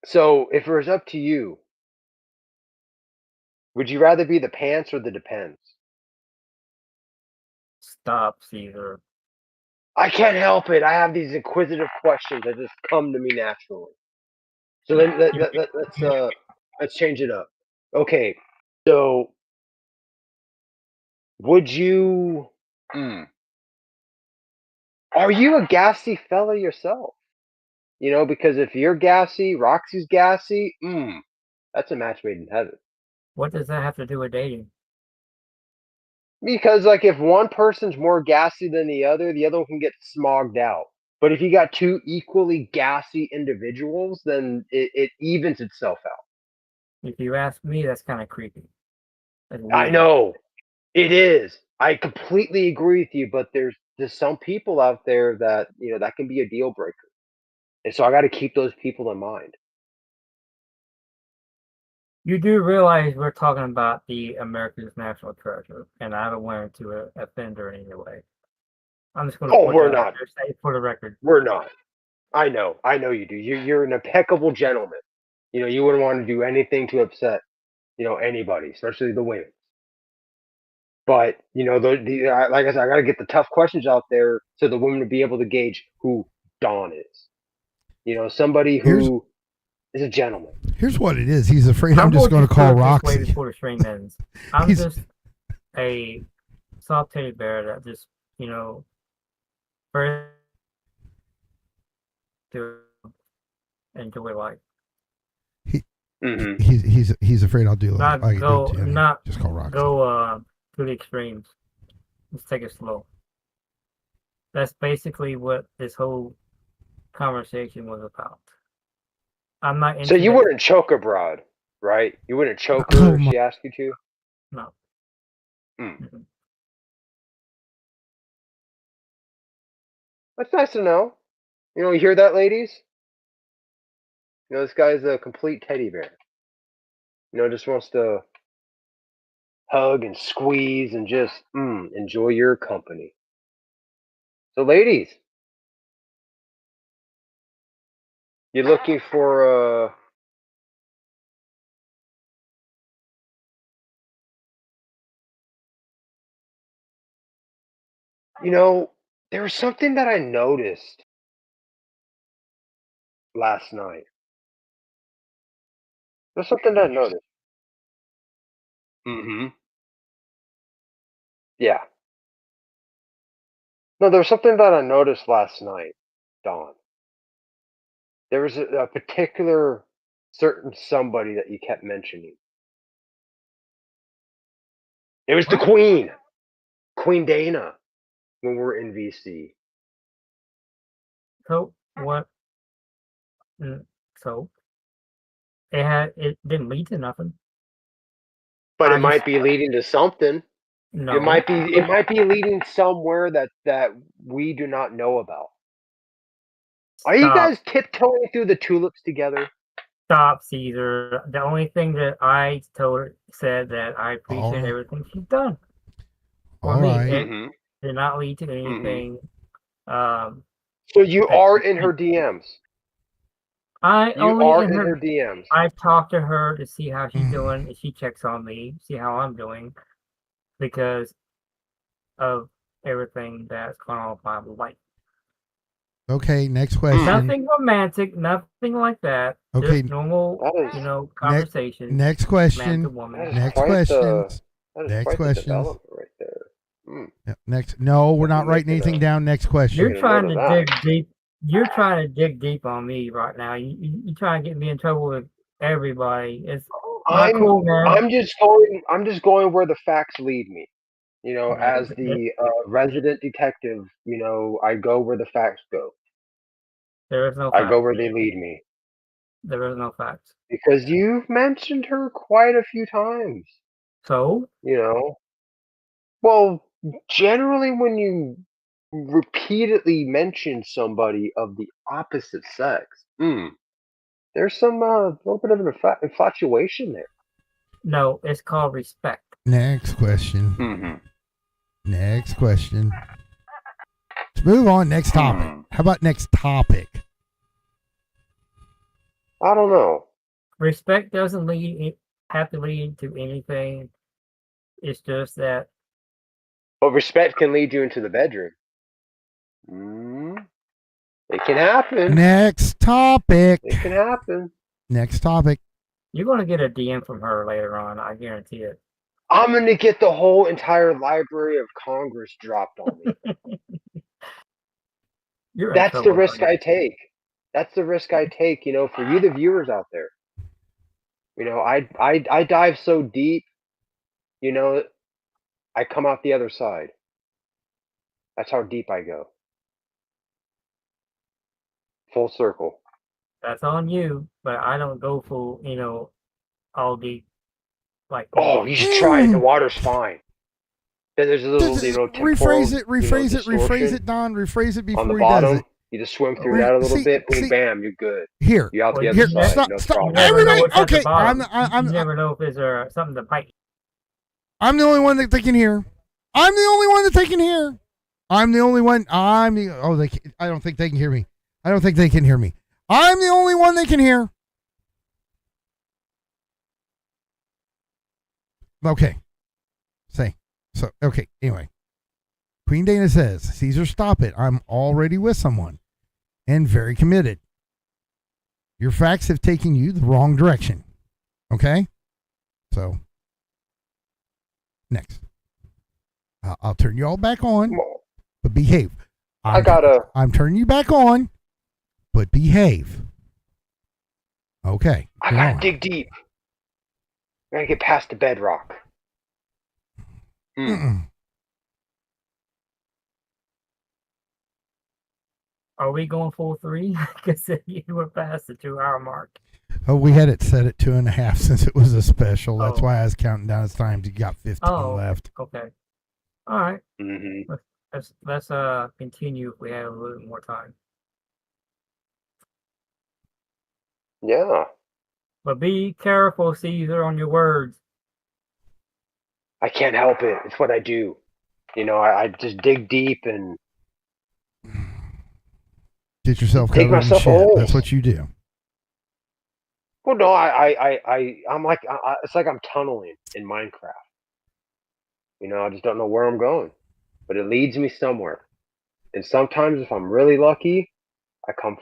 So if it was up to you, would you rather be the pants or the depends? Stop, Caesar. I can't help it. I have these inquisitive questions that just come to me naturally. So let's change it up. Okay, so would you? Are you a gassy fella yourself? Because if you're gassy, Roxy's gassy. That's a match made in heaven. What does that have to do with dating? Because like if one person's more gassy than the other one can get smogged out. But if you got two equally gassy individuals, then it evens itself out. If you ask me, that's kind of creepy. That's I weird. know it is. I completely agree with you, but there's some people out there that that can be a deal breaker, and so I got to keep those people in mind. You do realize we're talking about the America's national treasure, and I don't want to offend her in any way. I'm just going to Oh, put we're that out not. there, say it for the record. We're not. I know you do. You're an impeccable gentleman. You wouldn't want to do anything to upset anybody, especially the women. But like I said, I got to get the tough questions out there so the women to be able to gauge who Dawn is. Somebody who is a gentleman. Here's what it is. He's afraid I'm just going to call put it this way Roxy. before the stream ends. I'm He's- just a soft teddy bear that just, very to enjoy life. He's afraid I'll do Not like I go, do to him. not Just call Roxy. go to the extremes. Let's take it slow. That's basically what this whole conversation was about. I'm not into So you that. wouldn't choke a broad, right? You wouldn't choke Oh her if my- she asked you to? No. Mhm. That's nice to know. You hear that, ladies? This guy's a complete teddy bear. Just wants to hug and squeeze and just enjoy your company. So, ladies, you looking for there was something that I noticed last night. There's something that I noticed. Yeah. No, there was something that I noticed last night, Dawn. There was a particular certain somebody that you kept mentioning. It was the Queen, Queen Dana, when we were in VC. So what? So it didn't lead to nothing. But I it might just- be leading to something. No. It might be leading somewhere that we do not know about. Are you Stop. guys tiptoeing through the tulips together? Stop, Caesar. The only thing that I said that I appreciate Alright. everything she's done. For All me, right. it did not lead to anything. So you Thank are you. in her DMs. I You only are in in her. her DMs. I talk to her to see how she's Mm. doing, and she checks on me, see how I'm doing, because of everything that's going on with my life. Okay, next question. Nothing romantic, nothing like that. Okay, Just normal, That is conversation. next Man to question. that woman. is Next quite questions. that is Next quite questions. the development right there. Mm. Yeah, next. No, we're not Definitely writing making anything a- down. Next question. You're Taking a trying note to of that. dig deep. You're trying to dig deep on me right now. You trying to get me in trouble with everybody. It's not I'm cool, man. I'm just going where the facts lead me. You know, as the resident detective, you know, I go where the facts go. There is no I go facts. where they lead me. There is no facts. Because you've mentioned her quite a few times. So You know, well, generally when you repeatedly mention somebody of the opposite sex, there's some little bit of an infatuation there. no, it's called respect. Next question. Mm-hmm. Next question. Let's move on. Next topic. How about next topic? I don't know. Respect doesn't have to lead to anything. It's just that But respect can lead you into the bedroom. It can happen. Next topic. It can happen. Next topic. you're gonna get a DM from her later on. I guarantee it. I'm going to get the whole entire Library of Congress dropped on me. You're in That's the trouble, risk buddy. I take. That's the risk I take, you know, for you, the viewers out there. You know, I dive so deep, you know, I come out the other side. That's how deep I go. Full circle. That's on you, but I don't go full, all deep like you. Oh, you should try it. The water's fine. Then there's a little, you know, rephrase temporal, it, rephrase it, rephrase distortion it, Don. Rephrase it on before the he does bottom. it. You just swim through that a little bit, boom, see, bam, you're good. Here, You're out the Well, other here, side. stop, No stop. You problem. never know Everybody, what's at the okay. bottom. You never know if there's something to bite. I'm the only one that they can hear. I'm the only one that they can hear. I'm the only one. I don't think they can hear me. I don't think they can hear me. I'm the only one they can hear. Okay. Okay. Anyway, Queen Dana says, Caesar, stop it. I'm already with someone and very committed. Your facts have taken you the wrong direction. Okay? So, next. I'll turn you all back on, but behave. I'm turning you back on, but behave. Okay. I gotta dig deep. I gotta get past the bedrock. Are we going full 3? Because you were past the 2-hour mark. Oh, we had it set at 2.5 since it was a special. That's Oh. why I was counting down as times. You got 15 left. Okay. All right. Mm-hmm. Let's continue if we have a little more time. Yeah. But be careful, Caesar, on your words. I can't help it. It's what I do. You know, I just dig deep and Get yourself dig covered in myself shit. a hole. That's what you do. Well, no, I'm like, it's like I'm tunneling in Minecraft. You know, I just don't know where I'm going, but it leads me somewhere. And sometimes, if I'm really lucky, I come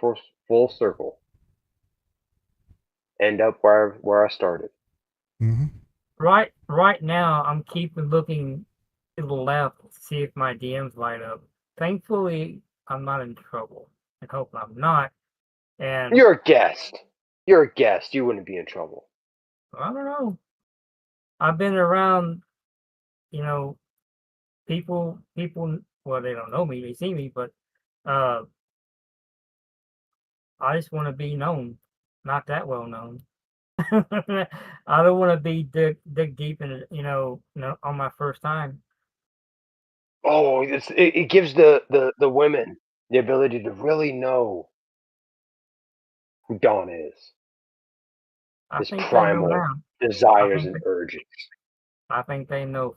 full circle, end up where I started. Mm-hmm. Right now, I'm keeping looking to the left to see if my DMs light up. Thankfully, I'm not in trouble. I hope I'm not. And You're a guest. You're a guest. You wouldn't be in trouble. I don't know. I've been around, people. Well, they don't know me. They see me, but I just want to be known. Not that well known. I don't want to be dig deep in it, on my first time. Oh, it gives the women the ability to really know who Dawn is. I His think they know primal now. desires and urges. I think they know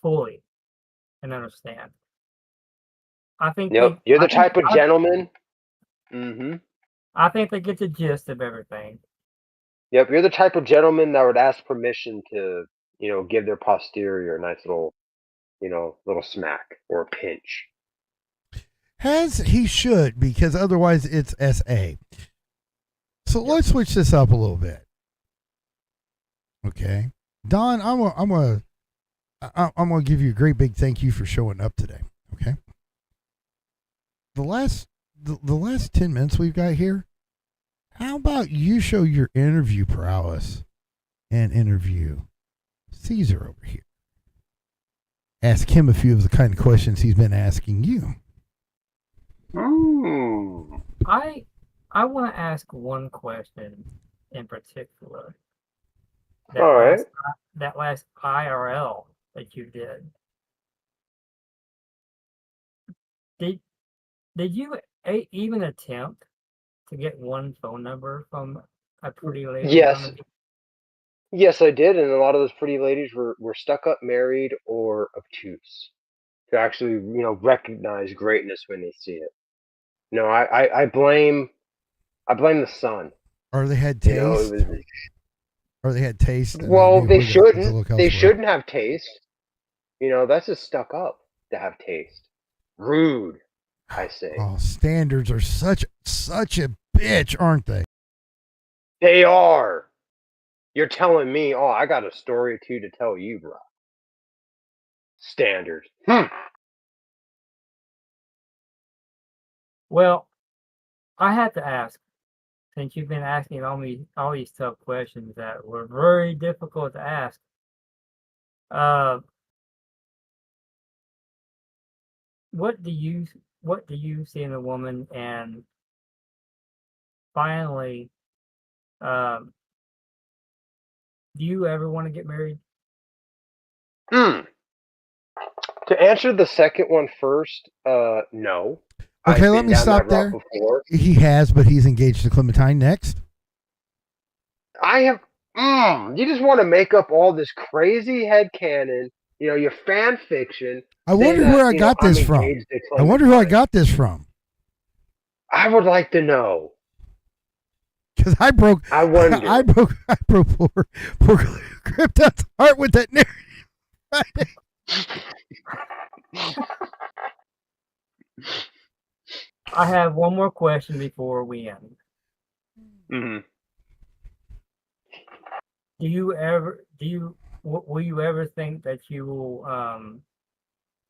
fully and understand. I think Yep, you're the type of I- gentleman. Mm-hmm. I think they get the gist of everything. Yep, you're the type of gentleman that would ask permission to, give their posterior a nice little, little smack or a pinch. He should, because otherwise it's SA. So let's switch this up a little bit. Okay, Don, I'm gonna give you a great big thank you for showing up today. Okay, the last 10 minutes we've got here, how about you show your interview prowess and interview Caesar over here? Ask him a few of the kind of questions he's been asking you. I want to ask one question in particular. All right. That last IRL that you did. Did you even attempt to get one phone number from a pretty lady? Yes. Yes, I did, and a lot of those pretty ladies were stuck up, married, or obtuse to actually, recognize greatness when they see it. No, I blame the sun. Or they had taste. Or they had taste. Well, they shouldn't. They shouldn't have taste. That's just stuck up to have taste. Rude, I say. Oh, standards are such a bitch, aren't they? They are. You're telling me, I got a story or two to tell you, bro. Standards. Well, I have to ask, since you've been asking all these tough questions that were very difficult to ask. What do you see in a woman, and finally, do you ever want to get married? To answer the second one first, no. Okay, let me stop there. Before. He has, but he's engaged to Clementine next. I have. You just want to make up all this crazy headcanon, your fan fiction. I wonder where I got this from. I wonder who I got this from. I would like to know. Because I broke poor Krypton's heart with that narrative. I have one more question before we end. Mm-hmm. Will you ever think that you will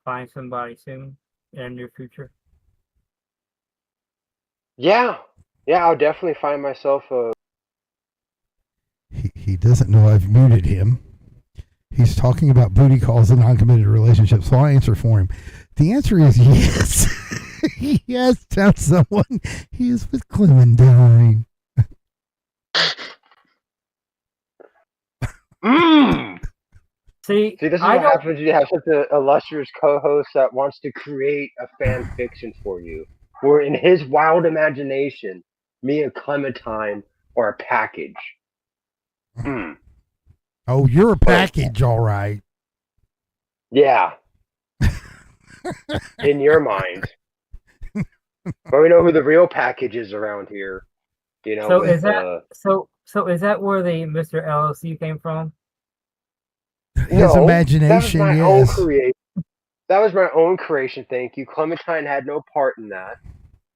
find somebody soon in the near future? Yeah, I'll definitely find myself a. He doesn't know I've muted him. He's talking about booty calls and non-committed relationships, so I'll answer for him. The answer is yes. He has found someone. He is with Clementine. See, this is what happens when you have such an illustrious co-host that wants to create a fan fiction for you. Where in his wild imagination, me and Clementine are a package. Oh, you're a package, all right. Yeah. In your mind. But we know who the real package is around here. So is that where the Mr. LLC came from? His imagination, that was my yes. own creation. That was my own creation, thank you. Clementine had no part in that.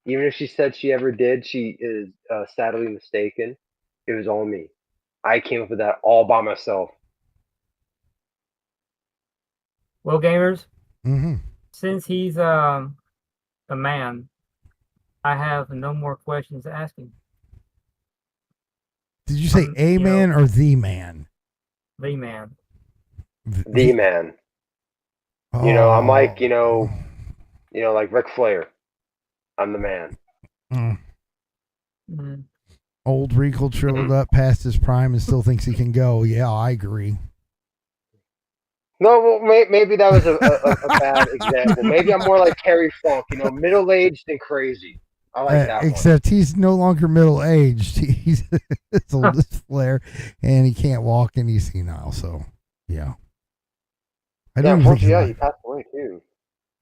Even if she said she ever did, she is sadly mistaken. It was all me. I came up with that all by myself. Well, gamers, mm-hmm. Since he's a man, I have no more questions to ask him. Did you say a man or the man? The man. The man. Oh. I'm like, like Ric Flair. I'm the man. Mm-hmm. Old wrinkled, shriveled up past his prime and still thinks he can go. Yeah, I agree. No, well, maybe that was a bad example. Maybe I'm more like Terry Funk, middle-aged and crazy. I like that except one. He's no longer middle-aged. He's as old as Flair, and he can't walk and he's senile. So, yeah. Unfortunately, he passed away too.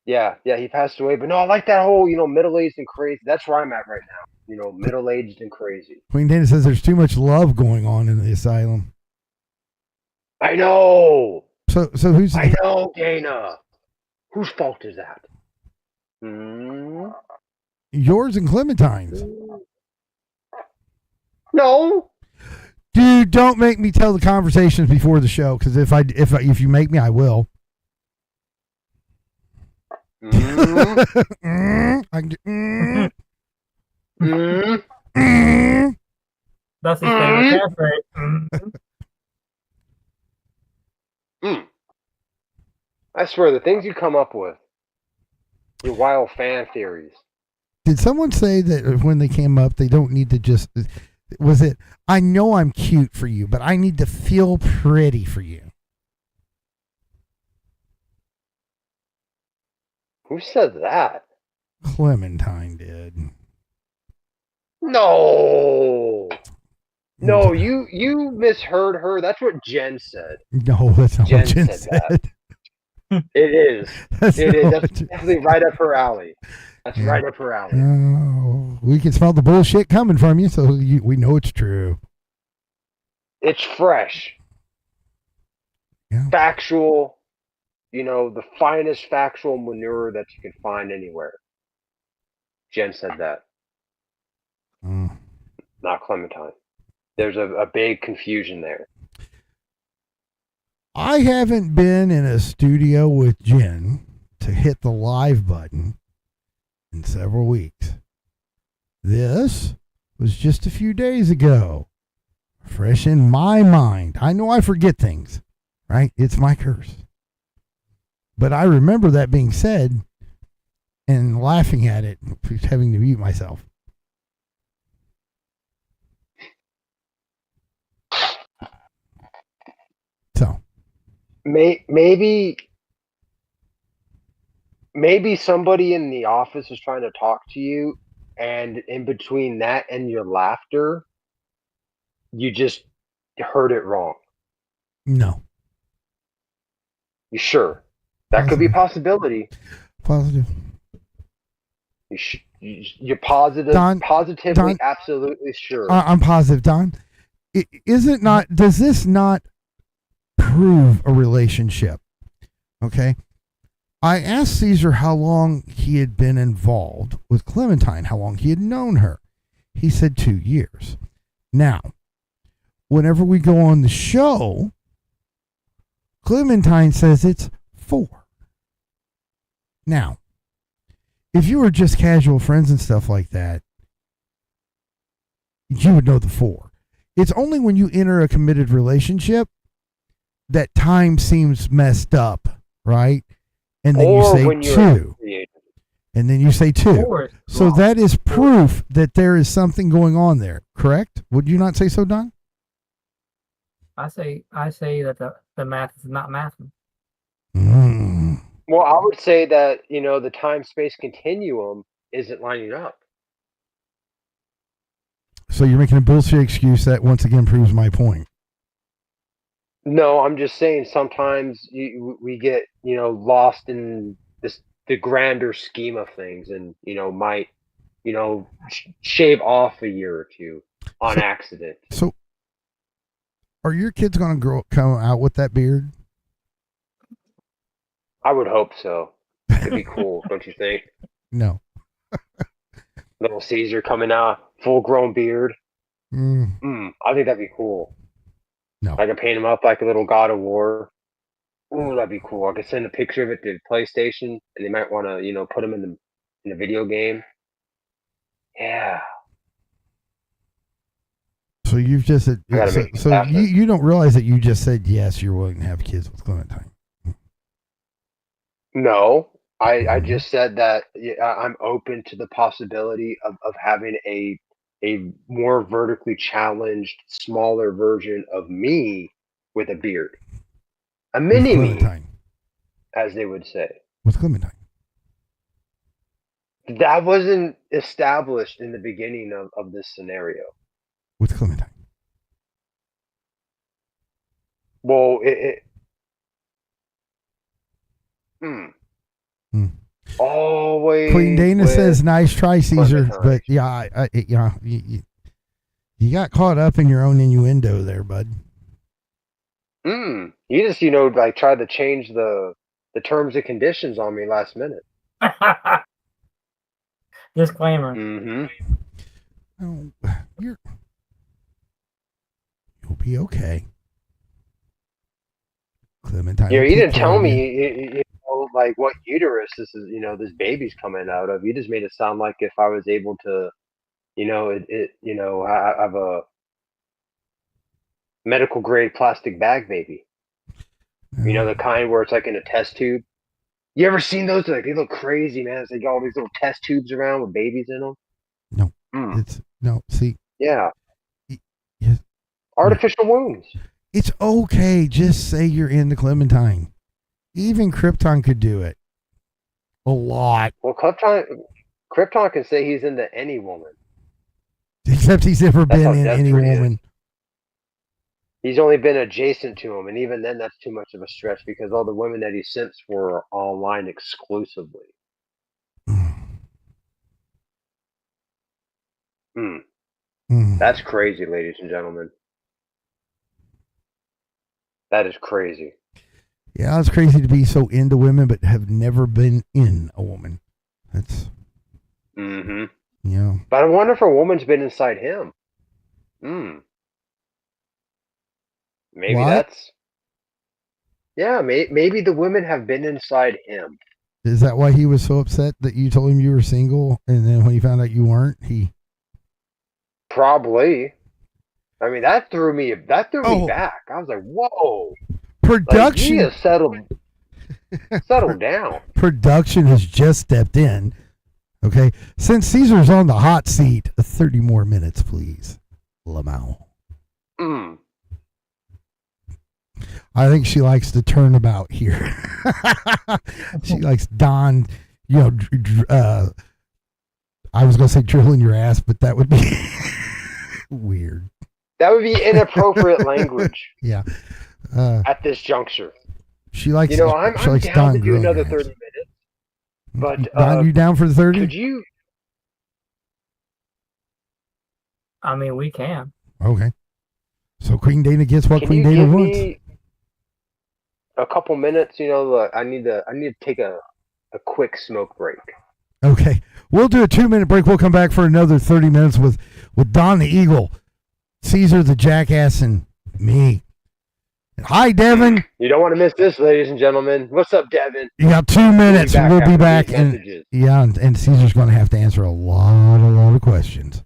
Yeah, he passed away. But no, I like that whole, middle-aged and crazy. That's where I'm at right now. middle-aged and crazy. Queen Dana says there's too much love going on in the asylum. I know. So who's I know, Dana. Whose fault is that? Hmm? yours and Clementine's? No. Dude, don't make me tell the conversations before the show, because if you make me, I will. I can do, That's his favorite catchphrase. I swear, the things you come up with, your wild fan theories. Did someone say that when they came up, they don't need to just? Was it? I know I'm cute for you, but I need to feel pretty for you. Who said that? Clementine did. No. No, you misheard her. That's what Jen said. No, that's not Jen what Jen said that. said. It is. That's It is. not That's what Jen- definitely right up her alley. That's Yeah. right up her alley. No, we can smell the bullshit coming from you, so we know it's true. It's fresh. Yeah. Factual. The finest factual manure that you can find anywhere. Jen said that, Mm. not Clementine. There's a big confusion there. I haven't been in a studio with Jen to hit the live button in several weeks. This was just a few days ago. Fresh in my mind. I know I forget things, right? It's my curse. But I remember that being said and laughing at it, having to mute myself. So, Maybe somebody in the office is trying to talk to you, and in between that and your laughter, you just heard it wrong. no. You sure? That could be a possibility. Positive. You're positive, Don- positively, Don- absolutely sure. I'm positive, Don. Is it not? Does this not prove a relationship? Okay. I asked Caesar how long he had been involved with Clementine, how long he had known her. He said 2 years. Now, whenever we go on the show, Clementine says it's 4. Now, if you were just casual friends and stuff like that, you would know the 4. It's only when you enter a committed relationship that time seems messed up, right? And then Or you say when you're 2. creative. And then you say 2. Or it's So wrong. that is proof that there is something going on there, correct? Would you not say so, Don? I say that the math is not mathing. Mm. Well, I would say that the time-space continuum isn't lining up. So you're making a bullshit excuse that once again proves my point. No, I'm just saying sometimes we get lost in the grander scheme of things, and might shave off a year or two on accident. So are your kids going to come out with that beard? I would hope so. It'd be cool, don't you think? No. Little Caesar coming out, full-grown beard. Mm. I think that'd be cool. No. I could paint him up like a little God of War. Ooh, that'd be cool. I could send a picture of it to PlayStation, and they might want to, put him in the video game. Yeah. So you've just said, I gotta make this so happen. you don't realize that you just said yes, you're willing to have kids with Clementine. No, I just said that I'm open to the possibility of having a more vertically challenged, smaller version of me with a beard. A With mini me, Clementine. as they would say. With Clementine. That wasn't established in the beginning of this scenario. With Clementine. Well, Oh, always. Queen Dana with says, "Nice try, Caesar." Clementine. But yeah, you got caught up in your own innuendo there, bud. You just, like tried to change the terms and conditions on me last minute. Disclaimer. Mm-hmm. Oh, you'll be okay. Clementine. You will didn't take care tell of you. me, like what uterus this is, this baby's coming out of. You just made it sound like if I was able to, I have a medical grade plastic bag baby. The kind where it's like in a test tube. You ever seen those? Like, they look crazy, man. It's like all these little test tubes around with babies in them. No, Mm. See, Yeah, yes, artificial wombs. it's okay. Just say you're into Clementine. Even Krypton could do it. A lot, Well, Krypton can say he's into any woman. except he's never That's been how in any desperate he is. woman. He's only been adjacent to him, and even then, that's too much of a stretch because all the women that he simps for are online exclusively. That's crazy, ladies and gentlemen. That is crazy. Yeah, it's crazy to be so into women, but have never been in a woman. That's But I wonder if a woman's been inside him. Maybe What? that's. Yeah, maybe the women have been inside him. Is that why he was so upset that you told him you were single, and then when he found out you weren't, he Probably. I mean, that threw me back. I was like, "Whoa!" production Like, settle down. production has just stepped in. Okay, since Caesar's on the hot seat, 30 more minutes, please, Lamau. I think she likes to turn about here. She likes Don, I was going to say drilling your ass, but that would be weird. That would be inappropriate language. Yeah. At this juncture. She likes. I'm she likes down Don to do grilling another your 30 ass. minutes. But Don, you down for the 30? could you? I mean, we can. Okay. So Queen Dana gets what Can Queen you Dana give wants. me a couple minutes? I need to take a quick smoke break. Okay. We'll do a 2-minute break. We'll come back for another 30 minutes with Don the Eagle, Caesar the Jackass, and me. Hi, Devin. You don't want to miss this, ladies and gentlemen. What's up, Devin? You got 2 minutes. We'll be back. After these messages. And Caesar's going to have to answer a lot of questions.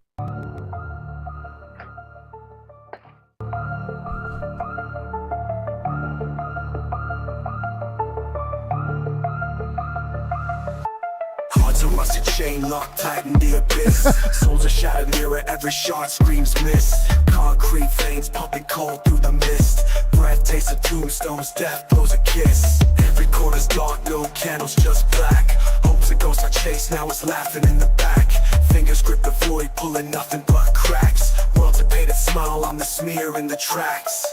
Hearts are rusted, chain locked tight in the abyss. Souls are shattered, mirror every shard screams miss. Concrete veins pumping cold through the mist. Breath tastes of tombstones, death blows a kiss. Every corner's dark, no candles, just black. Hopes a ghost I chase, now it's laughing in the back. Fingers grip the void, pulling nothing but cracks. World's a painted smile, I'm the smear in the tracks.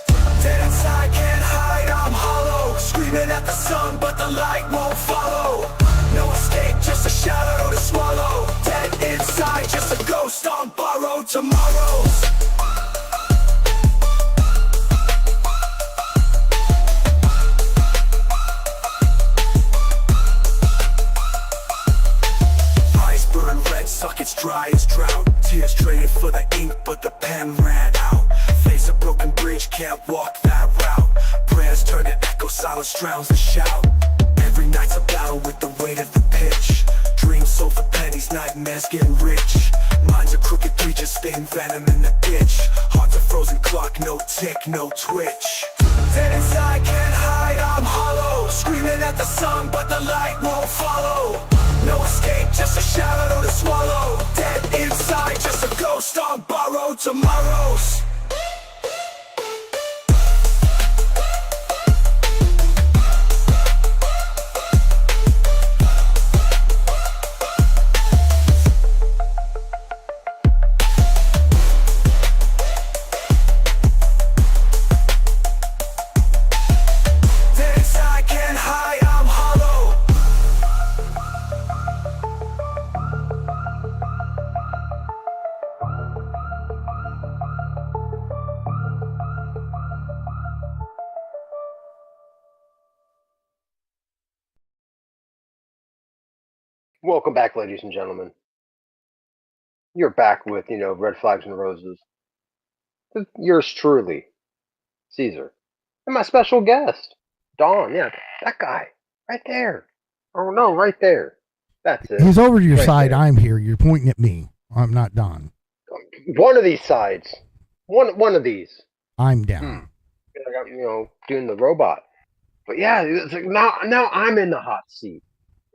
Dead inside, can't hide, I'm hollow. Screaming at the sun, but the light won't follow. No escape, just a shadow to swallow. Dead inside, just a ghost on borrowed tomorrows. Eyes burn red, sockets dry as drought. Tears traded for the ink, but the pen ran out. Face a broken bridge, can't walk that route. Prayers turn to echo, silence drowns the shout. Every night's a battle with the weight of the pitch. Dreams sold for pennies, nightmares getting rich. Minds are crooked, creatures spitting venom in the ditch. Hearts a frozen clock, no tick, no twitch. Dead inside, can't hide, I'm hollow. Screaming at the sun, but the light won't follow. No escape, just a shadow to swallow. Dead inside, just a ghost on borrowed tomorrows. Welcome back, ladies and gentlemen. You're back with, Red Flags and Roses. Yours truly, Caesar. And my special guest, Don. Yeah, that guy. Right there. Oh, no, right there. That's it. He's over to your Right side. there. I'm here. You're pointing at me. I'm not Don. One of these sides. One of these. I'm down. I got, doing the robot. But yeah, it's like now I'm in the hot seat.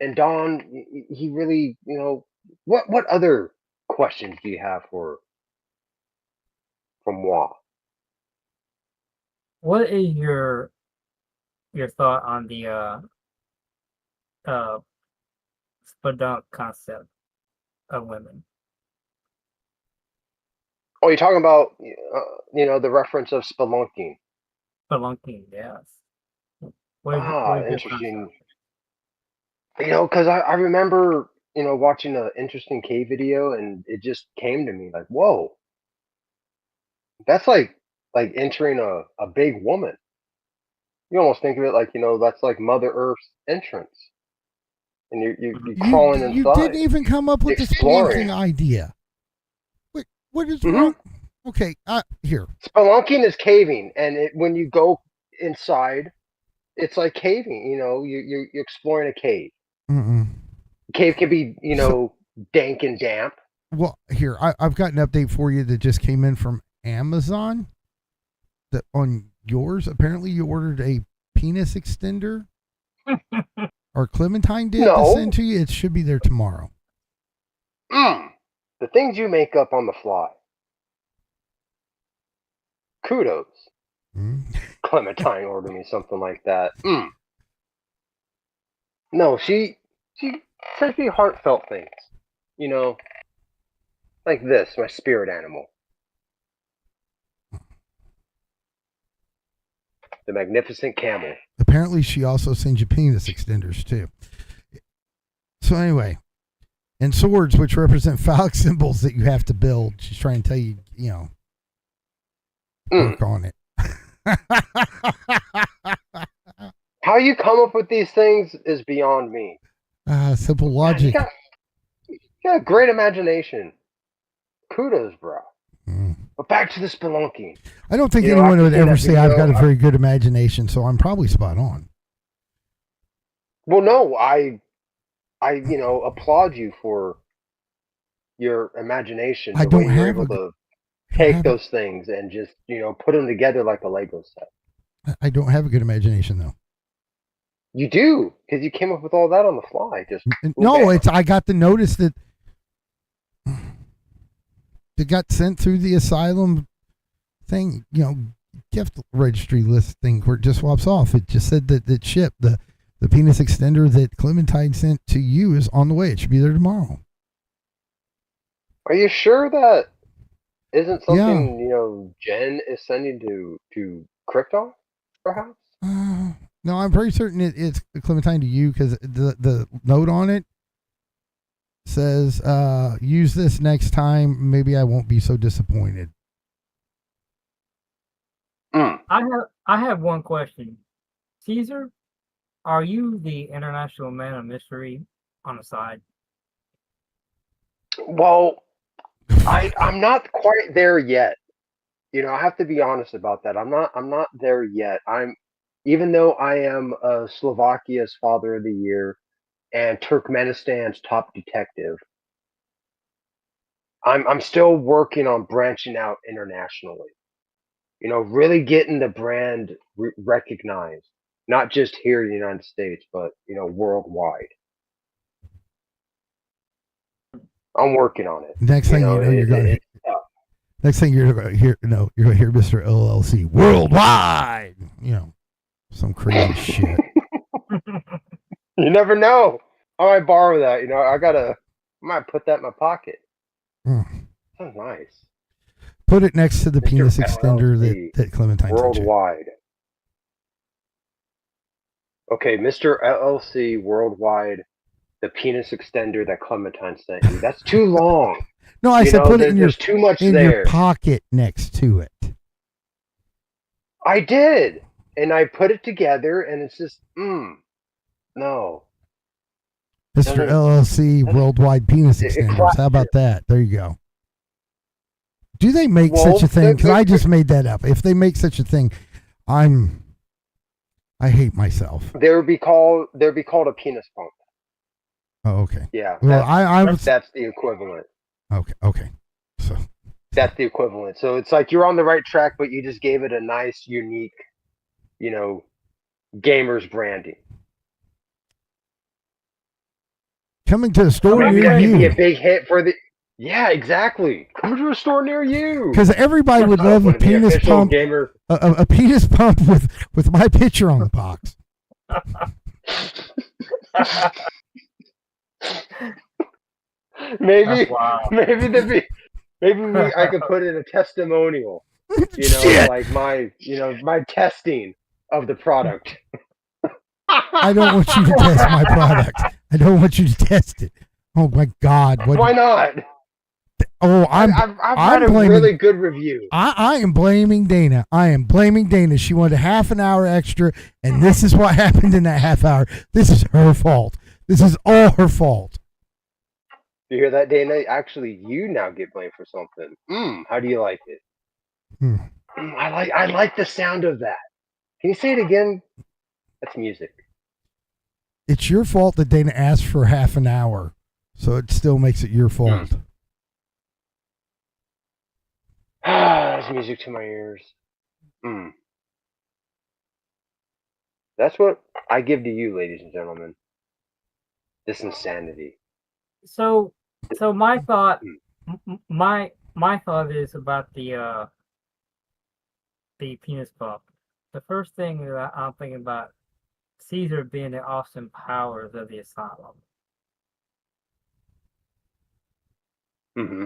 And Don, he really, what other questions do you have for from moi? What is your thought on the uh spadunk concept of women? Oh, you're talking about, the reference of spelunking. Spelunking, yes. What is your Interesting. concept? Because I remember, watching an interesting cave video, and it just came to me like, whoa, that's like entering a big woman. You almost think of it like, that's like Mother Earth's entrance, and you're crawling You inside, didn't even come up with exploring. the spelunking idea. What is Mhm. wrong? Okay, here. Spelunking is caving, and when you go inside, it's like caving. You're exploring a cave. Mm-mm. Cave can be, So- dank and damp. Well, here I've got an update for you that just came in from Amazon. That on yours, apparently you ordered a penis extender, or Clementine did to No. send to you. It should be there tomorrow. The things you make up on the fly. Kudos. Mm. Clementine ordered me something like that. No, she says me heartfelt things. Like this, my spirit animal. The magnificent camel. Apparently, she also sends you penis extenders too. So anyway, and swords, which represent phallic symbols that you have to build. She's trying to tell you, work on it. How you come up with these things is beyond me. Simple Man, logic. you got a great imagination. Kudos, bro. Mm. But back to the spelunking. I don't think You know, anyone after would seeing ever that say I've got video, a very good imagination, so I'm probably spot on. Well, no, I applaud you for your imagination. I The way don't you're have able a- to I take have- those things and just put them together like a Lego set. I don't have a good imagination though. You do, because you came up with all that on the fly. Just No, bam. I got the notice that it got sent through the Asylum thing, gift registry list thing where it just swaps off. It just said that it shipped. The penis extender that Clementine sent to you is on the way. It should be there tomorrow. Are you sure that isn't something Jen is sending to Krypton, perhaps? No, I'm pretty certain it's Clementine to you because the note on it says, use this next time. Maybe I won't be so disappointed. I have one question. Caesar, are you the international man of mystery on the side? Well, I'm not quite there yet. I have to be honest about that. I'm not there yet. Even though I am Slovakia's Father of the Year and Turkmenistan's top detective, I'm still working on branching out internationally. Really getting the brand recognized, not just here in the United States, but worldwide. I'm working on it. Next thing you're going to. Next thing you're going to hear, you're going to hear Mr. LLC worldwide. Some crazy shit. You never know. I might borrow that. I might put that in my pocket. Sounds nice. Put it next to the Mr. penis extender LLC that Clementine sent you. Worldwide. Okay, Mr. LLC Worldwide, the penis extender that Clementine sent you. That's too long. No, I said put it in there's too much your there. pocket next to it. I did. And I put it together, and it's just, no. Mr. Doesn't- LLC Worldwide Penis It Extenders. How about that? There you go. Do they make Well, such a thing? Because they- I just made that up. If they make such a thing, I hate myself. They'd be called a penis pump. Oh, okay. Yeah. Well, I was that's the equivalent. okay. So That's the equivalent. So it's like you're on the right track, but you just gave it a nice, unique, gamers branding. coming to a store Maybe near that could be you, a big hit for the. Yeah, exactly. Come to a store near you. because everybody would love a One of the penis official pump. gamer. A penis pump with my picture on the box. Maybe, Wow. maybe I could put in a testimonial. Shit! Like my testing of the product. I don't want you to test my product. I don't want you to test it. Oh my God! Why not? Oh, I've read a blaming- really good review. I am blaming Dana. I am blaming Dana. She wanted a half an hour extra, and this is what happened in that half hour. This is her fault. This is all her fault. You hear that, Dana? Actually, you now get blamed for something. How do you like it? Hmm. I like the sound of that. Can you say it again? That's music. It's your fault that Dana asked for half an hour, so it still makes it your fault. There's music to my ears. That's what I give to you, ladies and gentlemen. This insanity. So my thought, my thought is about the penis pump. The first thing that I'm thinking about Caesar being the Austin Powers of the Asylum. Mm-hmm.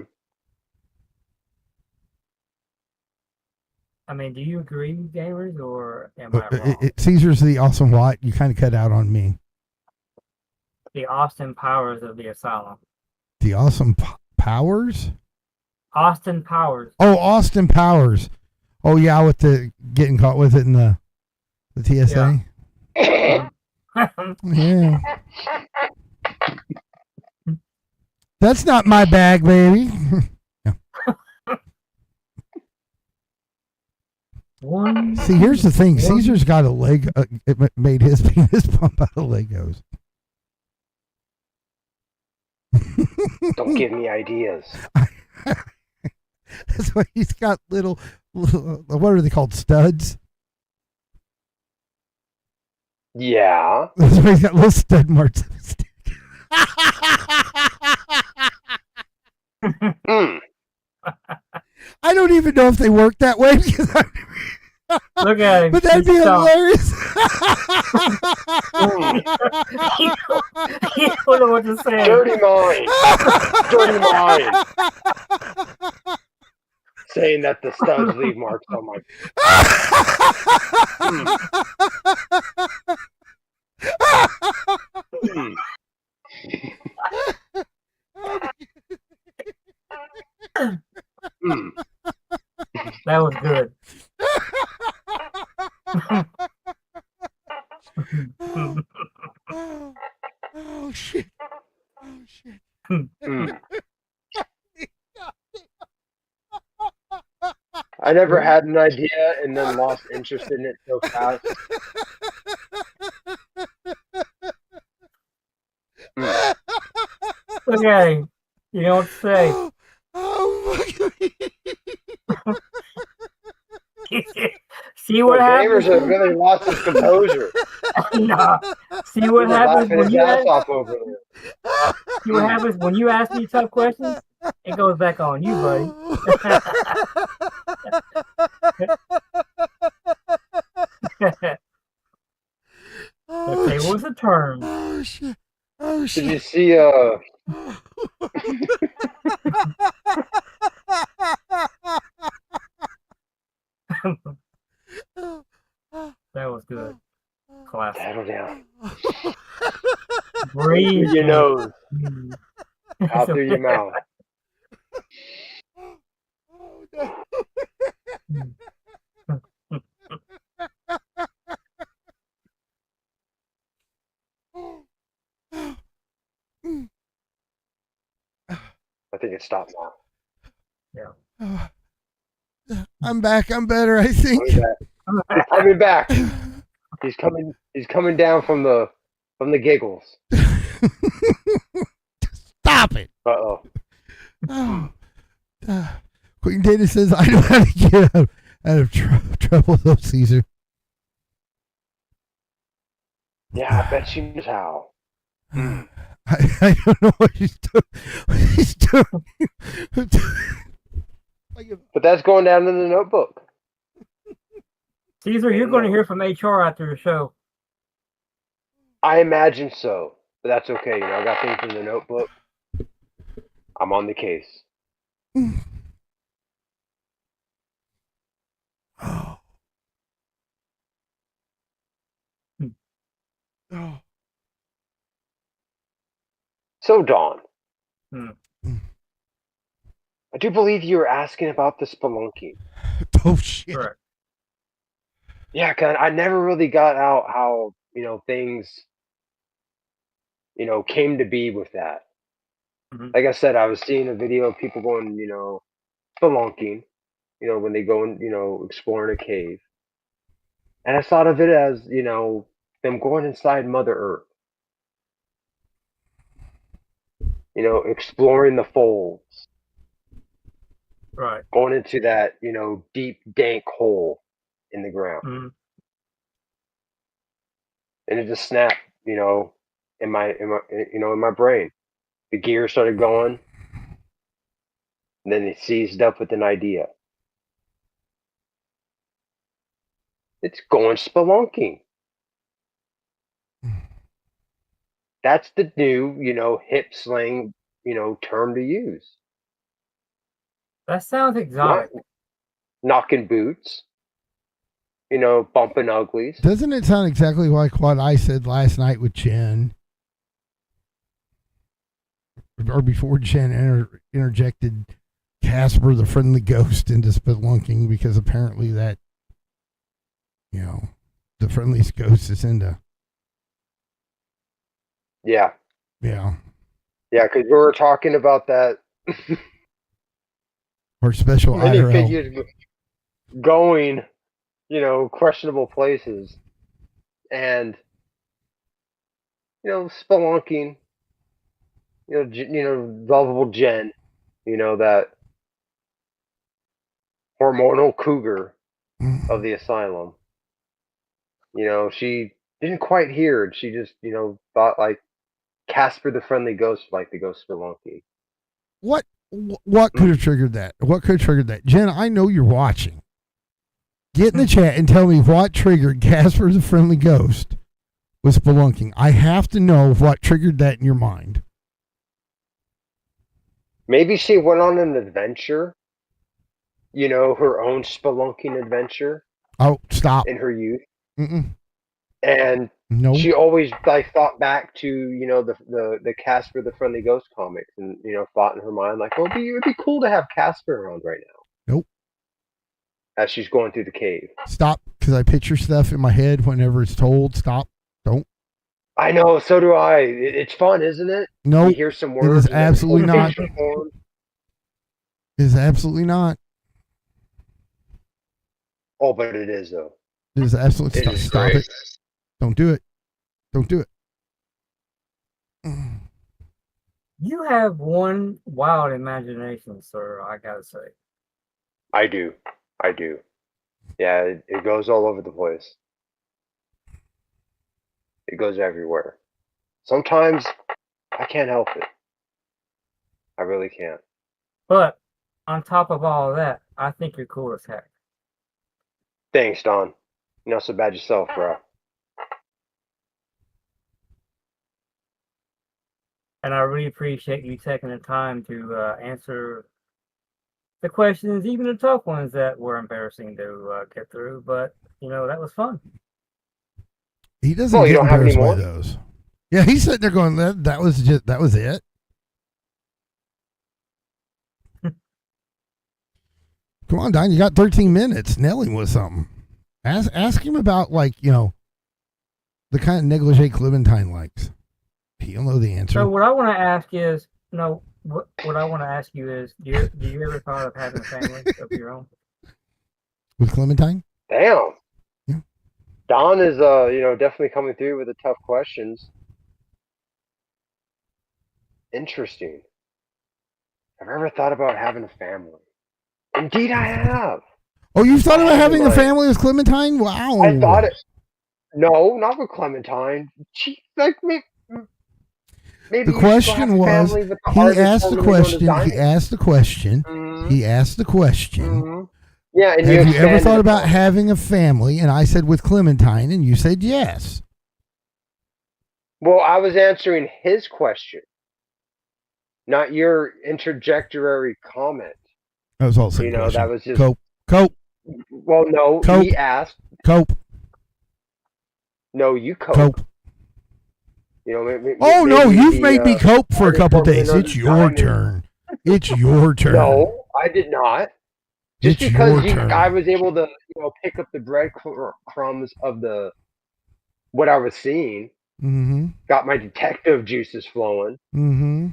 I mean, do you agree, gamers, or am I wrong? Caesar's the awesome what? You kind of cut out on me. The Austin Powers of the Asylum. The awesome Powers? Austin Powers. Oh, Austin Powers. Oh yeah, with the getting caught with it in the TSA. Yeah. That's not my bag, baby. See, here's the thing. Caesar's got a leg. It made his penis pump out of Legos. Don't give me ideas. That's why he's got little, what are they called? Studs? Yeah. That's why he's got little stud marks. I don't even know if they work that way. Look at him. But that'd be He's stuck. hilarious. He don't know what to say. Dirty mind. Dirty mind. Saying that the studs leave marks on my. That was good. Oh shit. Oh shit. I never had an idea and then lost interest in it so fast. Look at him. You know what to say. Oh, See what Gamers happens? have really lost his composure. Nah. See He what was happens laughing when his you ass ask, off over there. see what happens when you ask me tough questions? It goes back on you, buddy. The tables are turned. Oh shit. Oh Did shit. you see That was good. Classic. settle down. Breathe. Through your nose, Mm. out through your mouth. Oh, no. I think it stopped now. I'm back. I'm better, I think. Coming back. He's coming down from the giggles. Stop it. Uh-oh. Oh. Queen Dana says, I know how to get out of trouble, though, Caesar. Yeah, I bet she knows how. I don't know what she's doing. She's doing. But that's going down in the notebook. Caesar, you're going to hear from HR after the show. I imagine so, but that's okay. I got things in the notebook. I'm on the case. Oh. Oh. So, Dawn, Hmm. I do believe you were asking about the spelunking. Oh, shit. Correct. Yeah, cause I never really got out how things came to be with that. Mhm. Like I said, I was seeing a video of people going spelunking, when they go and exploring a cave, and I thought of it as them going inside Mother Earth, exploring the folds, Right. going into that deep dank hole in the ground. Mhm. And it just snapped, in my brain. The gear started going, and then it seized up with an idea. It's going spelunking. That's the new, hip slang, term to use. That sounds Not exotic. knocking boots, bumping uglies. Doesn't it sound exactly like what I said last night with Jen? Or before Jen interjected Casper the Friendly Ghost into spelunking, because apparently that, the friendliest ghost is into. Yeah. Yeah. Yeah, because we were talking about that. Or special Many IRL. figures going, questionable places. And, spelunking, lovable Jen, that hormonal cougar of the asylum. She didn't quite hear it. She just, thought like Casper the Friendly Ghost would like to go spelunking. What could have triggered that? What could have triggered that? Jen, I know you're watching. Get in the chat and tell me what triggered Casper the Friendly Ghost with spelunking. I have to know what triggered that in your mind. Maybe she went on an adventure, her own spelunking adventure Oh, stop. in her youth. Mm-mm. And No. she always like thought back to the Casper the Friendly Ghost comics, and thought in her mind like, oh, it'd be cool to have Casper around right now. Nope. As she's going through the cave. Stop, because I picture stuff in my head whenever it's told. Stop. Don't. I know, so do I. It's fun, isn't it? No. You hear some It words. is absolutely not. It Form. is absolutely not. Oh, but it is though. It is absolutely. It is Stop great. it. Don't do it. Don't do it. You have one wild imagination, sir, I gotta say. I do. Yeah, it goes all over the place. It goes everywhere. Sometimes I can't help it. I really can't. But on top of all of that, I think you're cool as heck. Thanks, Don. You're not so bad yourself, bro. And I really appreciate you taking the time to answer the questions, even the tough ones that were embarrassing to get through. But, that was fun. He doesn't Well, you get don't have any embarrassed by more? those. Yeah, he's sitting there going, that was it. Come on, Don, you got 13 minutes. Nail him with something. Ask him about, the kind of negligee Clementine likes. He'll know the answer. So what I want to ask is, what I want to ask you is, do you ever thought of having a family of your own? With Clementine? Damn. Yeah. Don is, definitely coming through with the tough questions. Interesting. Have I ever thought about having a family? Indeed, I have. Oh, you've thought about having a my- family with Clementine? Wow. I thought it. No, not with Clementine. She like me. Maybe The question was, he asked the question. He asked the question. He asked the question. Yeah, and Have you ever expanded thought about upon it. having a family? And I said with Clementine, and you said yes. Well, I was answering his question, not your interjectory comment. That was all the same You know, question. that was just. Cope. Well, no, Cope. he asked. Cope. No, you cope. Cope. You know, Oh no, maybe you've the, made me cope for a artist couple formerly days. known It's as your Diamond. turn. It's your turn. No, I did not. Just It's because your turn. I was able to, pick up the breadcrumbs of what I was seeing, Mm-hmm. got my detective juices flowing. Mm-hmm.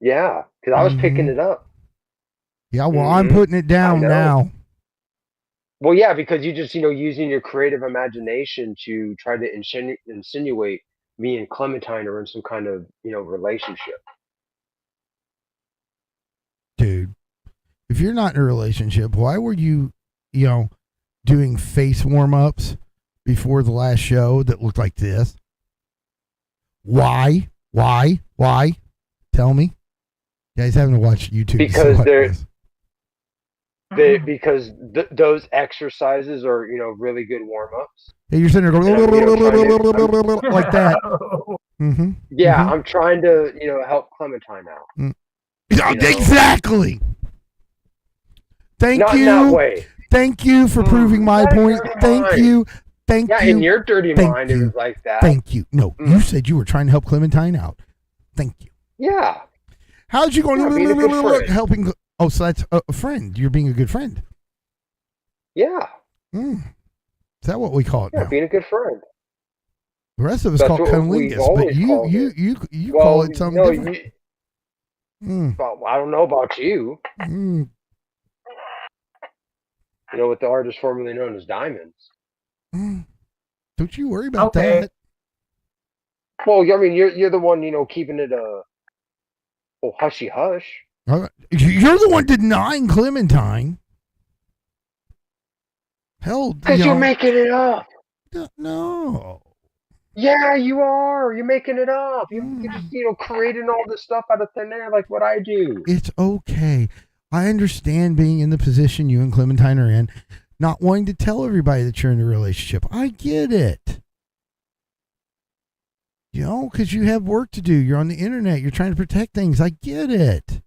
Yeah, because I was picking it up. Yeah, well, I'm putting it down know. now. Well, yeah, because you just, using your creative imagination to try to insinuate me and Clementine are in some kind of, relationship. Dude, if you're not in a relationship, why were you, doing face warm-ups before the last show that looked like this? Why? Tell me. You guys haven't watched YouTube. Because they're because those exercises are, really good warm-ups. Yeah, you're sitting there going like that. Mm-hmm. Yeah, Mm-hmm. I'm trying to, help Clementine out. Exactly. Thank Not you. in that way. Thank you for proving my point. Thank you. Thank Yeah, you. in your dirty Thank mind, you. it was like that. Thank you. No, you said you were trying to help Clementine out. Thank you. Yeah. How'd you go? Yeah, being a good friend. Helping. Oh, so that's a friend. You're being a good friend. Yeah. Is that what we call it Yeah, now? being a good friend. The rest of us That's call it what we've cunnilingus, but always you called call it something no, different. Well, I don't know about you. You know, with the artist formerly known as Diamonds. Don't you worry about Okay. that. Well, I mean, you're the one, keeping it hushy hush. You're the one denying Clementine. Hell, Because you're making it up. No. Yeah, you are. You're making it up. You're just, creating all this stuff out of thin air like what I do. It's okay. I understand being in the position you and Clementine are in, not wanting to tell everybody that you're in a relationship. I get it. Because you have work to do. You're on the internet. You're trying to protect things. I get it.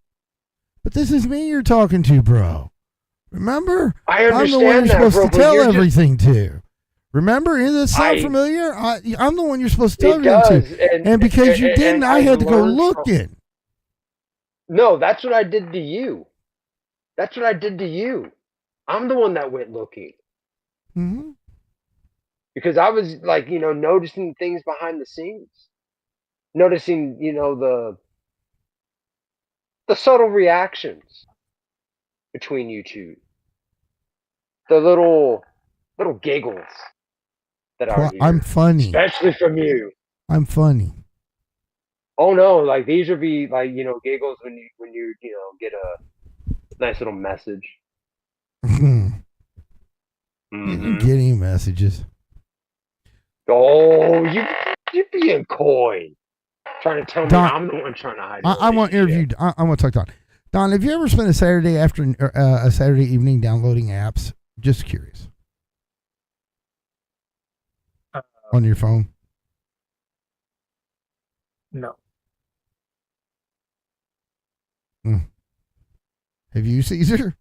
But this is me you're talking to, bro. Remember? I understand I'm the one you're that, supposed bro, to but tell you're just- everything to. Remember? Does this sound familiar? I'm the one you're supposed to tell It everything does. to. And because you didn't, I had to go learned looking. No, that's what I did to you. That's what I did to you. I'm the one that went looking. Mm-hmm. Because I was like, noticing things behind the scenes. Noticing, the subtle reactions between you two. The little giggles that are here. I'm funny. Especially from you. I'm funny. Oh no, like these would be like, giggles when you get a nice little message. You didn't get any messages. Oh, you being coy. Trying to tell me Don, I'm the one trying to hide. I want to interview. I want to talk to Don. Don, have you ever spent a Saturday a Saturday evening downloading apps? Just curious. On your phone? No. Have you, Caesar?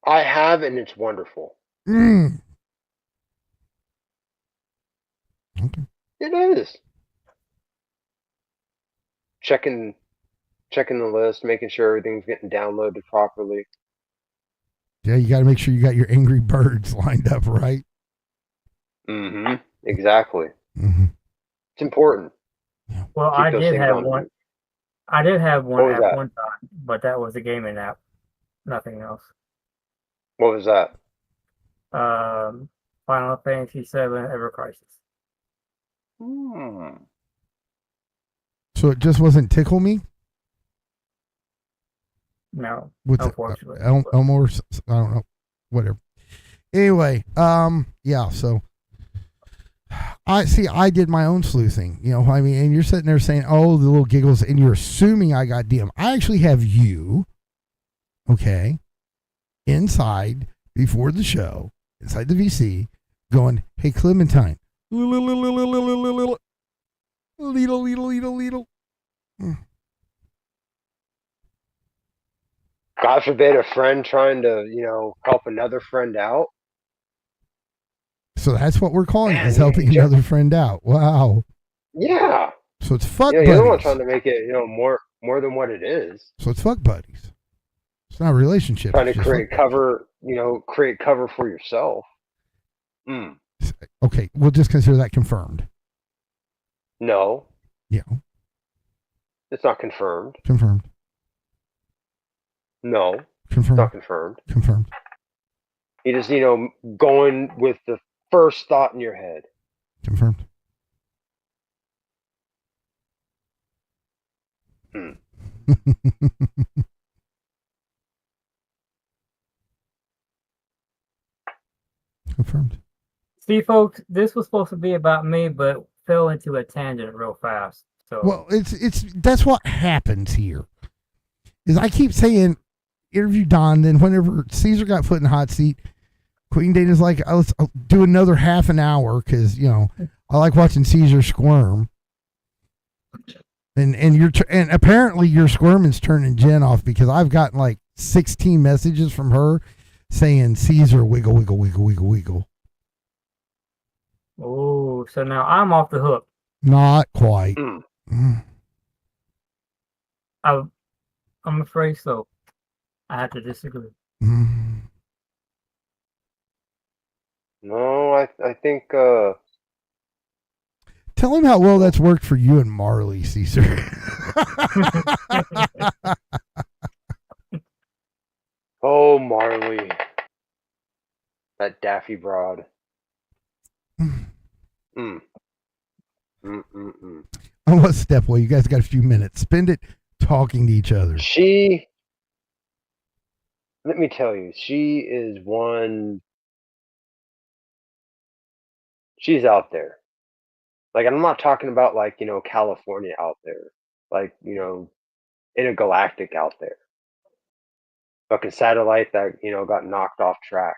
I have, and it's wonderful. Okay. It is. Checking the list, making sure everything's getting downloaded properly. Yeah, you got to make sure you got your Angry Birds lined up, right? Exactly. It's important. Well, Keep I those did things have on one. mute. I did have one What was app that? one time, but that was a gaming app. Nothing else. What was that? Final Fantasy VII Ever Crisis. So it just wasn't Tickle Me No, with unfortunately. Elmore. I don't know, whatever. Anyway, yeah. So I did my own sleuthing. You know, I mean, and you're sitting there saying, "Oh, the little giggles," and you're assuming I got DM. I actually have you, okay, inside before the show, inside the VC, going, "Hey, Clementine, little. God forbid a friend trying to, help another friend out. So that's what we're calling it, Man, is helping another friend out. Wow. Yeah. So it's fuck You're the one buddies. trying to make it, more than what it is. So it's fuck buddies. It's not a relationship. Trying to it's just create fuck buddies. cover, create cover for yourself. Okay, we'll just consider that confirmed. No, Yeah, it's not confirmed. confirmed. No, it's Confirmed. not confirmed. Confirmed. You just, going with the first thought in your head. Confirmed. Confirmed. See, folks, this was supposed to be about me, but fell into a tangent real fast. So Well, it's that's what happens here. Is I keep saying interview Don, then whenever Caesar got put in the hot seat, Queen Dana's like, let's do another half an hour because I like watching Caesar squirm. And apparently your squirming's turning Jen off because I've gotten like 16 messages from her saying Caesar wiggle wiggle wiggle wiggle wiggle. oh, so now I'm off the hook. Not quite. I'm afraid so. I have to disagree. No, I think Tell him how well that's worked for you and Marley, Caesar. oh, Marley. That Daffy broad. I want to step away. You guys got a few minutes. Spend it talking to each other. Let me tell you, she is one. She's out there. Like, I'm not talking about like, California out there. Like, intergalactic out there. Fucking satellite that, got knocked off track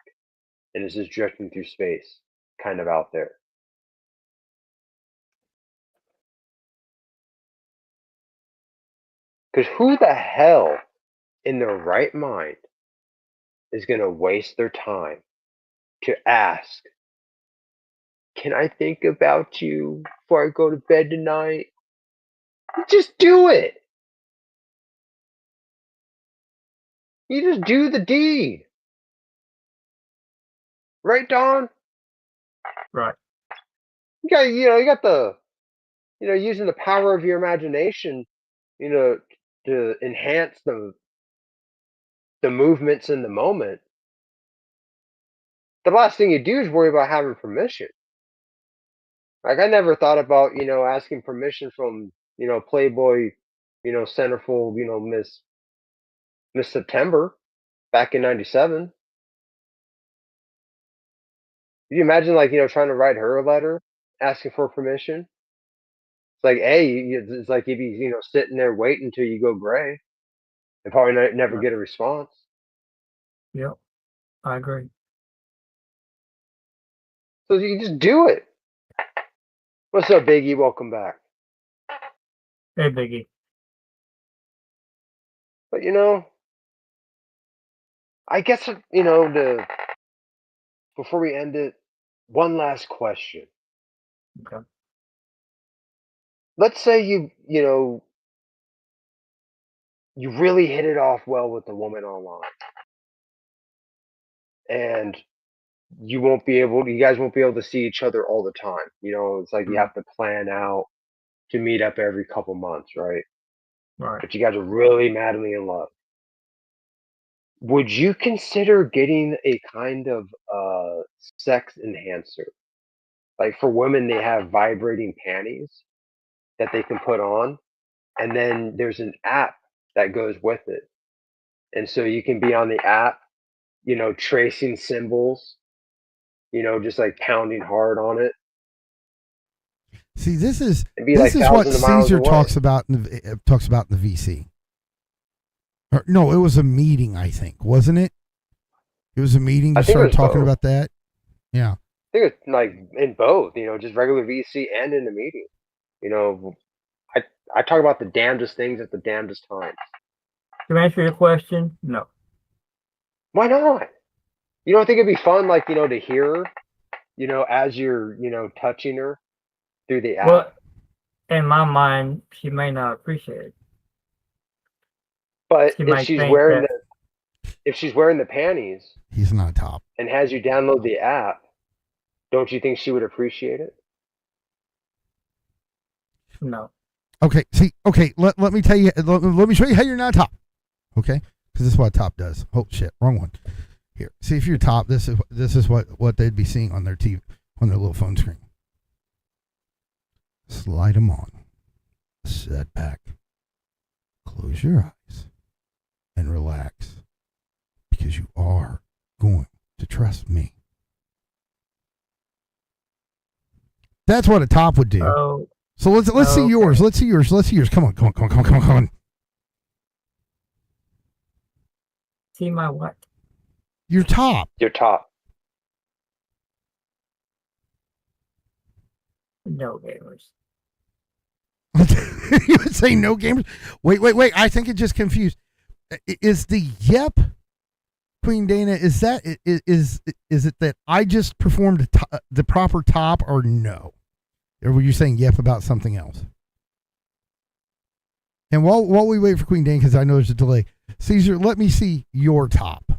and is just drifting through space. Kind of out there. Because who the hell in their right mind is going to waste their time to ask, can I think about you before I go to bed tonight? Just do it. You just do the deed. Right, Don? Right. You got the, using the power of your imagination, to enhance the movements in the moment. The last thing you do is worry about having permission. Like, I never thought about, asking permission from, Playboy, centerfold, Miss September back in '97. Can you imagine, like, trying to write her a letter asking for permission? It's like, it's like you'd be, sitting there waiting until you go gray and probably never get a response. Yep. I agree. So you just do it. What's up, Biggie? Welcome back. Hey, Biggie. But, I guess, before we end it, one last question. Okay. Let's say you really hit it off well with the woman online. And you guys won't be able to see each other all the time. It's like you have to plan out to meet up every couple months, right? Right. but you guys are really madly in love. Would you consider getting a kind of sex enhancer? Like for women, they have vibrating panties that they can put on, and then there's an app that goes with it. And so you can be on the app, tracing symbols, just like pounding hard on it See, this is and be like what thousands of miles Caesar away. talks about in the VC. Or, no, it was a meeting, I think, wasn't it? It was a meeting. I You think it started was talking both. about that. Yeah. I think it's like in both, just regular VC and in the meeting. I talk about the damnedest things at the damnedest times. To answer your question, no. Why not? You don't think it'd be fun, like, to hear her, as you're, touching her through the app? Well, in my mind, she may not appreciate it. But She if might she's think wearing that the panties He's not top. and has you download the app, don't you think she would appreciate it? no. Okay. See. Okay. Let me tell you. Let me show you how you're not top. Okay. Because this is what top does. Oh shit. Wrong one. Here. See if you're top. This is what they'd be seeing on their TV, on their little phone screen. Slide them on. Set back. Close your eyes and relax, because you are going to trust me. That's what a top would do. Oh, So let's see okay. yours. Let's see yours. Come on. See my what? You're top. You're top. No gamers. You would say no gamers. Wait. I think it just confused. Is the yep, Queen Dana? Is it that I just performed the proper top, or no? Or were you saying yep about something else? And while we wait for Queen Dana, because I know there's a delay, Caesar, let me see your top.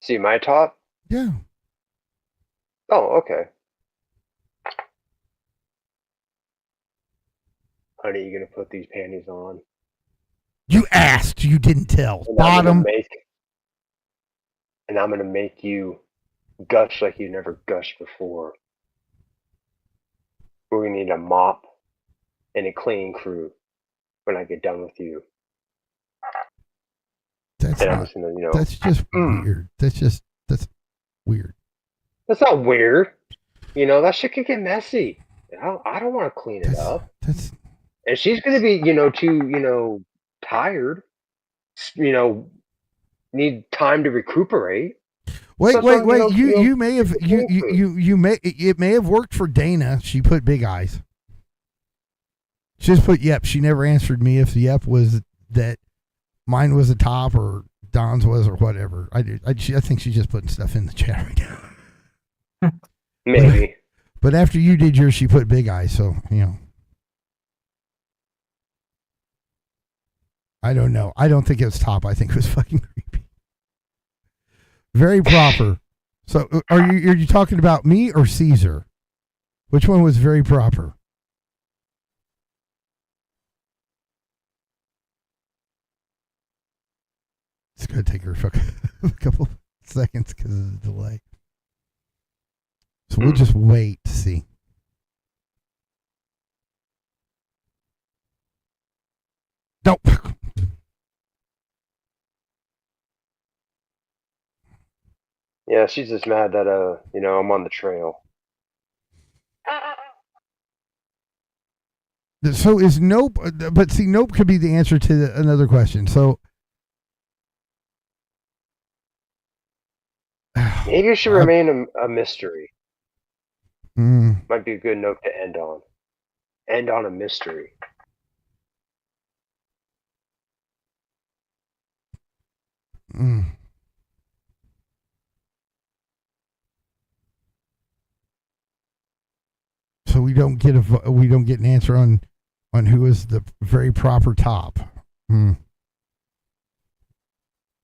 See my top? Yeah. Oh, okay. Honey, you gonna put these panties on? You asked. You didn't tell. And Bottom. I'm gonna make you gush like you never gushed before. We're gonna need a mop and a cleaning crew when I get done with you. That's And I'm not. just gonna, That's just weird. That's weird. That's not weird. That shit could get messy. I don't want to clean it up. That's And she's gonna be, too, tired. Need time to recuperate. wait. Sometimes, You may have it may have worked for Dana. She put big eyes. She just put yep. She never answered me if the yep was that mine was a top or Don's was or whatever. I think she's just putting stuff in the chat right now. Maybe. But after you did yours, she put big eyes. So I don't know. I don't think it was top. I think it was fucking creepy. Very proper. So are you talking about me or Caesar? Which one was very proper? It's going to take her a couple seconds because of the delay. So we'll just wait to see. Nope. Yeah, she's just mad that I'm on the trail. So is nope, but see, nope could be the answer to another question. So Maybe it should remain a mystery. mm, Might be a good note to end on. End on a mystery. mm. So we don't get an answer on who is the very proper top.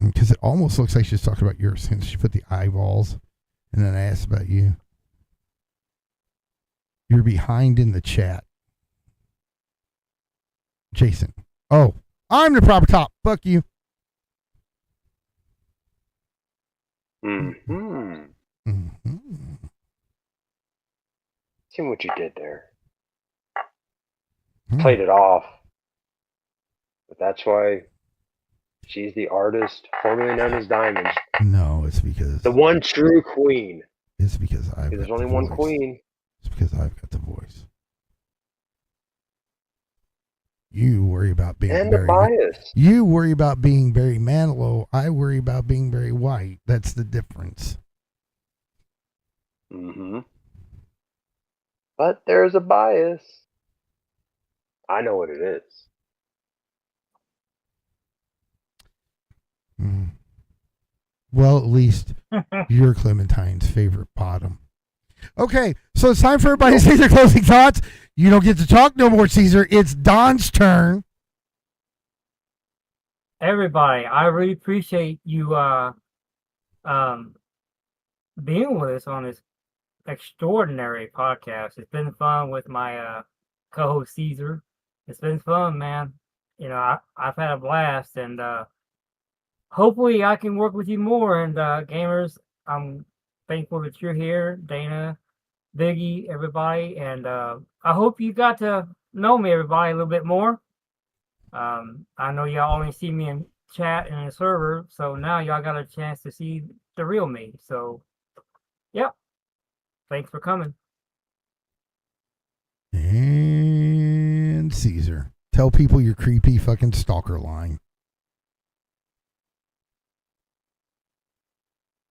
Because it almost looks like she's talking about yours since she put the eyeballs, and then I asked about you. You're behind in the chat. Jason. Oh, I'm the proper cop. Fuck you. Mm-hmm. Mm-hmm. See what you did there. Hmm. Played it off. But that's why she's the artist formerly known as Diamonds. No, it's because The one true queen. I've There's got only the one voice. queen. It's because I've got the voice. You worry about being And the very bias. You worry about being Barry Manilow. I worry about being Barry White. That's the difference. Mm-hmm. But there's a bias. I know what it is. Mm. Well, at least you're Clementine's favorite bottom. Okay, so it's time for everybody to say their closing thoughts. You don't get to talk no more, Caesar. It's Don's turn. Everybody, I really appreciate you being with us on this extraordinary podcast. It's been fun with my co-host Caesar. It's been fun, man. You know, I've had a blast, and hopefully I can work with you more. And gamers, I'm thankful that you're here, Dana, Biggie, everybody, and I hope you got to know me, everybody, a little bit more. I know y'all only see me in chat and in the server, so now y'all got a chance to see the real me. So, yep. Thanks for coming. And Caesar. Tell people your creepy fucking stalker line.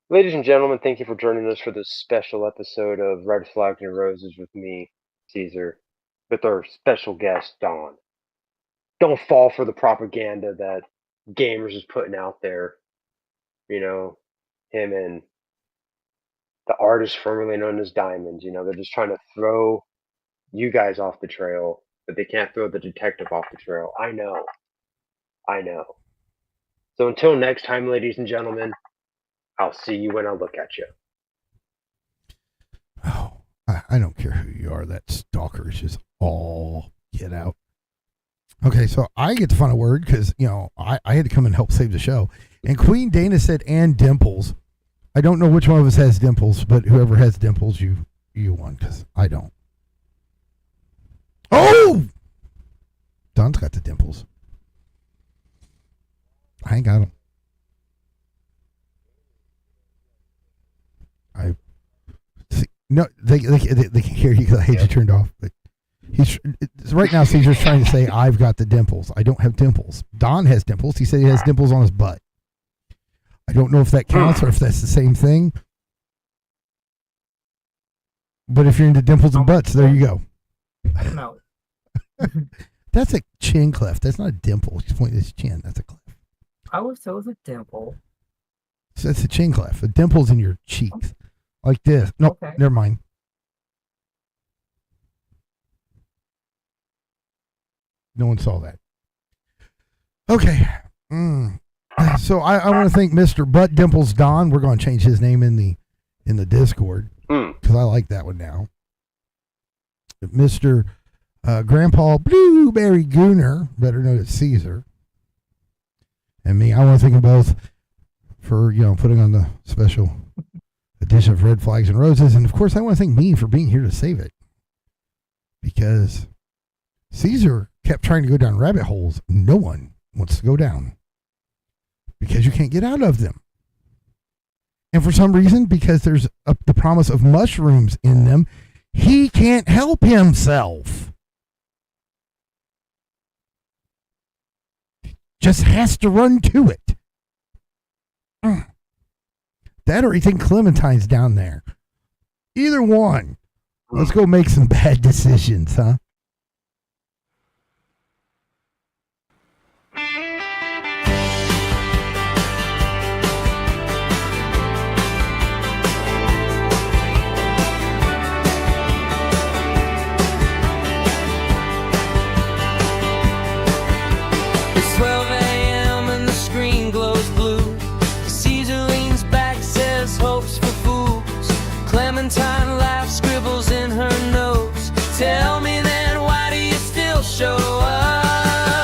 Ladies and gentlemen, thank you for joining us for this special episode of Red Flags and Roses with me, Caesar, with our special guest, Don. Don't fall for the propaganda that gamers is putting out there. You know, him and the artist formerly known as Diamonds. You know, they're just trying to throw you guys off the trail, but they can't throw the detective off the trail. I know. So until next time, ladies and gentlemen, I'll see you when I look at you. Oh, I don't care who you are. That stalker is just all get out. Okay, so I get the final word because, you know, I had to come and help save the show. And Queen Dana said, and dimples. I don't know which one of us has dimples, but whoever has dimples, you won because I don't. Oh! Don's got the dimples. I ain't got them. I see, no, they can hear you because I hate you turned off. But right now. Caesar's trying to say I've got the dimples. I don't have dimples. Don has dimples. He said he has dimples on his butt. I don't know if that counts or if that's the same thing. But if you're into dimples and butts, there you go. No. That's a chin cleft. That's not a dimple. He's pointing at his chin. That's a cleft. I wish there was a dimple. So that's a chin cleft. A dimple's in your cheeks. Like this. No, Okay. never mind. No one saw that. Okay. So I want to thank Mr. Butt Dimples Don. We're going to change his name in the Discord because I like that one now. Mr. Grandpa Blueberry Gooner, better known as Caesar, and me. I want to thank them both for putting on the special edition of Red Flags and Roses, and of course I want to thank me for being here to save it because Caesar kept trying to go down rabbit holes no one wants to go down because you can't get out of them. And for some reason, because there's the promise of mushrooms in them, he can't help himself. Just has to run to it. That or he thinks Clementine's down there. Either one. Let's go make some bad decisions, huh? It's 12 a.m. and the screen glows blue. Caesar leans back, says hopes for fools. Clementine laughs, scribbles in her notes. Tell me then, why do you still show up?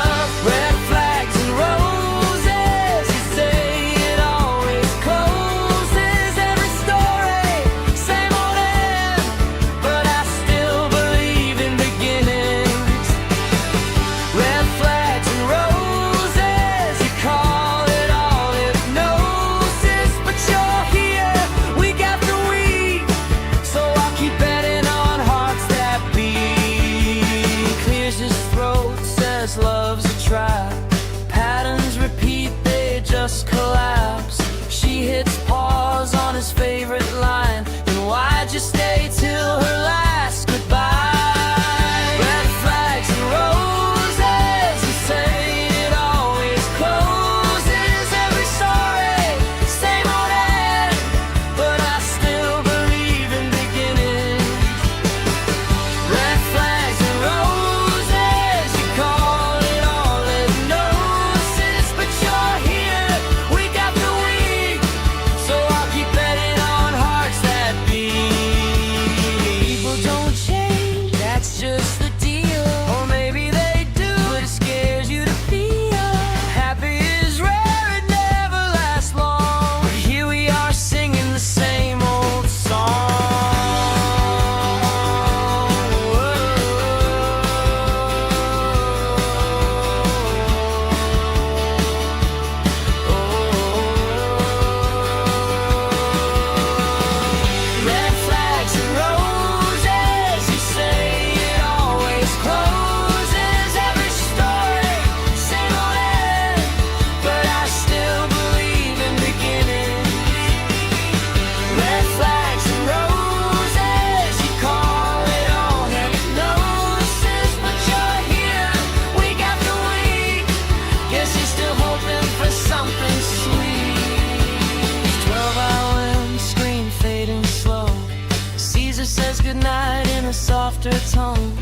says goodnight in a softer tone.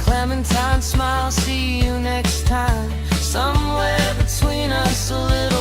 Clementine smiles, see you next time. Somewhere between us, a little